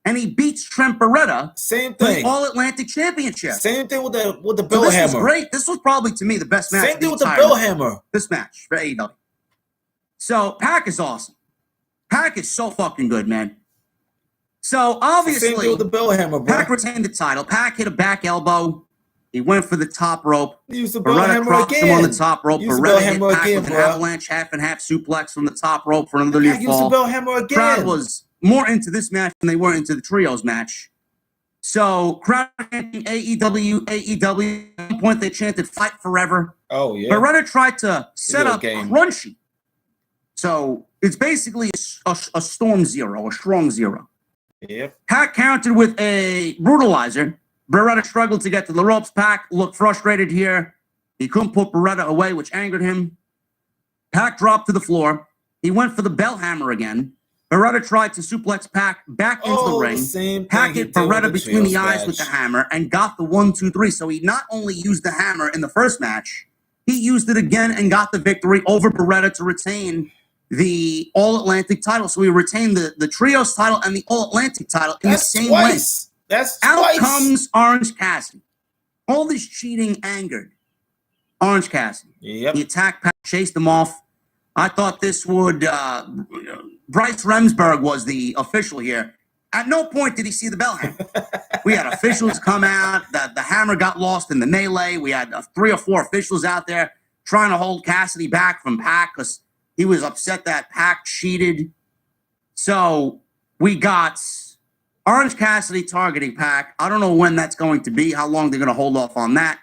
S2: And he beats Trent Beretta.
S1: Same thing.
S2: The All-Atlantic Championship.
S1: Same thing with the bell hammer.
S2: This was great. This was probably, to me, the best match.
S1: Same thing with the bell hammer.
S2: This match for AEW. So Pac is awesome. Pac is so fucking good, man. So obviously,
S1: same thing with the bell hammer, bro.
S2: Pac retained the title. Pac hit a back elbow. He went for the top rope.
S1: He used the bell hammer
S2: crossed
S1: again.
S2: Him on the top rope. Beretta hit Pac with an avalanche, half and half suplex from the top rope for another near fall.
S1: Used the bell hammer again.
S2: Crowd was more into this match than they were into the trios match. So crowd chanting AEW. At one point they chanted "Fight Forever."
S1: Oh yeah.
S2: Beretta tried to set up Crunchy. So it's basically a Storm Zero, a Strong Zero.
S1: Yep.
S2: Pac countered with a brutalizer. Beretta struggled to get to the ropes. Pac looked frustrated here. He couldn't put Beretta away, which angered him. Pac dropped to the floor. He went for the bell hammer again. Beretta tried to suplex Pac back into the ring. Pac hit Beretta between the eyes with the hammer and got the 1, 2, 3. So he not only used the hammer in the first match, he used it again and got the victory over Beretta to retain the All-Atlantic title. So we retained the Trios title and the All-Atlantic title in the same way.
S1: That's
S2: out comes Orange Cassidy. All this cheating angered Orange Cassidy.
S1: Yep.
S2: He attacked Pac, chased him off. I thought this would... Bryce Remsburg was the official here. At no point did he see the bell hammer. We had officials come out. The hammer got lost in the melee. We had 3 or 4 officials out there trying to hold Cassidy back from Pac because he was upset that Pac cheated. So we got Orange Cassidy targeting Pac. I don't know when that's going to be, how long they're going to hold off on that.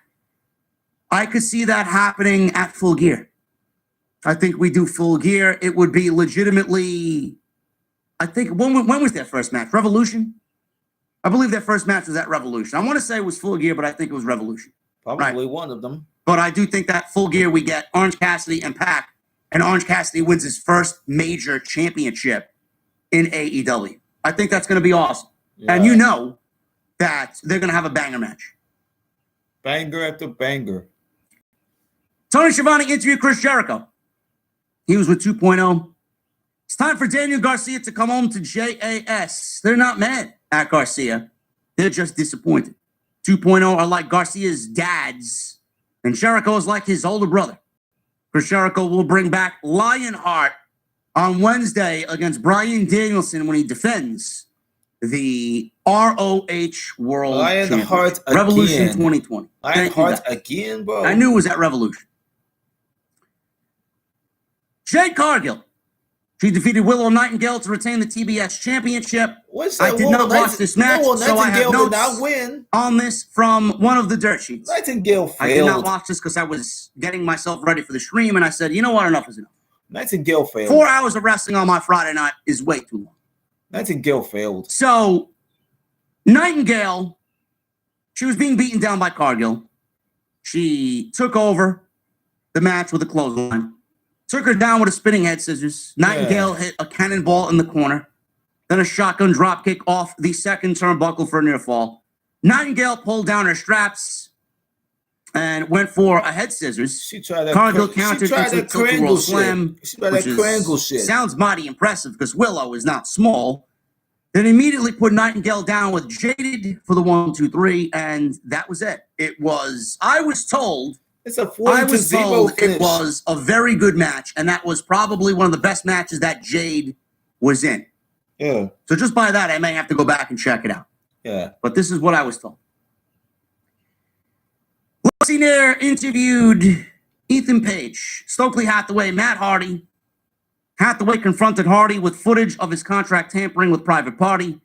S2: I could see that happening at Full Gear. I think we do Full Gear. It would be legitimately, I think, when was their first match? Revolution? I believe their first match was at Revolution. I want to say it was Full Gear, but I think it was Revolution.
S1: Probably one of them.
S2: But I do think that Full Gear, we get Orange Cassidy and Pac, and Orange Cassidy wins his first major championship in AEW. I think that's going to be awesome. Yeah. And you know that they're going to have a banger match.
S1: Banger after banger.
S2: Tony Schiavone interviewed Chris Jericho. He was with 2.0. It's time for Daniel Garcia to come home to JAS. They're not mad at Garcia. They're just disappointed. 2.0 are like Garcia's dads, and Jericho is like his older brother. Chris Jericho will bring back Lionheart on Wednesday against Bryan Danielson when he defends the ROH World
S1: Lionheart
S2: Championship. Revolution
S1: again.
S2: 2020.
S1: Lionheart again, bro.
S2: I knew it was at Revolution. Jade Cargill. She defeated Willow Nightingale to retain the TBS Championship. I did not watch this match, so I have notes on this from one of the dirt sheets.
S1: Nightingale failed.
S2: I did not watch this because I was getting myself ready for the stream, and I said, you know what, enough is enough.
S1: Nightingale failed.
S2: 4 hours of wrestling on my Friday night is way too long.
S1: Nightingale failed.
S2: So, Nightingale, she was being beaten down by Cargill. She took over the match with a clothesline. Took her down with a spinning head scissors. Nightingale hit a cannonball in the corner. Then a shotgun dropkick off the second turnbuckle for a near fall. Nightingale pulled down her straps and went for a head scissors.
S1: She tried that.
S2: Cargill countered into a tilt-a-whirl slam.
S1: She tried that triangle shit.
S2: Sounds mighty impressive because Willow is not small. Then immediately put Nightingale down with Jaded for the 1, 2, 3, and that was it. I was told
S1: it's a 4-0 finish.
S2: It was a very good match, and that was probably one of the best matches that Jade was in.
S1: Yeah.
S2: So just by that, I may have to go back and check it out.
S1: Yeah.
S2: But this is what I was told. Lexi Nair interviewed Ethan Page, Stokely Hathaway, Matt Hardy. Hathaway confronted Hardy with footage of his contract tampering with Private Party.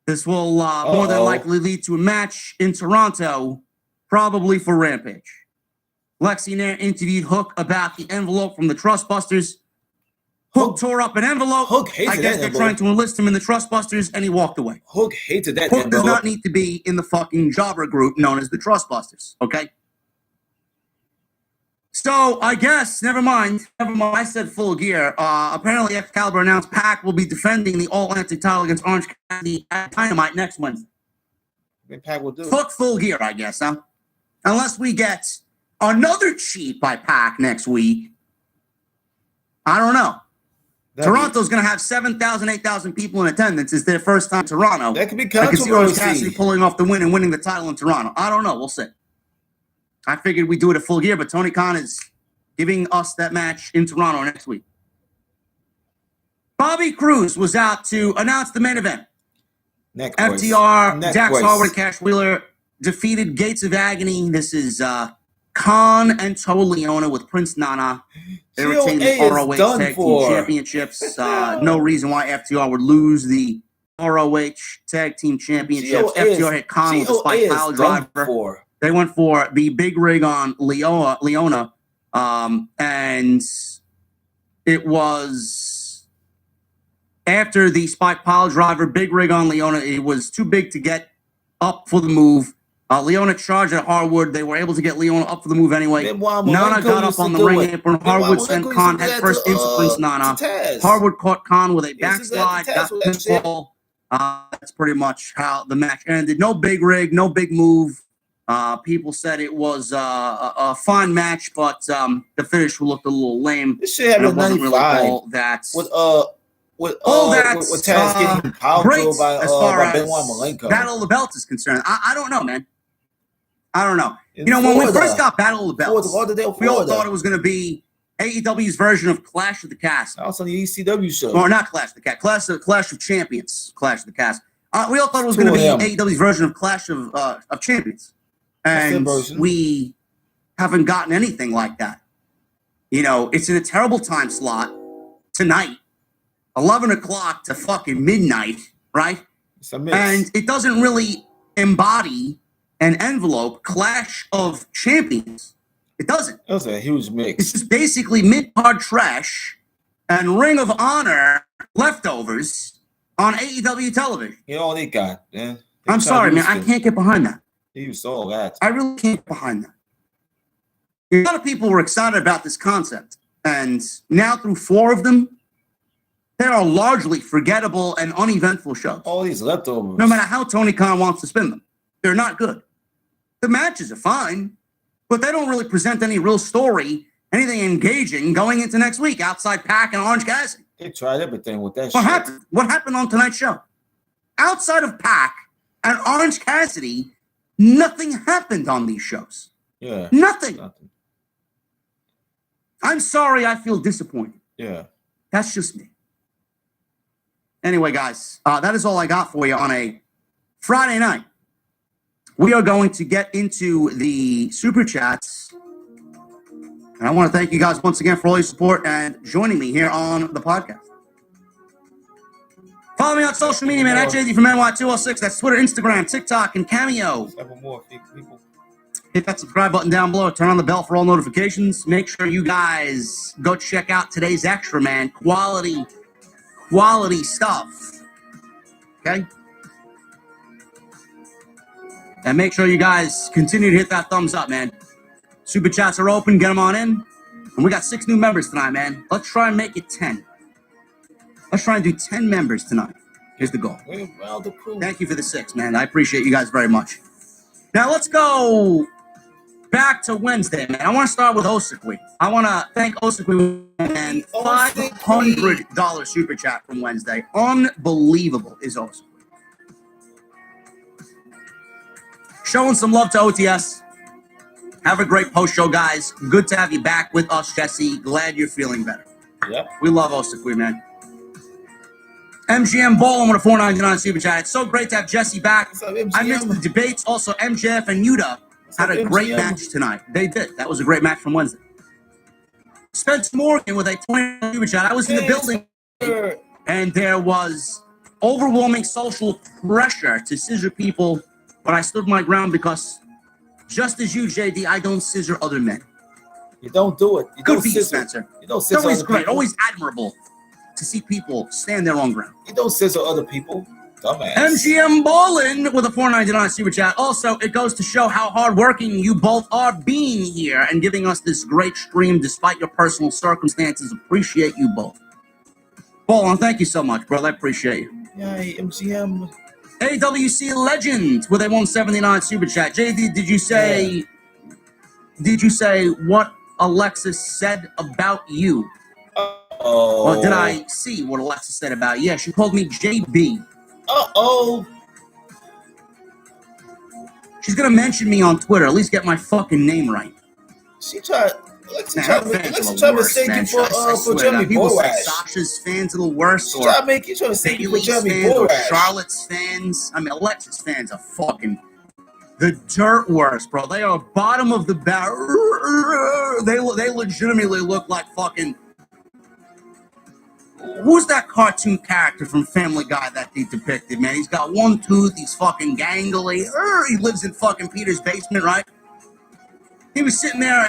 S2: This will more than likely lead to a match in Toronto, probably for Rampage. Lexi Nair interviewed Hook about the envelope from the Trustbusters. Hook tore up an envelope.
S1: Hook hated
S2: I guess
S1: that
S2: they're
S1: envelope.
S2: trying to enlist him in the Trustbusters, and he walked away.
S1: Hook hated that
S2: Hook
S1: envelope.
S2: does not need to be in the fucking jobber group known as the Trustbusters, okay? So, I guess, never mind. I said Full Gear. Apparently, Excalibur announced Pac will be defending the All-Atlantic title against Orange Cassidy at Dynamite next Wednesday.
S1: Maybe Pac will do it.
S2: Fuck Full Gear, I guess, huh? Unless we get another cheat by Pac next week. I don't know. Toronto's going to have 7,000, 8,000 people in attendance. It's their first time in Toronto.
S1: That could be
S2: I can see Orange Cassidy
S1: controversy.
S2: pulling off the win and winning the title in Toronto. I don't know. We'll see. I figured we'd do it at Full Gear, but Tony Khan is giving us that match in Toronto next week. Bobby Cruz was out to announce the main event. FTR, Dax Harwood, and Cash Wheeler defeated Gates of Agony. This is Khan and Toa Leona with Prince Nana. They retained the ROH Tag Team Championships. No reason why FTR would lose the ROH Tag Team Championships. FTR hit Khan with a spike pile driver. They went for the big rig on Leona, and it was after the spike pile driver, big rig on Leona. It was too big to get up for the move. Leona charged at Harwood. They were able to get Leona up for the move anyway. Nana got up on the ring apron. Harwood sent Khan head first into Prince Nana. Harwood caught Khan with a backslide, got the pinfall. That's pretty much how the match ended. No big rig, no big move. People said it was a fine match, but the finish looked a little lame.
S1: This shit happened in 95.
S2: Really all that.
S1: With Taz getting power by Benoit Malenko.
S2: Battle of the Belts is concerned. I don't know, man. I don't know. When we first got Battle of the Belts, we all thought it was going to be AEW's version of Clash of the Castle.
S1: Also on the ECW show.
S2: Or not Clash of the Castle, Clash of Champions. Clash of the Castle. We all thought it was going to be AEW's version of Clash of Champions. And we haven't gotten anything like that. It's in a terrible time slot tonight, 11 o'clock to fucking midnight, right? And it doesn't really embody an envelope Clash of Champions. It doesn't.
S1: It was a huge mix.
S2: It's just basically mid-card trash and Ring of Honor leftovers on AEW television.
S1: All they got, man.
S2: I'm sorry, man. I can't get behind that.
S1: You saw that.
S2: I really can't get behind that. A lot of people were excited about this concept. And now through 4 of them, they are largely forgettable and uneventful shows.
S1: All these leftovers.
S2: No matter how Tony Khan wants to spin them. They're not good. The matches are fine, but they don't really present any real story, anything engaging going into next week outside Pac and Orange Cassidy.
S1: They tried everything with that shit.
S2: What happened on tonight's show? Outside of Pac and Orange Cassidy, nothing happened on these shows.
S1: Yeah.
S2: Nothing. I'm sorry, I feel disappointed.
S1: Yeah.
S2: That's just me. Anyway, guys, that is all I got for you on a Friday night. We are going to get into the super chats. And I want to thank you guys once again for all your support and joining me here on the podcast. Follow me on social media, man, at JD from NY206. That's Twitter, Instagram, TikTok, and Cameo.
S1: Several more people.
S2: Hit that subscribe button down below. Turn on the bell for all notifications. Make sure you guys go check out today's extra, man. Quality stuff. Okay? And make sure you guys continue to hit that thumbs up, man. Super chats are open. Get them on in. And we got 6 new members tonight, man. Let's try and make it 10. Let's try and do 10 members tonight. Here's the goal. Thank you for the 6, man. I appreciate you guys very much. Now, let's go back to Wednesday, man. I want to start with Osakwe. I want to thank Osakwe and $500 super chat from Wednesday. Unbelievable is Osakwe. Showing some love to OTS. Have a great post-show, guys. Good to have you back with us, Jesse. Glad you're feeling better.
S1: Yep.
S2: We love Osakwe, man. MGM Ballin with a $4.99 super chat. It's so great to have Jesse back. I missed the debates. Also, MJF and Yuta had a great match tonight. They did. That was a great match from Wednesday. Spencer Morgan with a $20 super chat. I was in the building, and there was overwhelming social pressure to scissor people, but I stood my ground because, just as you, JD, I don't scissor other men.
S1: You don't do it. You
S2: Good
S1: don't
S2: for you,
S1: scissor.
S2: Spencer.
S1: You don't
S2: It's
S1: scissor
S2: always
S1: other
S2: great,
S1: people.
S2: always admirable to see people stand their own ground.
S1: You don't scissor other people. Dumbass.
S2: MGM Ballin with a $4.99 super chat. Also, it goes to show how hardworking you both are being here and giving us this great stream despite your personal circumstances. Appreciate you both. Ballin, thank you so much, brother. I appreciate you.
S1: Yay, MGM.
S2: AWC Legend with a $179 super chat. JD, did you say what Alexis said about you?
S1: Oh.
S2: Or did I see what Alexis said about you? Yeah, she called me JB.
S1: Uh-oh.
S2: She's going to mention me on Twitter. At least get my fucking name right.
S1: She tried.
S2: Man, her fans are the
S1: to
S2: worst,
S1: mistake
S2: man.
S1: you for
S2: I swear
S1: Jeremy
S2: to God, people say
S1: Borash.
S2: Sasha's fans are the worst,
S1: She
S2: or
S1: tried to mistake you for
S2: Bailey's
S1: Jeremy
S2: fans, or
S1: Borash.
S2: Charlotte's fans. I mean, Alexis fans are fucking the dirt worst, bro. They are bottom of the barrel. They legitimately look like fucking... Who's that cartoon character from Family Guy that they depicted, man? He's got one tooth, he's fucking gangly. He lives in fucking Peter's basement, right? He was sitting there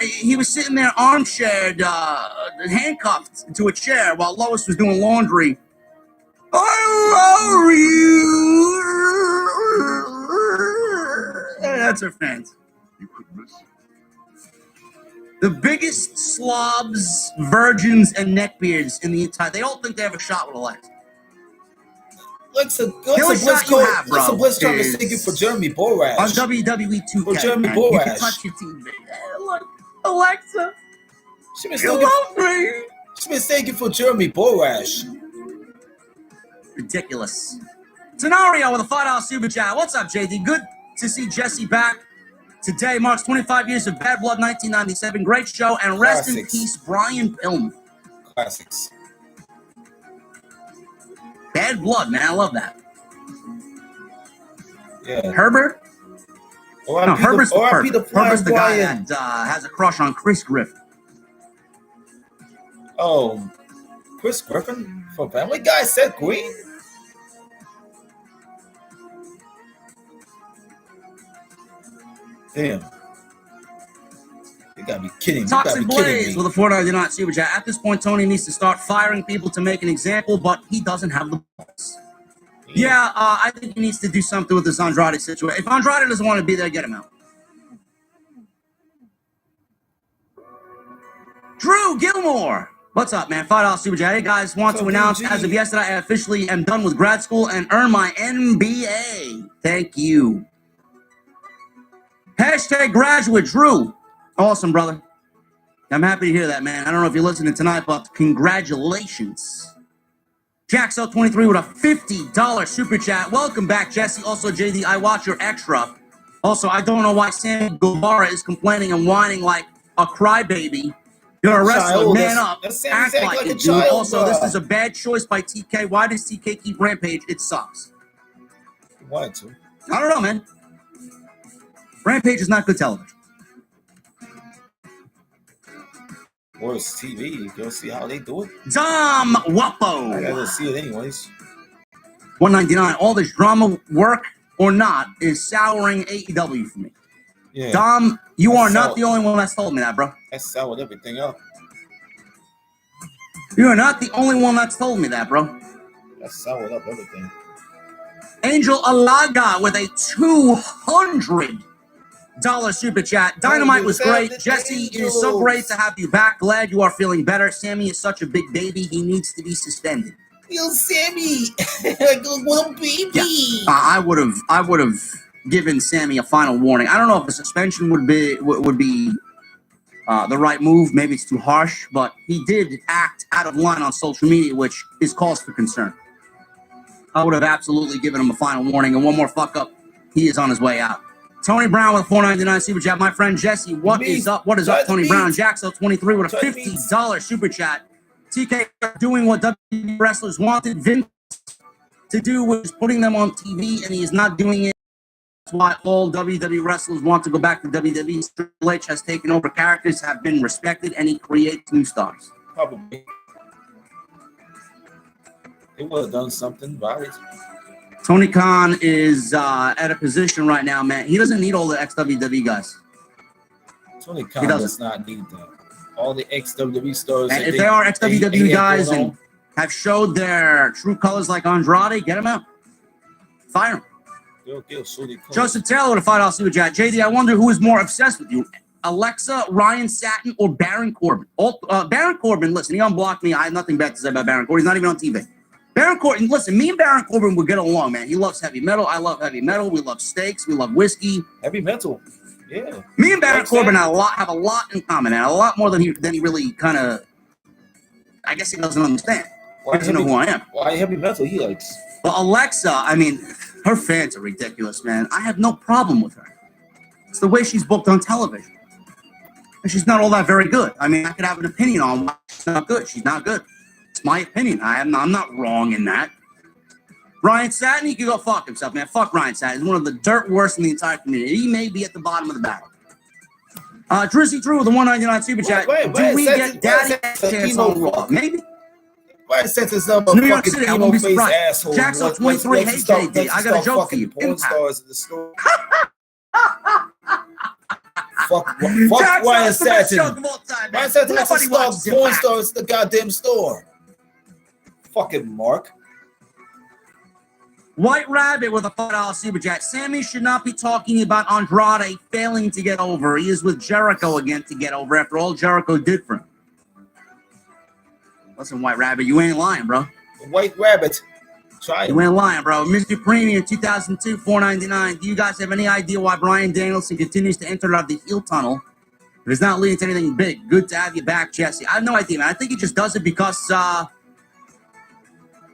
S2: armchaired, handcuffed to a chair while Lois was doing laundry. I love you. That's her fans. You could miss. The biggest slobs, virgins, and neckbeards in the entire... They all think they have a shot with Alexa.
S1: Alexa Bliss trying to mistake you for Jeremy Borash.
S2: On WWE 2K.
S1: For Jeremy
S2: man.
S1: Borash.
S2: You can touch your TV. Look, Alexa,
S1: She
S2: you love me.
S1: She mistaken for Jeremy Borash.
S2: Ridiculous. Scenario with a $5 super chat. What's up, JD? Good to see Jesse back. Today marks 25 years of Bad Blood 1997. Great show. And rest in peace, Brian Pillman.
S1: Classics.
S2: Bad Blood, man. I love that.
S1: Yeah.
S2: Herbert? No, Herbert's the perp. Herbert's the guy
S1: Brian.
S2: that has a crush on Chris Griffin.
S1: Oh, Chris Griffin from Family Guy, Seth Green. Damn. You gotta be kidding me.
S2: Toxic Blaze with a $4.99 super chat. At this point, Tony needs to start firing people to make an example, but he doesn't have the balls. Yeah, I think he needs to do something with this Andrade situation. If Andrade doesn't want to be there, get him out. Drew Gilmore. What's up, man? $5 super chat. Hey, guys, want to announce as of yesterday, I officially am done with grad school and earn my MBA. Thank you. Hashtag graduate, Drew. Awesome, brother. I'm happy to hear that, man. I don't know if you're listening tonight, but congratulations. Jaxo23 with a $50 super chat. Welcome back, Jesse. Also, JD, I watch your extra. Also, I don't know why Sammy Guevara is complaining and whining like a crybaby You're a wrestler.
S1: Child,
S2: Man up.
S1: that's
S2: Act like
S1: a
S2: it, dude.
S1: child,
S2: Also, this
S1: bruh.
S2: is a bad choice by TK. Why does TK keep Rampage? It sucks.
S1: Why to?
S2: I don't know, man. Rampage is not good television.
S1: Or it's TV. You go see how they do it.
S2: Dom
S1: I
S2: Wapo.
S1: gotta see it anyways.
S2: $199. All this drama, work or not, is souring AEW for me.
S1: Yeah.
S2: Dom, you
S1: That's
S2: are not
S1: sour.
S2: the only one that's told me that, bro.
S1: That soured everything up.
S2: You are not the only one that's told me that, bro.
S1: That soured up everything.
S2: Angel Alaga with a $200 super chat. Dynamite was great. Jesse, it is so great to have you back. Glad you are feeling better. Sammy is such a big baby. He needs to be suspended.
S1: Yo, Sammy, like a little baby.
S2: Yeah. I would have given Sammy a final warning. I don't know if a suspension would be the right move. Maybe it's too harsh, but he did act out of line on social media, which is cause for concern. I would have absolutely given him a final warning, and one more fuck up, he is on his way out. Tony Brown with a $4.99 super chat. My friend Jesse, what is up? What is up, Tony Brown? Jaxo23 with a $50 super chat. TK doing what WWE wrestlers wanted Vince to do, which is putting them on TV, and he is not doing it. That's why all WWE wrestlers want to go back to WWE. Triple H has taken over. Characters have been respected, and he creates new stars.
S1: Probably. They would have done something about it.
S2: Tony Khan is at a position right now, man. He doesn't need all the ex-WWE guys.
S1: Tony Khan does not need that. All the ex-WWE stars.
S2: And if they are ex-WWE guys and have showed their true colors like Andrade, get them out. Fire them. Joseph Taylor with a $5 super chat. JD, I wonder who is more obsessed with you, Alexa, Ryan Satin, or Baron Corbin? Baron Corbin, listen, he unblocked me. I have nothing bad to say about Baron Corbin. He's not even on TV. Baron Corbin, listen, me and Baron Corbin would get along, man. He loves heavy metal. I love heavy metal. We love steaks. We love whiskey.
S1: Heavy metal. Yeah.
S2: Me and Baron Corbin have a lot in common, and a lot more than he really kind of. I guess he doesn't understand. Why doesn't know who I am?
S1: Why heavy metal he likes?
S2: Well, Alexa, I mean, her fans are ridiculous, man. I have no problem with her. It's the way she's booked on television, and she's not all that very good. I mean, I could have an opinion on why she's not good. She's not good. It's my opinion. I'm not wrong in that. Ryan Satin, he can go fuck himself, man. Fuck Ryan Satin. He's one of the dirt worst in the entire community. He may be at the bottom of the barrel. Drizzy Drew with a $1.99 super chat. Do we get Daddy chance on Raw? Maybe.
S1: Why since it's a
S2: New York City, I won't be
S1: face
S2: surprised.
S1: asshole?
S2: Jackson 23, hey JD, I got a joke for you.
S1: Porn stars in the store. Fuck Ryan Satin. Ryan Satin has to stop porn stars in the goddamn store. Fucking Mark.
S2: White Rabbit with a $5 super chat. Sammy should not be talking about Andrade failing to get over. He is with Jericho again to get over after all Jericho did for him. Listen, White Rabbit, you ain't lying, bro.
S1: White Rabbit. Try it.
S2: You ain't lying, bro. Mr. Premium 2002, $4.99. Do you guys have any idea why Bryan Danielson continues to enter out of the heel tunnel? It is not leading to anything big. Good to have you back, Jesse. I have no idea, man. I think he just does it because the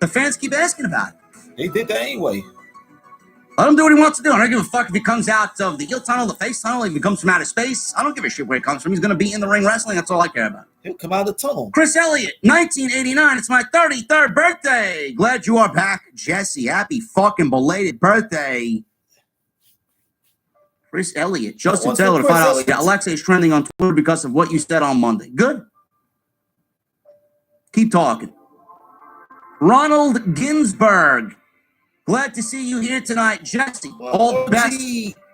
S2: fans keep asking about it.
S1: They did that anyway.
S2: Let him do what he wants to do. I don't give a fuck if he comes out of the heel tunnel, the face tunnel, if he comes from outer space. I don't give a shit where he comes from. He's going to be in the ring wrestling. That's all I care about.
S1: He'll come out of the tunnel.
S2: Chris Elliott, 1989. It's my 33rd birthday. Glad you are back, Jesse. Happy fucking belated birthday. Chris Elliott. Joseph Taylor, $5. Alexa is trending on Twitter because of what you said on Monday. Good. Keep talking. Ronald Ginsburg. Glad to see you here tonight, Jesse. All the best.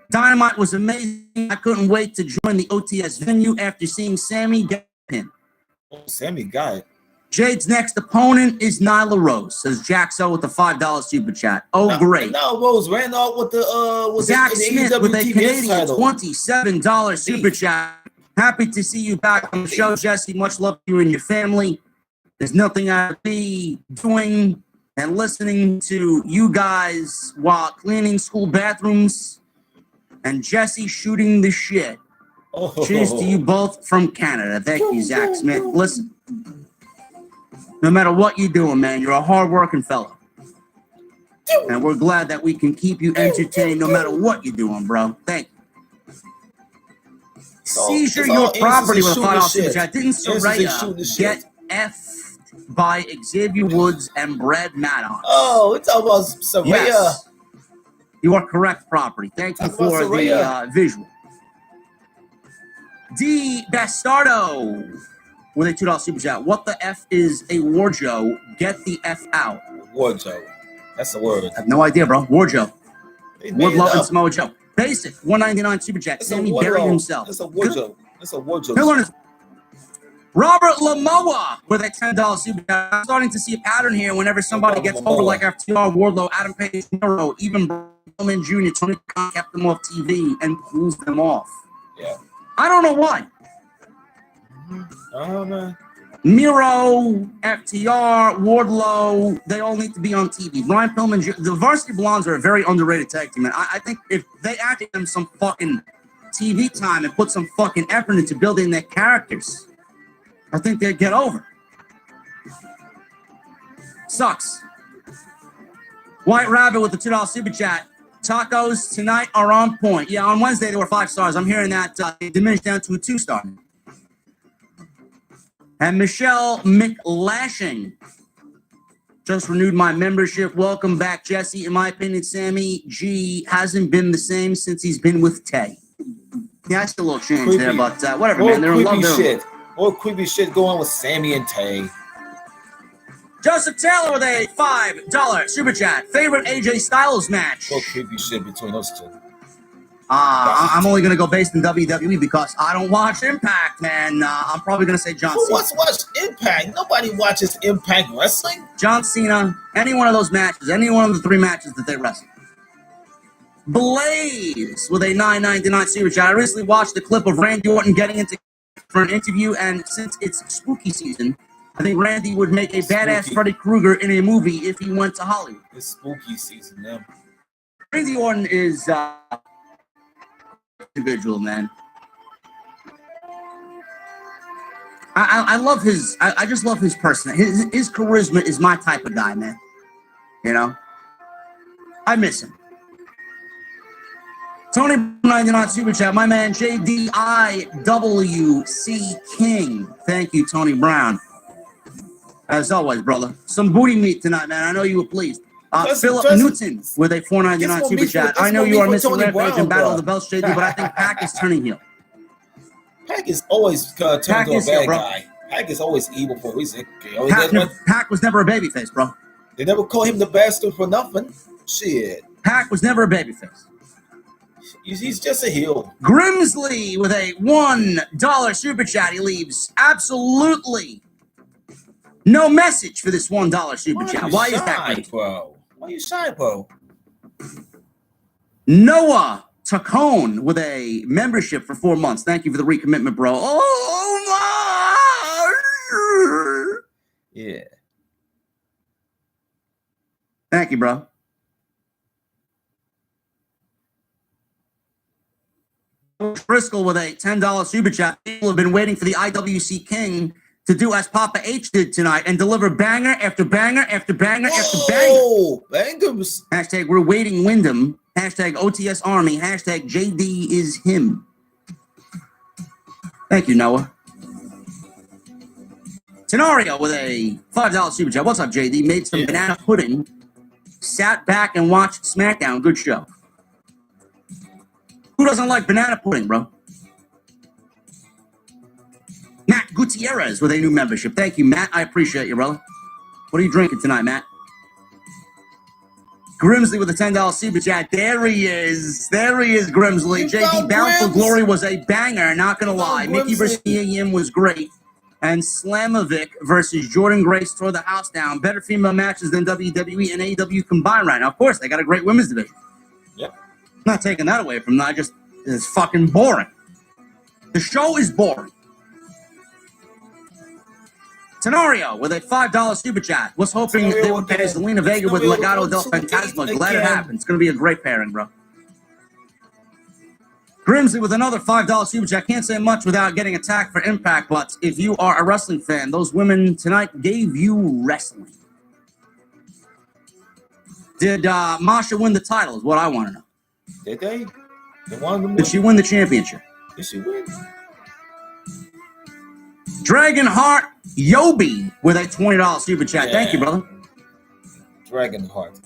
S2: Dynamite was amazing. I couldn't wait to join the OTS venue after seeing Sammy get pinned.
S1: Oh, Sammy got it.
S2: Jade's next opponent is Nyla Rose, says Jaxo with the $5 super chat. Great.
S1: Nyla Rose ran out with the
S2: Zach Smith with a Canadian $27 super chat. Happy to see you back on the show, Jesse. Much love to you and your family. There's nothing I'd be doing and listening to you guys while cleaning school bathrooms and Jesse shooting the shit. Cheers to you both from Canada. Thank you, Zach Smith. Listen, no matter what you're doing, man, you're a hard-working fellow. And we're glad that we can keep you entertained no matter what you're doing, bro. Thank you. Seizure your property with a $5 super chat. Didn't Soraya get F'd by Xavier Woods and Brad Maddox?
S1: Oh, it's about Soraya.
S2: Yes. You are correct, property. Thank you for the visual. D. Bastardo with a $2 super chat. What the F is a warjo? Get the F out.
S1: Warjo. That's the word.
S2: I have no idea, bro. Warjo. Woodlow and Samoa Joe. Basic, $1.99 super chat. Sammy buried himself.
S1: That's a warjo. That's a warjo.
S2: Robert Lamoa with a $10 super chat. I'm starting to see a pattern here whenever somebody gets over like FTR, Wardlow, Adam Page, Miro, even Coleman Jr., Tony Khan kept them off TV and pulls them off.
S1: Yeah.
S2: I don't know why.
S1: Oh, man.
S2: Miro, FTR, Wardlow, they all need to be on TV. Brian Pillman, the Varsity Blondes are a very underrated tag team, and I think if they added them some fucking TV time and put some fucking effort into building their characters, I think they'd get over. Sucks. White Rabbit with the $2 super chat. Tacos tonight are on point. Yeah, on Wednesday they were 5 stars. I'm hearing that it diminished down to a 2-star. And Michelle McLashing just renewed my membership. Welcome back, Jesse. In my opinion, Sammy G hasn't been the same since he's been with Tay. Yeah, I see a little change there, but whatever, man. They're in love.
S1: More creepy shit going on with Sammy and Tay.
S2: Joseph Taylor with a $5 super chat. Favorite AJ Styles match?
S1: More creepy shit between those two.
S2: I'm only going to go based in WWE because I don't watch Impact, man. I'm probably going to say John Cena.
S1: Who wants to watch Impact? Nobody watches Impact Wrestling.
S2: John Cena, any one of those matches, any one of the 3 matches that they wrestled. Blaze with a $9.99 super chat. I recently watched a clip of Randy Orton getting into for an interview, and since it's spooky season, I think Randy would make a badass Freddy Krueger in a movie if he went to Hollywood.
S1: It's spooky season now.
S2: Randy Orton is individual, man. I love his. I just love his person. His charisma is my type of guy, man. You know, I miss him. Tony 99 super chat. My man JDIWC King. Thank you, Tony Brown. As always, brother. Some booty meat tonight, man. I know you were pleased. Philip Newton with a $4.99 super chat. I know you are missing Rampage and Battle of the Belts, JD, but I think Pac is turning heel.
S1: Pac is always turned to a bad guy. Pac is always evil for a reason.
S2: Pac was never a babyface, bro.
S1: They never call him the bastard for nothing. Shit.
S2: Pac was never a babyface.
S1: He's just a heel.
S2: Grimsley with a $1 super chat. He leaves absolutely no message for this $1 super chat. Why is that great?
S1: Bro? Why are you shy, bro?
S2: Noah Tacone with a membership for 4 months. Thank you for the recommitment, bro. Oh my!
S1: Yeah.
S2: Thank you, bro. Driscoll with a $10 super chat. People have been waiting for the IWC King to do as Papa H did tonight and deliver banger after banger after banger after banger.
S1: Oh, bangers.
S2: Hashtag we're waiting Wyndham. Hashtag OTS Army. Hashtag JD is him. Thank you, Noah. Tenario with a $5 super chat. What's up, JD? Made some banana pudding. Sat back and watched SmackDown. Good show. Who doesn't like banana pudding, bro? Matt Gutierrez with a new membership. Thank you, Matt. I appreciate you, brother. What are you drinking tonight, Matt? Grimsley with a $10 super chat. There he is. There he is, Grimsley. JD Bountiful Glory was a banger, not going to lie. Mickey versus Yim was great. And Slamovic versus Jordan Grace tore the house down. Better female matches than WWE and AEW combined right now. Of course, they got a great women's division.
S1: Yep.
S2: I'm not taking that away from them. It's fucking boring. The show is boring. Tenario with a $5 super chat. Was hoping they would pair Zelina Vega with Legado del Fantasma. Glad it happened. It's going to be a great pairing, bro. Grimsley with another $5 super chat. Can't say much without getting attacked for Impact, but if you are a wrestling fan, those women tonight gave you wrestling. Did Masha win the title is what I want to know.
S1: Did they? They won them.
S2: Did she win the championship?
S1: Did she win?
S2: Dragonheart Yobi with a $20 super chat.
S1: Yeah.
S2: Thank you, brother.
S1: Dragonheart.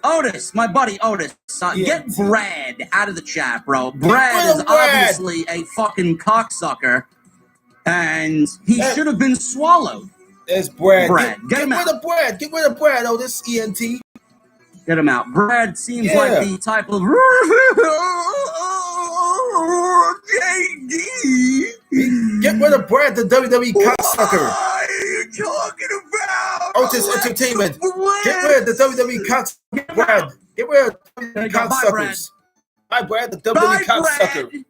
S2: Otis, my buddy Otis, get Brad out of the chat, bro. Brad is obviously a fucking cocksucker, and he should have been swallowed.
S1: There's Brad.
S2: Get him out.
S1: Rid of Brad. Get rid of Brad, Otis, ENT.
S2: Get him out. Brad seems like the type of JD.
S1: Get rid of Brad, the WWE cocksucker.
S2: What are you talking about?
S1: Otis Entertainment. Get rid of the WWE cocksucker. Brad. Get rid of the WWE cocksuckers. Bye, Brad, the WWE cocksucker.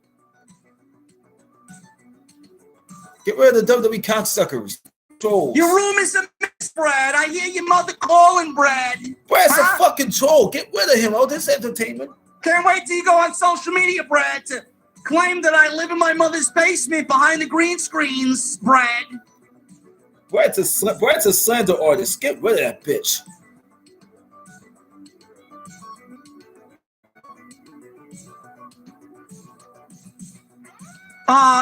S1: Get rid of the WWE cocksuckers. Trolls.
S2: Your room is a mess, Brad. I hear your mother calling, Brad.
S1: Brad's a fucking troll. Get rid of him, Otis Entertainment.
S2: Can't wait till you go on social media, Brad, to claim that I live in my mother's basement behind the green screens, Brad.
S1: Brad's a slander artist. Get rid of that bitch.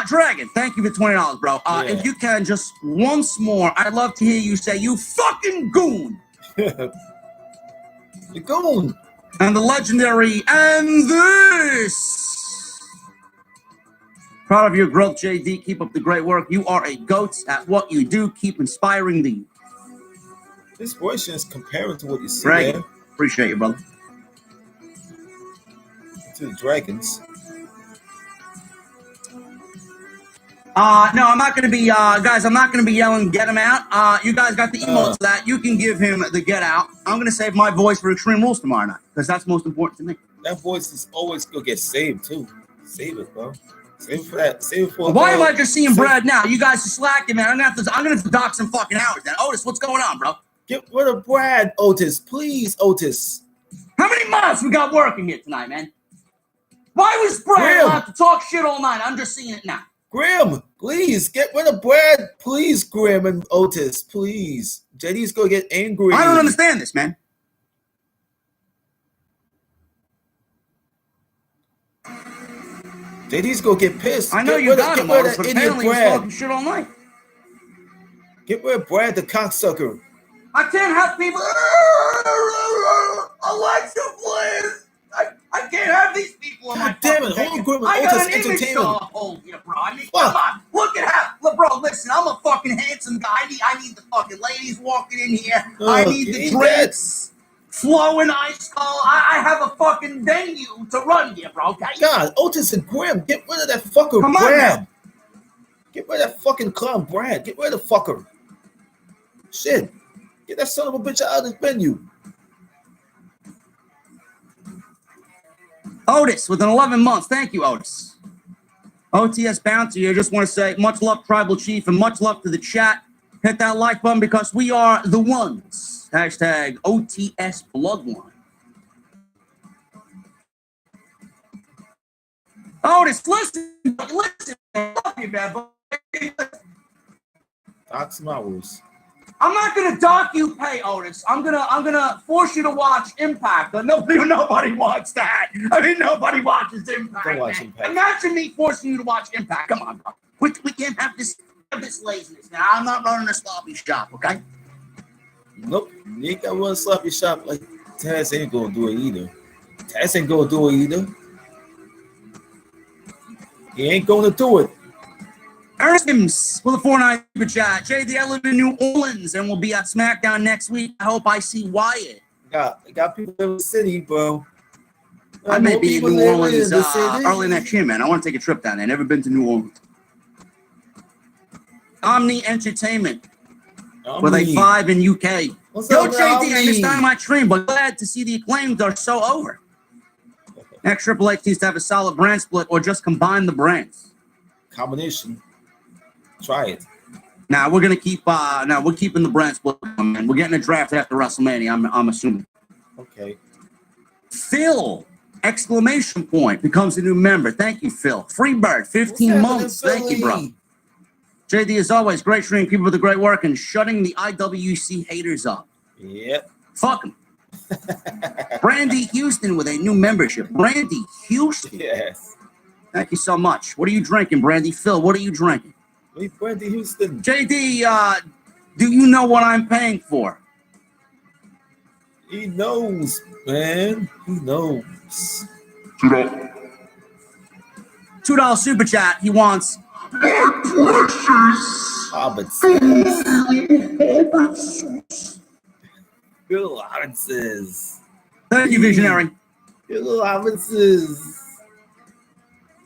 S2: Dragon, thank you for $20, bro. If you can, just once more, I'd love to hear you say, "You fucking goon."
S1: You goon.
S2: And the legendary, and this. Proud of your growth, JD. Keep up the great work. You are a goat at what you do. Keep inspiring the.
S1: This voice is comparing to what you see
S2: Dragon,
S1: there.
S2: appreciate you, brother.
S1: To the Dragons.
S2: No, I'm not going to be, guys, I'm not going to be yelling, "Get him out." You guys got the emotes for that. You can give him the get out. I'm going to save my voice for Extreme Rules tomorrow night, because that's most important to me.
S1: That voice is always going to get saved, too. Save it, bro. Save it for that. Save it for
S2: Why am I just seeing Brad now? You guys are slacking, man. I'm going to have to dock some fucking hours then. Otis, what's going on, bro?
S1: Get rid of Brad, Otis. Please, Otis.
S2: How many months we got working here tonight, man? Why was Brad allowed to talk shit all night? I'm just seeing it now.
S1: Grim, please get rid of Brad. Please, Grim and Otis, please. JD's gonna get angry.
S2: I don't understand this, man.
S1: JD's gonna get pissed.
S2: I know you got him, Otis, but apparently he's talking shit all night.
S1: Get rid of Brad, the cocksucker.
S2: I can't have people. Alexa, please. I can't have these people in my
S1: damn it, hold on, Grim.
S2: I got
S1: Otis
S2: an image
S1: Entertainment.
S2: to hold here, bro. I mean, come on. Look at how. Look, bro, listen, I'm a fucking handsome guy. I need the fucking ladies walking in here. I need the drinks flowing ice cold. I have a fucking venue to run here, bro, okay?
S1: God, Otis and Grim, get rid of that fucker,
S2: Come on,
S1: Brad.
S2: man.
S1: Get rid of that fucking clown, Brad. Get rid of the fucker. Shit. Get that son of a bitch out of this venue.
S2: Otis with an 11 months. Thank you, Otis. OTS Bounty, I just want to say much love, Tribal Chief, and much love to the chat. Hit that like button because we are the ones. Hashtag OTS Bloodline. Otis, listen. I love you, man.
S1: That's my rules.
S2: I'm not gonna dock you pay, Otis. I'm gonna force you to watch Impact. Nobody wants that. I mean, nobody watches Impact.
S1: Don't watch Impact.
S2: Imagine me forcing you to watch Impact. Come on, bro. We can't have this laziness. Now, I'm not running a sloppy shop, okay?
S1: Nope. You ain't got one sloppy shop like Taz ain't gonna do it either. Taz ain't gonna do it either. He ain't gonna do it.
S2: Ernest Sims with a 4-9 super chat. JD, I live in New Orleans and we'll be at SmackDown next week. I hope I see Wyatt.
S1: Got people in the city, bro.
S2: I may be in New Orleans early next year, man. I want to take a trip down there. Never been to New Orleans. Omni Entertainment with a 5 in UK.
S1: What's
S2: Yo,
S1: up,
S2: JD, I missed out on my stream, but glad to see the Acclaimed are so over. Next Triple H needs to have a solid brand split or just combine the brands.
S1: Combination. Try it.
S2: Now we're gonna keep. We're keeping the brand split, man. We're getting a draft after WrestleMania. I'm assuming.
S1: Okay.
S2: Phil! Exclamation point becomes a new member. Thank you, Phil. Freebird, 15 months. Thank you, bro. JD, as always, great stream. Keep up with the great work and shutting the IWC haters up.
S1: Yep.
S2: Fuck them. Brandy Houston with a new membership. Brandy Houston.
S1: Yes.
S2: Thank you so much. What are you drinking, Brandy? Phil, what are you drinking?
S1: Wait, Brandy Houston.
S2: JD, do you know what I'm paying for?
S1: He knows, man. He knows.
S2: $2 super chat. He wants
S1: Good allowances.
S2: Thank you, Visionary.
S1: Good allowances.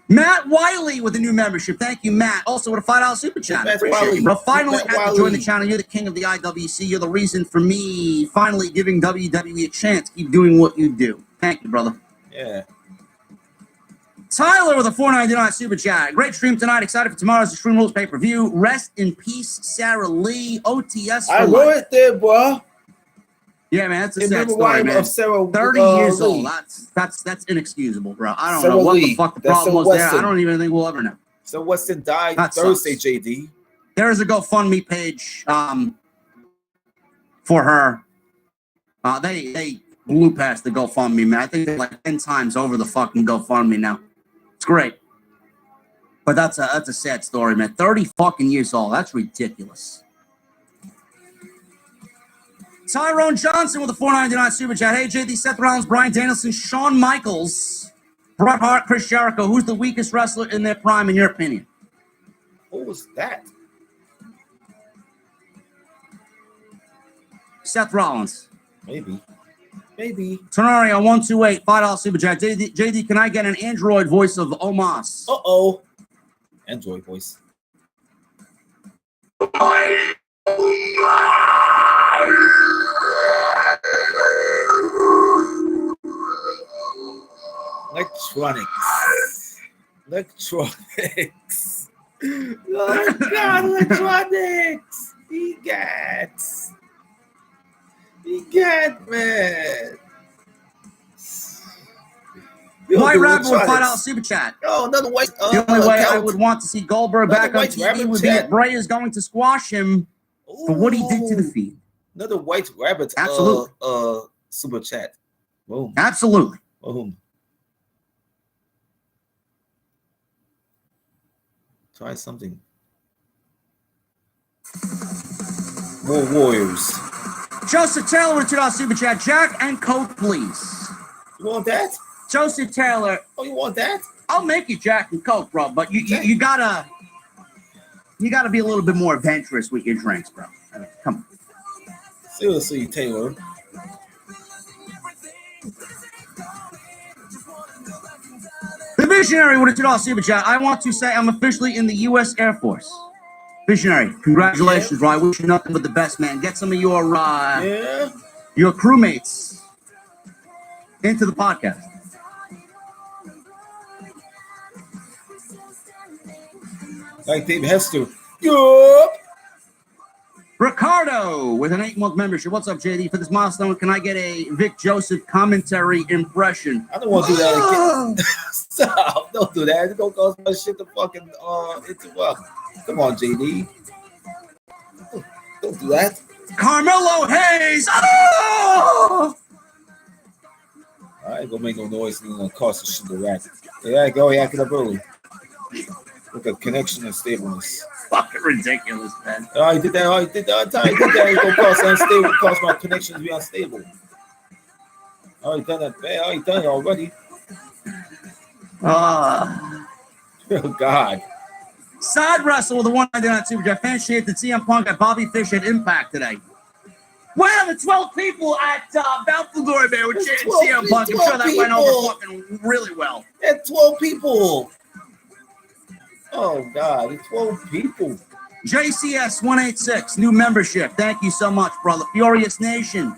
S2: Matt Wiley with a new membership. Thank you, Matt. Also with a $5 super chat. Appreciate you, bro. Finally had to join the channel. You're the king of the IWC. You're the reason for me finally giving WWE a chance. Keep doing what you do. Thank you, brother.
S1: Yeah.
S2: Tyler with a $4.99 super chat. Great stream tonight. Excited for tomorrow's Extreme Rules pay-per-view. Rest in peace, Sarah Lee. OTS.
S1: I wrote it there, bro.
S2: Yeah, man, that's a sad story, man. 30 years old. That's inexcusable, bro. I don't know what the fuck the problem was there. I don't even think we'll ever know.
S1: So Weston died Thursday, JD.
S2: There's a GoFundMe page for her. They blew past the GoFundMe, man. I think they're like 10 times over the fucking GoFundMe now. It's great. But that's a sad story, man. 30 fucking years old. That's ridiculous. Tyrone Johnson with a $4.99 super chat. Hey, JD, Seth Rollins, Bryan Danielson, Shawn Michaels, Bret Hart, Chris Jericho. Who's the weakest wrestler in their prime, in your opinion?
S1: What was that?
S2: Seth Rollins.
S1: Maybe.
S2: Tenario 128, $5 super chat. JD, can I get an Android voice of Omos?
S1: Uh-oh. Android voice. Electronics. Oh God, electronics. He got man.
S2: White Rabbit with $5 super chat.
S1: Oh, another white.
S2: The only way I would want to see Goldberg back on TV would be if Bray is going to squash him for what he did to the Fiend.
S1: Another White Rabbit.
S2: Absolutely.
S1: Super chat. Boom.
S2: Absolutely.
S1: Boom. Try something. More Warriors.
S2: Joseph Taylor with $2 super chat. Jack and Coke, please.
S1: You want that?
S2: Joseph Taylor.
S1: Oh, you want that?
S2: I'll make you Jack and Coke, bro. But you gotta be a little bit more adventurous with your drinks, bro. I mean, come on.
S1: Seriously, Taylor.
S2: The Visionary with a $2 super chat. I want to say I'm officially in the U.S. Air Force. Visionary, congratulations, bro. I wish you nothing but the best, man. Get some of your crewmates into the podcast.
S1: Like Dave Hester. Yup.
S2: Ricardo with an 8-month membership. What's up, JD? For this milestone, can I get a Vic Joseph commentary impression?
S1: I don't want to do that again. Stop. Don't do that. It don't cost much shit to fucking interrupt. Come on, JD. Don't do that.
S2: Carmelo Hayes. Oh!
S1: I ain't gonna make no noise. It's gonna cost a shit to rack. Yeah, go yak it up early. Look at connection and stableness.
S2: Fucking ridiculous, man.
S1: I did that. I did that. It's gonna cost unstable. Cost my connection to be unstable. I already done that. I already done it already. Oh God.
S2: Side wrestle with the $1.99 super chat. Fans chanted CM Punk at Bobby Fish at Impact today. Wow, the 12 people at Bound for Glory Bear were chanting CM Punk. I'm sure that went over fucking really well.
S1: That's 12 people. Oh God, it's 12 people.
S2: JCS 186, new membership. Thank you so much, brother. Furious Nation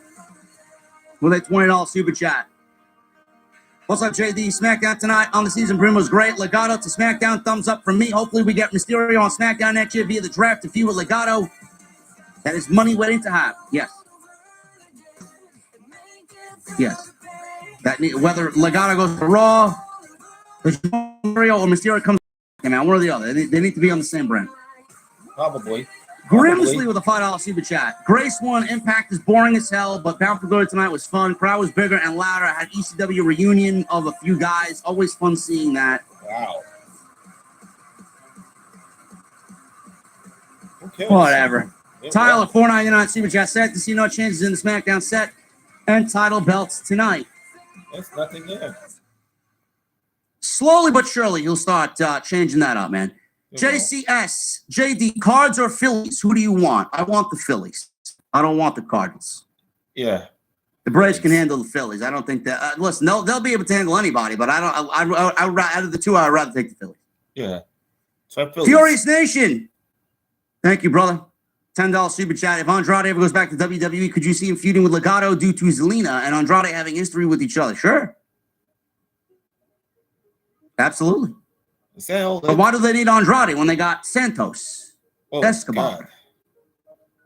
S2: with a $20 super chat. What's up, JD? SmackDown tonight on the season premiere was great. Legato to SmackDown, thumbs up from me. Hopefully we get Mysterio on SmackDown next year via the draft to feud with Legato. That is money waiting to happen. Yes. Yes. That whether Legato goes to Raw, Mysterio, or Mysterio comes, man, one or the other. They need to be on the same brand.
S1: Probably.
S2: Grimsley with a $5 super chat. Grace 1, Impact is boring as hell, but Bound for Glory tonight was fun. Crowd was bigger and louder. I had ECW reunion of a few guys. Always fun seeing that.
S1: Wow. Okay.
S2: Whatever. Yeah, Tyler, $4.99 super chat. Sad to see no changes in the SmackDown set and title belts tonight.
S1: There's nothing there.
S2: Slowly but surely, he'll start changing that up, man. JCS, JD, Cards or Phillies? Who do you want? I want the Phillies. I don't want the Cardinals.
S1: Yeah.
S2: The Braves can handle the Phillies. I don't think that. Listen, they'll be able to handle anybody, but I don't. Out of the two, I'd rather take the Phillies.
S1: Yeah. So
S2: Furious Nation. Thank you, brother. $10 super chat. If Andrade ever goes back to WWE, could you see him feuding with Legato due to Zelina and Andrade having history with each other? Sure. Absolutely. But why do they need Andrade when they got Santos, Escobar? God.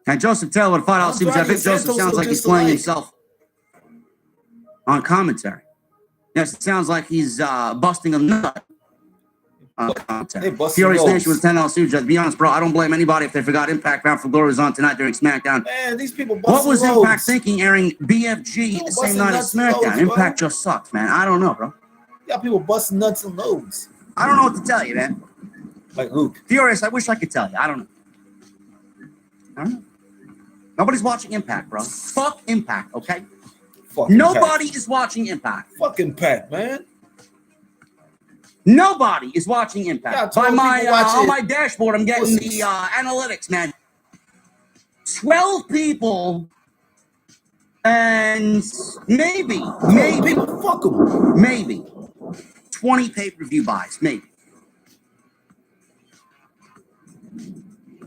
S2: And Joseph Taylor with a $5 super chat. I think Joseph sounds like he's playing himself on commentary. Yes, it sounds like he's busting a nut on commentary. Furious Nation with a $10 super chat. To be honest, bro, I don't blame anybody if they forgot Impact Bound for Glory was on tonight during SmackDown.
S1: Man, these people
S2: what was Impact thinking airing BFG the same night as SmackDown? Impact just sucks, man. I don't know, bro.
S1: You got people busting nuts and loads.
S2: I don't know what to tell you, man.
S1: Like Luke.
S2: Furious, I wish I could tell you. I don't know. Nobody's watching Impact, bro. Fuck Impact, okay?
S1: Fuck
S2: Nobody is watching Impact.
S1: Fuck Impact, man.
S2: Nobody is watching Impact. On my dashboard, I'm getting the analytics, man. 12 people and maybe
S1: fuck them.
S2: Maybe 20 pay-per-view buys, maybe.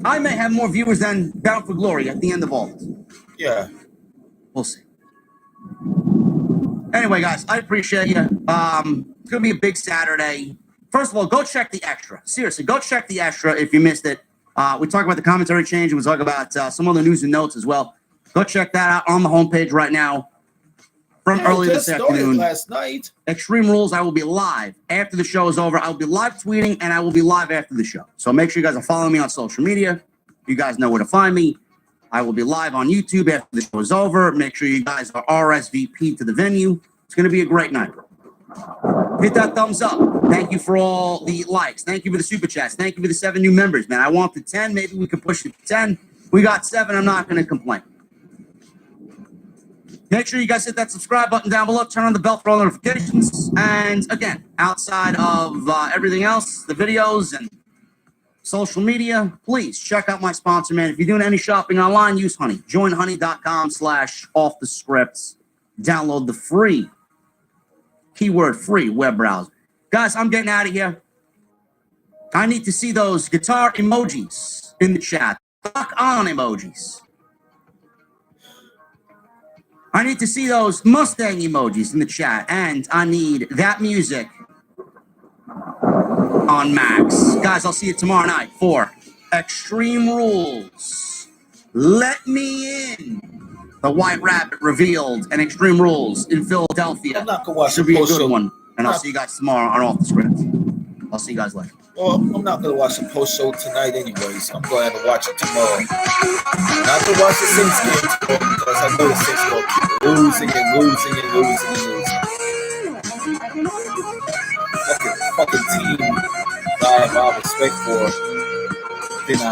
S2: I may have more viewers than Bound for Glory at the end of all this.
S1: Yeah.
S2: We'll see. Anyway, guys, I appreciate you. It's going to be a big Saturday. First of all, go check the extra. Seriously, go check the extra if you missed it. We talk about the commentary change, and we talk about some other news and notes as well. Go check that out on the homepage right now. From early this afternoon.
S1: Last night.
S2: Extreme Rules, I will be live after the show is over. I will be live tweeting, and I will be live after the show. So make sure you guys are following me on social media. You guys know where to find me. I will be live on YouTube after the show is over. Make sure you guys are RSVP to the venue. It's going to be a great night. Hit that thumbs up. Thank you for all the likes. Thank you for the super chats. Thank you for the 7 new members, man. I want the 10. Maybe we can push it to 10. We got 7. I'm not going to complain. Make sure you guys hit that subscribe button down below. Turn on the bell for all notifications. And again, outside of everything else, the videos and social media, please check out my sponsor, man. If you're doing any shopping online, use Honey. Join honey.com/offthescripts. Download the free, keyword free web browser. Guys, I'm getting out of here. I need to see those guitar emojis in the chat. Rock on emojis. I need to see those Mustang emojis in the chat, and I need that music on Max. Guys, I'll see you tomorrow night for Extreme Rules. Let me in. The White Rabbit revealed and Extreme Rules in Philadelphia.
S1: I'm not going to watch
S2: Should be a good one. And I'll see you guys tomorrow on Off the Script. I'll see you guys later.
S1: Well, I'm not going to watch the post show tonight anyways. I'm going to watch it tomorrow. Not to watch the Saints game tomorrow because I know the Saints going to keep losing and losing and losing and losing. Fucking team I have respect for. They get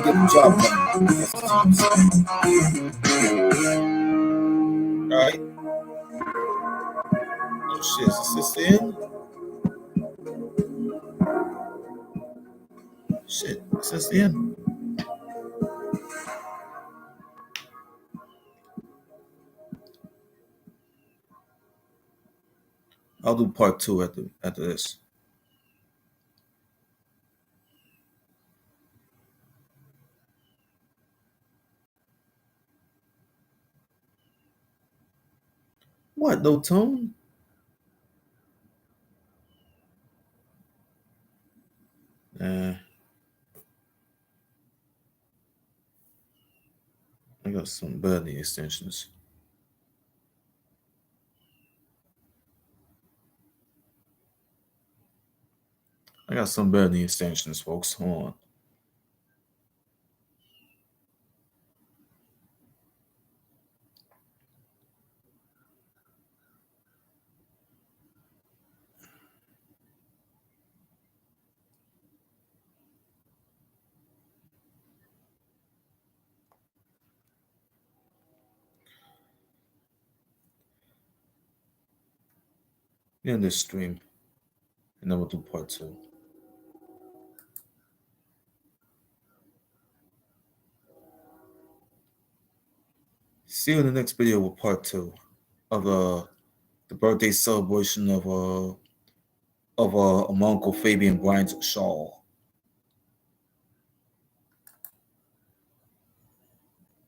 S1: the job done. Alright. Oh shit, is this in? Shit, is this in? I'll do part 2 after this. What? No tone? I got some burning extensions. I got some burning extensions, folks. Hold on. in this stream, and then we'll do part 2. See you in the next video with part 2 of the birthday celebration of my uncle Fabian Bryant Shawl.